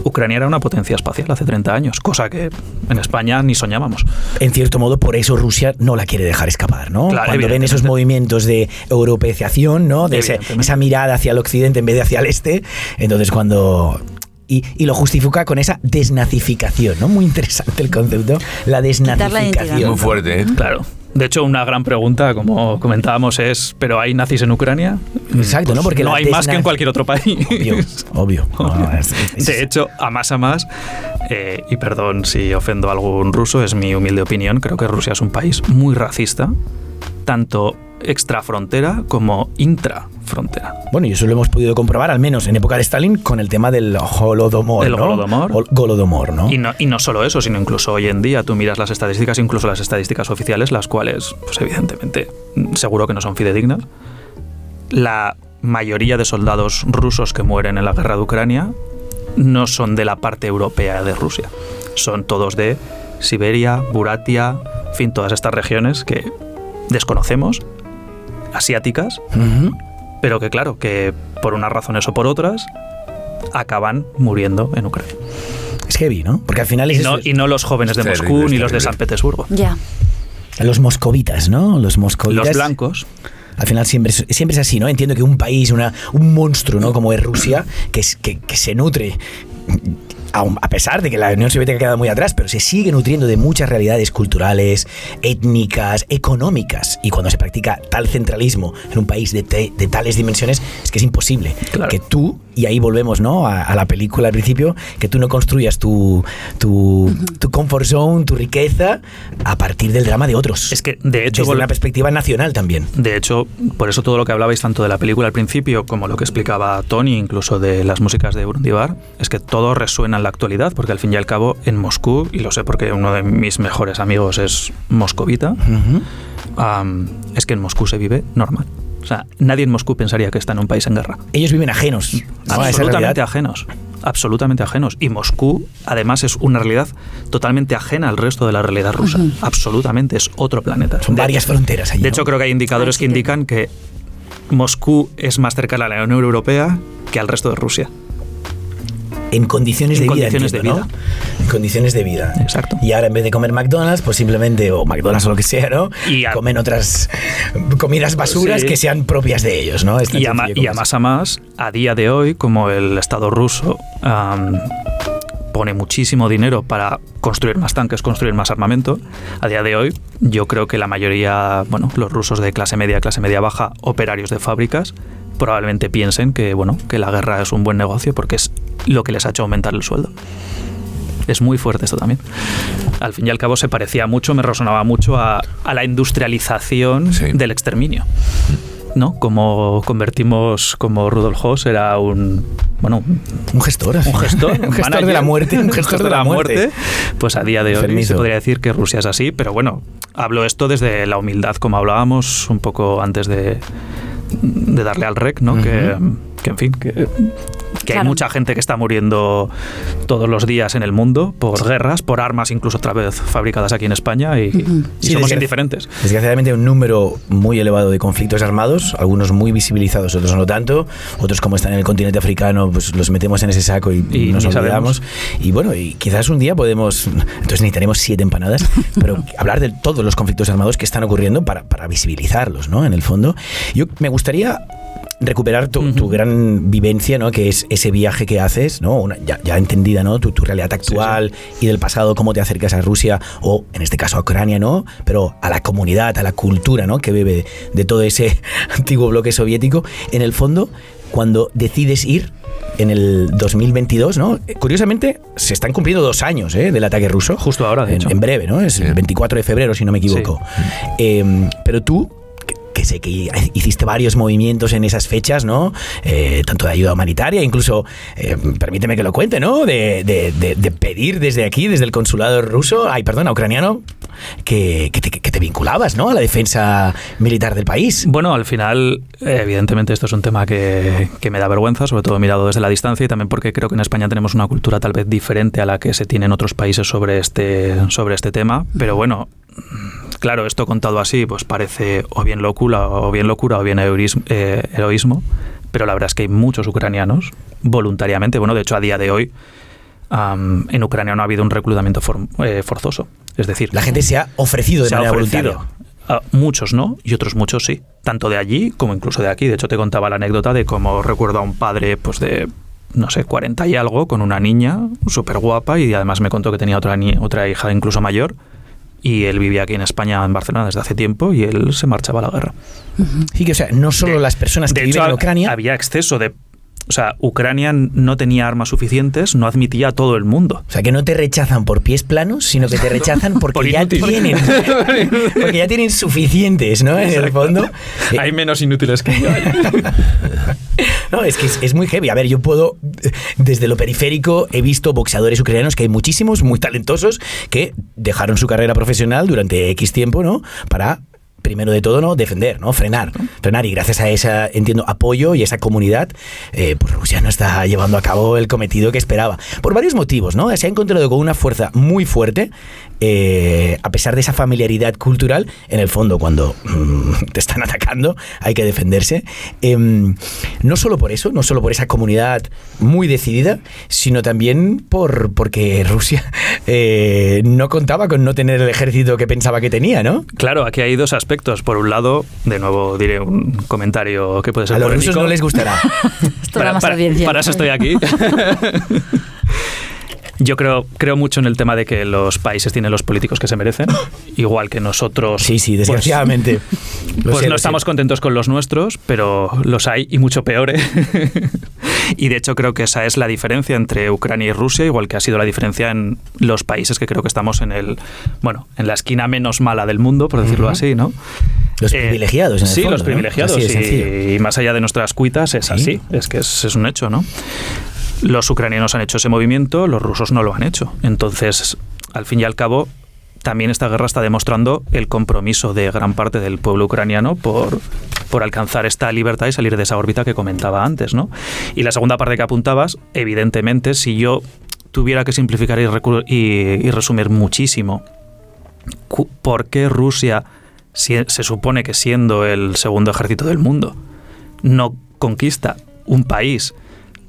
Ucrania era una potencia espacial hace 30 años, cosa que en España ni soñábamos. En cierto modo, por eso Rusia no la quiere dejar escapar, ¿no? Claro, cuando ven esos movimientos de europeización, ¿no? De esa mirada hacia el occidente en vez de hacia el este, entonces cuando... Y lo justifica con esa desnazificación, ¿no? Muy interesante el concepto, la desnazificación. Muy fuerte, ¿eh? Claro. De hecho, una gran pregunta, como comentábamos, es ¿pero hay nazis en Ucrania? Exacto, pues ¿no? Porque no hay más que en cualquier otro país. Obvio. No, de hecho, a más, y perdón si ofendo a algún ruso, es mi humilde opinión, creo que Rusia es un país muy racista, tanto extrafrontera como intrafrontera. Bueno, y eso lo hemos podido comprobar, al menos en época de Stalin, con el tema del Holodomor, ¿no? Golodomor, ¿no? Y no solo eso, sino incluso hoy en día tú miras las estadísticas, incluso las estadísticas oficiales, las cuales, pues evidentemente, seguro que no son fidedignas. La mayoría de soldados rusos que mueren en la guerra de Ucrania no son de la parte europea de Rusia. Son todos de Siberia, Buratia, en fin, todas estas regiones que desconocemos, asiáticas, pero que claro, que por unas razones o por otras acaban muriendo en Ucrania. Es heavy, ¿no? Porque al final y no los jóvenes de Moscú ni los de San Petersburgo. Ya. Los moscovitas, ¿no? Los moscovitas. Los blancos. Al final siempre es así, ¿no? Entiendo que un país, un monstruo, ¿no? Como es Rusia, que se nutre, a pesar de que la Unión Soviética ha quedado muy atrás, pero se sigue nutriendo de muchas realidades culturales, étnicas, económicas. Y cuando se practica tal centralismo en un país de tales dimensiones, es que es imposible que tú, y ahí volvemos, ¿no? a la película al principio, que tú no construyas tu comfort zone, tu riqueza, a partir del drama de otros. Es que, de hecho, desde una perspectiva nacional también. De hecho, por eso todo lo que hablabais tanto de la película al principio como lo que explicaba Tony, incluso de las músicas de Brundibar, es que todo resuena en la actualidad, porque al fin y al cabo en Moscú, y lo sé porque uno de mis mejores amigos es moscovita, es que en Moscú se vive normal. O sea, nadie en Moscú pensaría que está en un país en guerra. Ellos viven ajenos. Absolutamente ajenos. Absolutamente ajenos. Y Moscú, además, es una realidad totalmente ajena al resto de la realidad rusa. Absolutamente, es otro planeta. Son varias fronteras allí. De hecho, creo que hay indicadores que indican que Moscú es más cercana a la Unión Europea que al resto de Rusia. En condiciones de vida. ¿no? En condiciones de vida. Exacto. Y ahora en vez de comer McDonald's, pues simplemente, o McDonald's o lo que sea, ¿no? Comen otras comidas basuras que sean propias de ellos, ¿no? Y a más, a día de hoy, como el Estado ruso pone muchísimo dinero para construir más tanques, construir más armamento, a día de hoy yo creo que la mayoría, los rusos de clase media baja, operarios de fábricas, probablemente piensen que la guerra es un buen negocio porque es lo que les ha hecho aumentar el sueldo. Es muy fuerte esto también. Al fin y al cabo se parecía mucho, me resonaba mucho a la industrialización del exterminio, ¿no? Como convertimos, como Rudolf Höss era un gestor de la muerte, un gestor de la muerte. Pues a día de hoy se podría decir que Rusia es así, pero hablo esto desde la humildad, como hablábamos un poco antes de darle al rec, ¿no? Que en fin, que hay mucha gente que está muriendo todos los días en el mundo por guerras, por armas incluso otra vez fabricadas aquí en España y somos indiferentes. Desgraciadamente hay un número muy elevado de conflictos armados, algunos muy visibilizados, otros no tanto, otros como están en el continente africano, pues los metemos en ese saco y nos olvidamos. Y quizás un día entonces necesitaremos 7 empanadas, pero hablar de todos los conflictos armados que están ocurriendo para visibilizarlos, ¿no? En el fondo. Yo me gustaría recuperar tu gran vivencia, ¿no? Que es ese viaje que haces, ¿no? Ya entendida, ¿no? Tu realidad actual y del pasado, cómo te acercas a Rusia o, en este caso, a Ucrania, ¿no? Pero a la comunidad, a la cultura, ¿no? Que bebe de todo ese antiguo bloque soviético. En el fondo, cuando decides ir en el 2022, ¿no? Curiosamente, se están cumpliendo 2 años del ataque ruso. Justo ahora, de hecho. En breve, ¿no? Es el 24 de febrero, si no me equivoco. Sí. Pero tú, que sé que hiciste varios movimientos en esas fechas, ¿no? Tanto de ayuda humanitaria, incluso, permíteme que lo cuente, ¿no? De pedir desde aquí, desde el consulado ucraniano, que te vinculabas, ¿no? A la defensa militar del país. Bueno, al final, evidentemente esto es un tema que me da vergüenza, sobre todo mirado desde la distancia, y también porque creo que en España tenemos una cultura tal vez diferente a la que se tiene en otros países sobre este tema, pero bueno, claro, esto contado así pues parece o bien locura o bien heroísmo, pero la verdad es que hay muchos ucranianos voluntariamente, bueno, de hecho a día de hoy en Ucrania no ha habido un reclutamiento forzoso, es decir, la gente se ha ofrecido de manera voluntaria. Muchos no, y otros muchos sí, tanto de allí como incluso de aquí. De hecho te contaba la anécdota de cómo recuerdo a un padre pues de, no sé, 40 y algo, con una niña súper guapa, y además me contó que tenía otra hija incluso mayor, y él vivía aquí en España, en Barcelona, desde hace tiempo, y él se marchaba a la guerra. Sí, que o sea, no solo las personas que viven en Ucrania... Había exceso de... O sea, Ucrania no tenía armas suficientes, no admitía a todo el mundo. O sea, que no te rechazan por pies planos, sino que te rechazan porque ya tienen suficientes, ¿no? En el fondo. Hay menos inútiles que yo. No, es que es muy heavy. A ver, yo puedo, desde lo periférico, he visto boxeadores ucranianos, que hay muchísimos, muy talentosos, que dejaron su carrera profesional durante X tiempo, ¿no? Para... primero de todo, ¿no? Defender, ¿no? Frenar, y gracias a ese, entiendo, apoyo y esa comunidad, pues Rusia no está llevando a cabo el cometido que esperaba. Por varios motivos, ¿no? Se ha encontrado con una fuerza muy fuerte, a pesar de esa familiaridad cultural. En el fondo, cuando te están atacando, hay que defenderse. No solo por eso, no solo por esa comunidad muy decidida, sino también porque Rusia no contaba con no tener el ejército que pensaba que tenía, ¿no? Claro, aquí hay dos aspectos. Por un lado, de nuevo diré un comentario que puede ser polémico. A los rusos no les gustará. Para eso estoy aquí. Yo creo mucho en el tema de que los países tienen los políticos que se merecen, igual que nosotros. Sí, desgraciadamente. Pues no estamos contentos con los nuestros, pero los hay, y mucho peores. Y de hecho creo que esa es la diferencia entre Ucrania y Rusia, igual que ha sido la diferencia en los países que creo que estamos en la esquina menos mala del mundo, por decirlo así, ¿no? Los privilegiados, en el fondo, los privilegiados, ¿no? Y más allá de nuestras cuitas es así, es que es un hecho, ¿no? Los ucranianos han hecho ese movimiento, los rusos no lo han hecho. Entonces, al fin y al cabo, también esta guerra está demostrando el compromiso de gran parte del pueblo ucraniano por alcanzar esta libertad y salir de esa órbita que comentaba antes, ¿no? Y la segunda parte que apuntabas, evidentemente, si yo tuviera que simplificar y resumir muchísimo por qué Rusia se supone que, siendo el segundo ejército del mundo, no conquista un país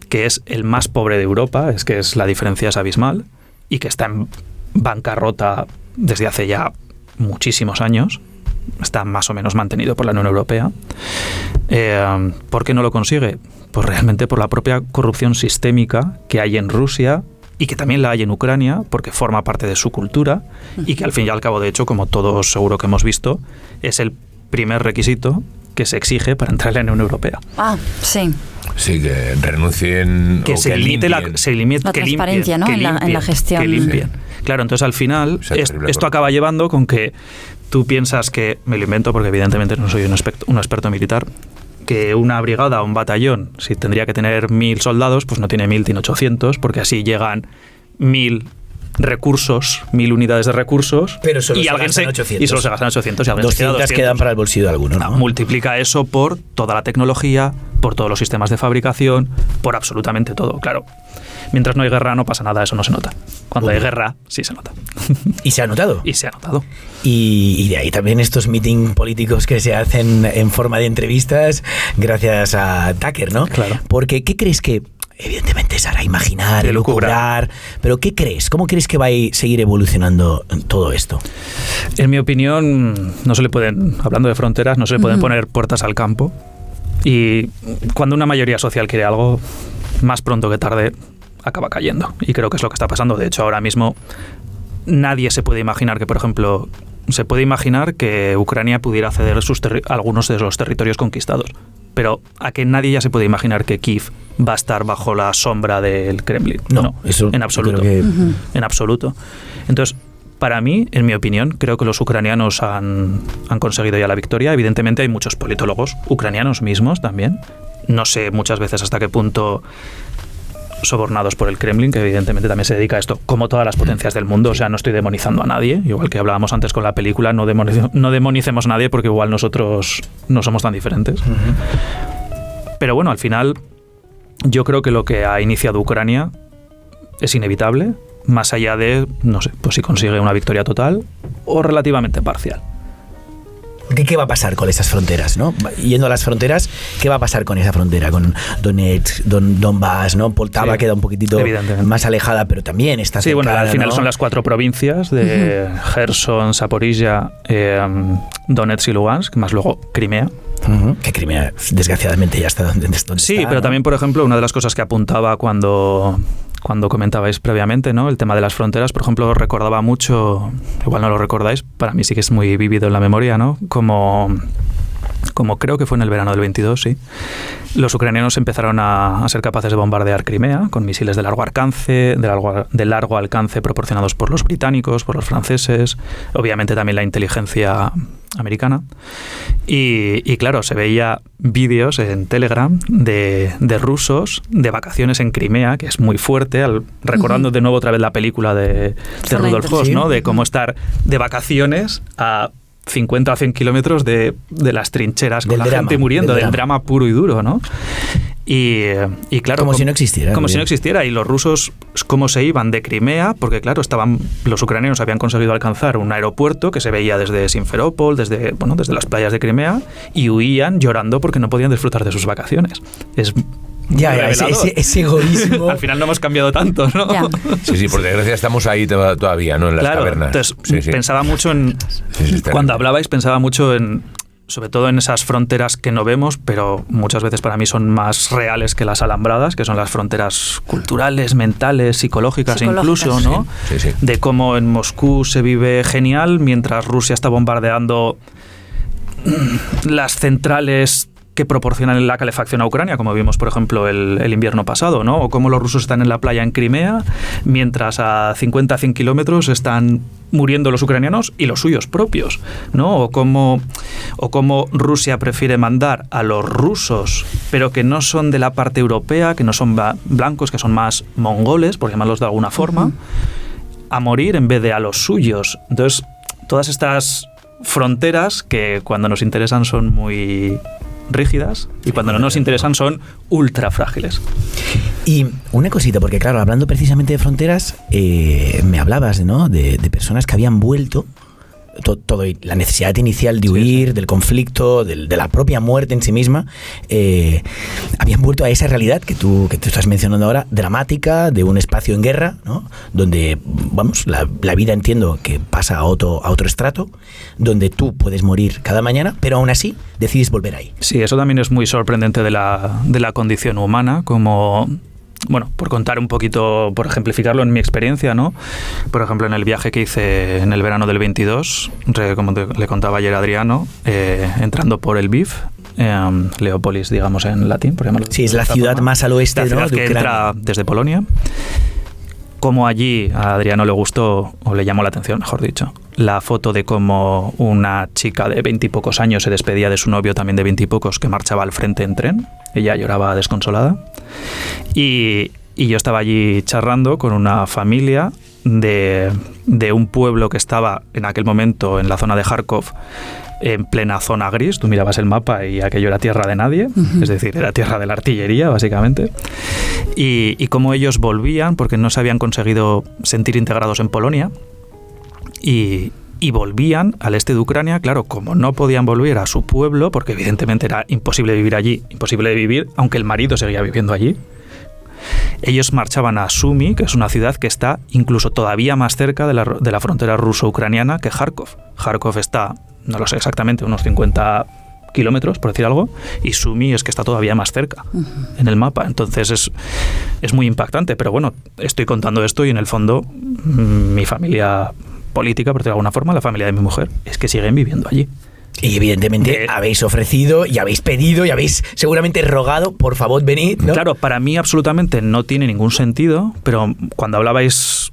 que es el más pobre de Europa, es que la diferencia es abismal, y que está en bancarrota desde hace ya muchísimos años, está más o menos mantenido por la Unión Europea. ¿Por qué no lo consigue? Pues realmente por la propia corrupción sistémica que hay en Rusia, y que también la hay en Ucrania, porque forma parte de su cultura, y que al fin y al cabo, de hecho, como todos seguro que hemos visto, es el primer requisito que se exige para entrar en la Unión Europea. Sí. Sí, que renuncien, que se limite la transparencia, ¿no? En la gestión. Que limpien. Sí. Claro, entonces al final esto acaba llevando con que tú piensas que, me lo invento porque evidentemente no soy un experto militar, que una brigada o un batallón, si tendría que tener 1.000 soldados, pues no tiene 1.000, tiene 800, porque así llegan 1.000 recursos, 1.000 unidades de recursos, pero solo se gastan 800. Y solo se gastan 800 y alguien 200 quedan para el bolsillo de alguno, ¿no? Multiplica eso por toda la tecnología, por todos los sistemas de fabricación, por absolutamente todo, claro. Mientras no hay guerra no pasa nada, eso no se nota. Cuando hay guerra, sí se nota. ¿Y se ha notado? Y se ha notado. Y de ahí también estos meeting políticos que se hacen en forma de entrevistas gracias a Tucker, ¿no? Claro. Porque, ¿qué crees que...? Evidentemente es ahora imaginar, elucubrar, pero ¿qué crees? ¿Cómo crees que va a seguir evolucionando todo esto? En mi opinión, no se le pueden, hablando de fronteras, no se le pueden poner puertas al campo, Y cuando una mayoría social quiere algo, más pronto que tarde acaba cayendo. Y creo que es lo que está pasando. De hecho, ahora mismo nadie se puede imaginar que, por ejemplo, se puede imaginar que Ucrania pudiera ceder algunos de los territorios conquistados. Pero a que nadie ya se puede imaginar que Kiev va a estar bajo la sombra del Kremlin. No, eso en absoluto. En absoluto. Entonces, para mí, en mi opinión, creo que los ucranianos han conseguido ya la victoria. Evidentemente hay muchos politólogos ucranianos mismos también. No sé muchas veces hasta qué punto sobornados por el Kremlin, que evidentemente también se dedica a esto, como todas las potencias del mundo. O sea, no estoy demonizando a nadie, igual que hablábamos antes con la película, no demonicemos a nadie porque igual nosotros no somos tan diferentes. Pero bueno, al final yo creo que lo que ha iniciado Ucrania es inevitable, más allá de, no sé, pues si consigue una victoria total o relativamente parcial. ¿Qué va a pasar con esas fronteras, ¿no? Yendo a las fronteras, ¿qué va a pasar con esa frontera? Con Donetsk, Donbass, ¿no? Poltava queda un poquitito más alejada, pero también está cercana, bueno, al final, ¿no? Son las 4 provincias de Gerson, Zaporizhia, Donetsk y Lugansk, más luego Crimea. Que Crimea, desgraciadamente, ya está donde está. Sí, pero también, por ejemplo, una de las cosas que apuntaba cuando comentabais previamente, ¿no? El tema de las fronteras, por ejemplo, recordaba mucho, igual no lo recordáis, para mí sí que es muy vívido en la memoria, ¿no? Como creo que fue en el verano del 22, sí. Los ucranianos empezaron a ser capaces de bombardear Crimea con misiles de largo alcance proporcionados por los británicos, por los franceses, obviamente también la inteligencia americana. Y claro, se veía vídeos en Telegram de rusos de vacaciones en Crimea, que es muy fuerte, recordando de nuevo otra vez la película de Rudolf Höss, ¿no? De cómo estar de vacaciones a 50 a 100 kilómetros de las trincheras con la gente muriendo, del drama puro y duro, ¿no? Y claro, como si no existiera. Como si no existiera. Y los rusos, ¿cómo se iban de Crimea? Porque claro, los ucranianos habían conseguido alcanzar un aeropuerto que se veía desde Simferópol, desde las playas de Crimea, y huían llorando porque no podían disfrutar de sus vacaciones. Ese egoísmo. Al final no hemos cambiado tanto, ¿no? Ya. Sí, por desgracia estamos ahí todavía, ¿no? En las cavernas. Entonces, pensaba mucho en... cuando hablabais, pensaba mucho en... sobre todo en esas fronteras que no vemos, pero muchas veces para mí son más reales que las alambradas, que son las fronteras culturales, mentales, psicológicas incluso, ¿no? Sí. De cómo en Moscú se vive genial mientras Rusia está bombardeando las centrales que proporcionan la calefacción a Ucrania, como vimos, por ejemplo, el invierno pasado, ¿no? O cómo los rusos están en la playa en Crimea, mientras a 50 a 100 kilómetros están muriendo los ucranianos y los suyos propios, ¿no? O cómo Rusia prefiere mandar a los rusos, pero que no son de la parte europea, que no son blancos, que son más mongoles, por llamarlos de alguna forma, a morir en vez de a los suyos. Entonces, todas estas fronteras que cuando nos interesan son muy rígidas y cuando no nos interesan son ultra frágiles. Y una cosita, porque claro, hablando precisamente de fronteras, me hablabas, ¿no? de personas que habían vuelto, todo la necesidad inicial de huir, del conflicto, de la propia muerte en sí misma, habían vuelto a esa realidad que tú estás mencionando ahora, dramática, de un espacio en guerra, ¿no? Donde, vamos, la vida entiendo que pasa a otro estrato, donde tú puedes morir cada mañana, pero aún así decides volver ahí. Sí, eso también es muy sorprendente de la condición humana, como... Bueno, por contar un poquito, por ejemplificarlo en mi experiencia, ¿no? Por ejemplo, en el viaje que hice en el verano del 22, como le contaba ayer a Adriano, entrando por el Lviv, Leópolis, digamos en latín, por llamarlo. Sí, es la ciudad más al oeste, la ciudad, ¿no? que entra desde Polonia. Como allí a Adriano le gustó, o le llamó la atención, mejor dicho, la foto de cómo una chica de 20 y pocos años se despedía de su novio también de 20 y pocos que marchaba al frente en tren. Ella lloraba desconsolada. Y yo estaba allí charlando con una familia de un pueblo que estaba en aquel momento en la zona de Kharkov, en plena zona gris. Tú mirabas el mapa y aquello era tierra de nadie, es decir, era tierra de la artillería, básicamente. Y cómo ellos volvían, porque no se habían conseguido sentir integrados en Polonia, y volvían al este de Ucrania, claro, como no podían volver a su pueblo, porque evidentemente era imposible vivir allí, imposible vivir, aunque el marido seguía viviendo allí. Ellos marchaban a Sumy, que es una ciudad que está incluso todavía más cerca de la frontera ruso-ucraniana que Kharkov. Kharkov está, no lo sé exactamente, unos 50 kilómetros, por decir algo, y Sumi es que está todavía más cerca en el mapa. Entonces es muy impactante, pero bueno, estoy contando esto y en el fondo mi familia política, por decirlo de alguna forma, la familia de mi mujer, es que siguen viviendo allí. Y evidentemente habéis ofrecido y habéis pedido y habéis seguramente rogado, por favor, venid, ¿no? Claro, para mí absolutamente no tiene ningún sentido, pero cuando hablabais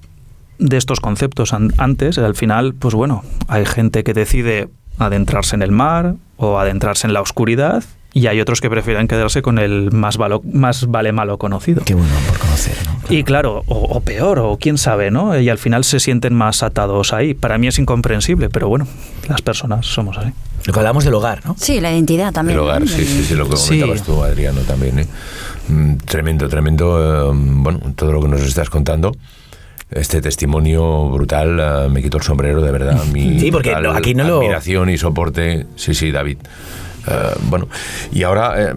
de estos conceptos antes, al final, pues bueno, hay gente que decide adentrarse en el mar o adentrarse en la oscuridad, y hay otros que prefieren quedarse con el más vale malo conocido. Qué bueno por conocer, ¿no? Claro. Y claro, o peor, o quién sabe, ¿no? Y al final se sienten más atados ahí. Para mí es incomprensible, pero bueno, las personas somos así. Lo que hablamos del hogar, ¿no? Sí, la identidad también. El hogar, sí, lo que comentabas tú, Adriano, también, ¿eh? Tremendo, bueno, todo lo que nos estás contando. Este testimonio brutal, me quito el sombrero, de verdad. Sí, porque aquí no lo... Admiración y soporte. Sí, David. Bueno, y ahora,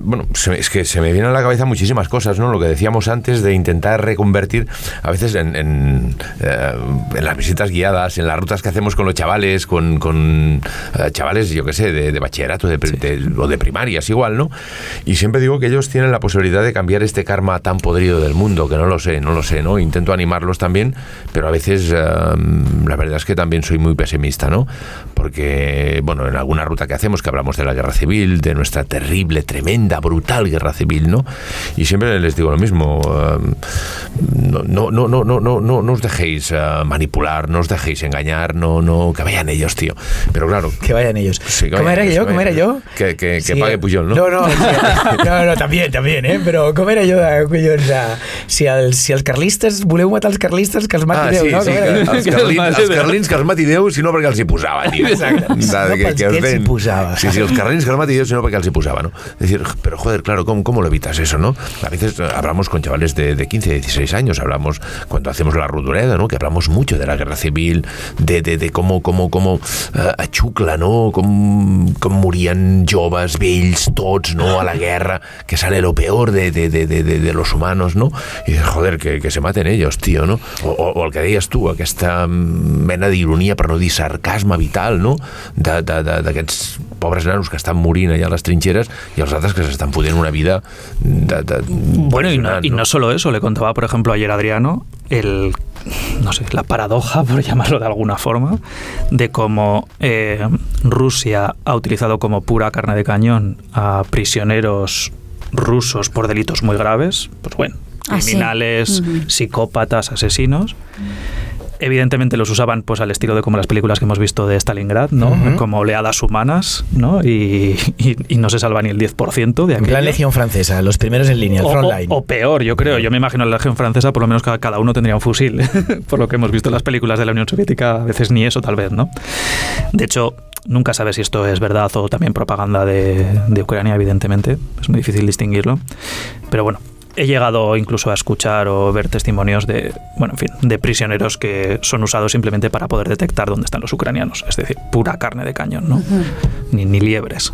es que se me vienen a la cabeza muchísimas cosas, ¿no? Lo que decíamos antes de intentar reconvertir, a veces en las visitas guiadas, en las rutas que hacemos con los chavales, con chavales, yo qué sé, de bachillerato o de primarias, igual, ¿no? Y siempre digo que ellos tienen la posibilidad de cambiar este karma tan podrido del mundo, que no lo sé, ¿no? Intento animarlos también, pero a veces la verdad es que también soy muy pesimista, ¿no? Porque, bueno, en alguna ruta que hacemos, que hablamos de la guerra civil, de nuestra terrible, tremenda, brutal guerra civil, ¿no? Y siempre les digo lo mismo, no os dejéis manipular, no os dejéis engañar, no, que vayan ellos, tío. Pero claro... Que vayan ellos. Sí, ¿Cómo era yo? Que sí, pague Pujol, ¿no? No, también, però com era jo de collons? Si els carlistes, voleu matar els carlistes, que els mati Déu, no? Sí, els carlins que els mati Déu, sinó perquè els hi posava, tio. Exacte. Que els hi posava. Sí, els carlins que els mati Déu, sinó perquè els hi posava, ¿no? Es decir, pero joder, claro, ¿cómo lo evitas eso, no? A veces hablamos con chavales de 15, 16 años, hablamos cuando hacemos la Rodoreda, ¿no? Que hablamos mucho de la guerra civil, de cómo a Xucla, ¿no? Com morien joves, vells, tots, ¿no? A la guerra, que sale lo peor de los humanos, ¿no? Y joder, que se maten ellos, tío, ¿no? O el que deies tu, aquesta mena d'ironia, per no dir sarcasme vital, no? D'aquests pobres nanos que estan morint allà a les trincheres y los otros que se están pudiendo una vida bueno, y no solo eso, le contaba por ejemplo ayer a Adriano la paradoja, por llamarlo de alguna forma, de cómo Rusia ha utilizado como pura carne de cañón a prisioneros rusos por delitos muy graves, pues bueno, criminales, psicópatas, asesinos. Evidentemente los usaban pues al estilo de como las películas que hemos visto de Stalingrad, ¿no? Como oleadas humanas, ¿no? Y no se salva ni el 10% de aquello. La Legión Francesa, los primeros en línea, el frontline. O peor, yo creo. Yo me imagino la Legión Francesa, por lo menos cada uno tendría un fusil. Por lo que hemos visto en las películas de la Unión Soviética, a veces ni eso tal vez, ¿no? De hecho, nunca sabes si esto es verdad o también propaganda de Ucrania, evidentemente. Es muy difícil distinguirlo. Pero bueno, he llegado incluso a escuchar o ver testimonios de prisioneros que son usados simplemente para poder detectar dónde están los ucranianos. Es decir, pura carne de cañón, ¿no? Ni liebres.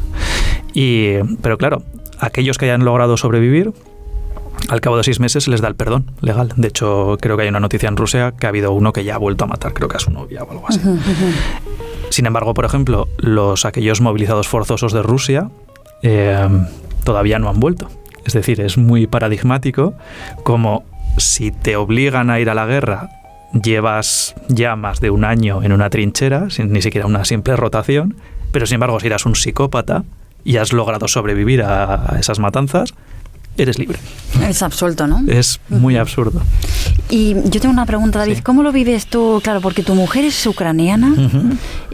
Pero claro, aquellos que hayan logrado sobrevivir, al cabo de 6 meses se les da el perdón legal. De hecho, creo que hay una noticia en Rusia que ha habido uno que ya ha vuelto a matar, creo que a su novia o algo así. Sin embargo, por ejemplo, aquellos movilizados forzosos de Rusia todavía no han vuelto. Es decir, es muy paradigmático como si te obligan a ir a la guerra, llevas ya más de un año en una trinchera, sin ni siquiera una simple rotación, pero sin embargo si eras un psicópata y has logrado sobrevivir a esas matanzas, eres libre. Es absurdo, ¿no? Es muy absurdo. Y yo tengo una pregunta, David. Sí. ¿Cómo lo vives tú? Claro, porque tu mujer es ucraniana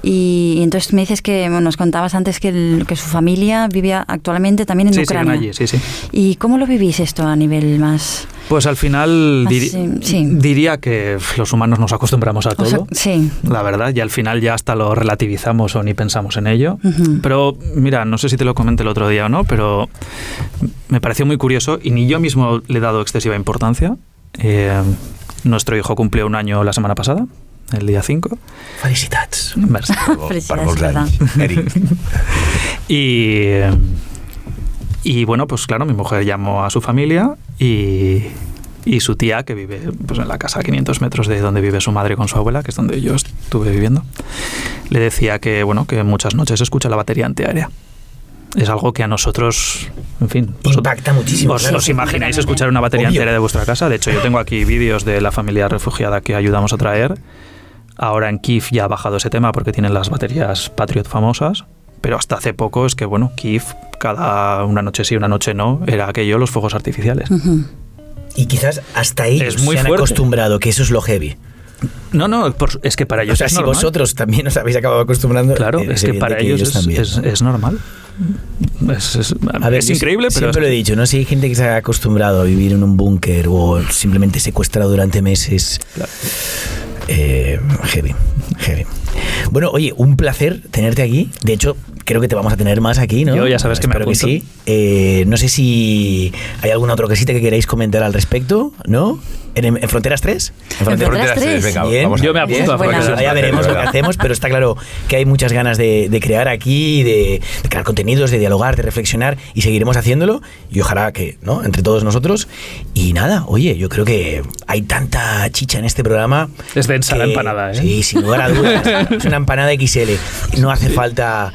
y entonces me dices que nos contabas antes que su familia vivía actualmente también en Ucrania. Sí, allí, sí. ¿Y cómo lo vivís esto a nivel más...? Pues al final diría que los humanos nos acostumbramos a todo, la verdad, y al final ya hasta lo relativizamos o ni pensamos en ello. Pero mira, no sé si te lo comenté el otro día o no, pero me pareció muy curioso y ni yo mismo le he dado excesiva importancia. Nuestro hijo cumplió 1 año la semana pasada, el día 5. Felicitats. Felicidades, Eric. Y bueno, pues claro, mi mujer llamó a su familia y su tía, que vive pues en la casa a 500 metros de donde vive su madre con su abuela, que es donde yo estuve viviendo, le decía que bueno, que muchas noches escucha la batería antiaérea. es algo que a nosotros, en fin, impacta muchísimo. ¿Os imagináis escuchar una batería entera de vuestra casa? De hecho, yo tengo aquí vídeos de la familia refugiada que ayudamos a traer. Ahora en Kiev ya ha bajado ese tema porque tienen las baterías Patriot famosas, pero hasta hace poco es que, bueno, Kiev, cada una noche sí, una noche no, era aquello, los fuegos artificiales. Y quizás hasta ellos Es muy se han fuerte. acostumbrado, que eso es lo heavy. No, es que para ellos O sea, es si normal. vosotros también os habéis acabado acostumbrando, Claro, es que para evidente ellos también, ¿no? es normal. A ver, Es yo increíble, pero siempre lo he dicho, ¿no? Si hay gente que se ha acostumbrado a vivir en un búnker o simplemente secuestrado durante meses, Claro. Heavy. Bueno, oye, un placer tenerte aquí. De hecho, creo que te vamos a tener más aquí, ¿no? Yo ya sabes que me Espero apunto. sí. No sé si hay alguna otra cosita que queráis comentar al respecto, ¿no? ¿En Fronteras 3? En Fronteras 3. Venga, Bien. vamos a Yo me Bien, apunto a bueno, Fronteras ya 3. veremos lo que hacemos, pero está claro que hay muchas ganas de crear aquí, de crear contenidos, de dialogar, de reflexionar, y seguiremos haciéndolo, y ojalá que, ¿no?, entre todos nosotros. Y nada, oye, yo creo que hay tanta chicha en este programa. Es densa la empanada, ¿eh? Sí, sin lugar a dudas. Es una empanada XL. No hace falta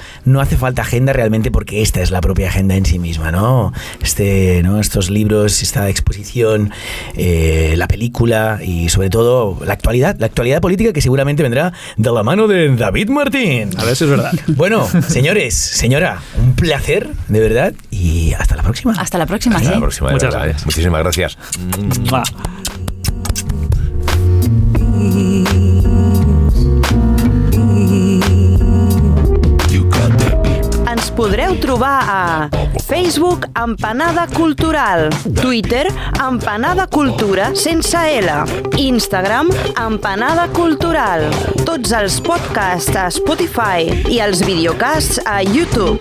agenda realmente, porque esta es la propia agenda en sí misma, ¿no? Estos libros, esta exposición, la película y sobre todo la actualidad política, que seguramente vendrá de la mano de David Martín. A ver si es verdad. Bueno, señores, señora, un placer, de verdad, y hasta la próxima. Hasta la próxima, Hasta sí. la próxima, de Muchas verdad, gracias. Muchísimas gracias. ¡Mua! Ens podreu trobar a Facebook Empanada Cultural, Twitter Empanada Cultura sense L, Instagram Empanada Cultural, tots els podcasts a Spotify i els videocasts a YouTube.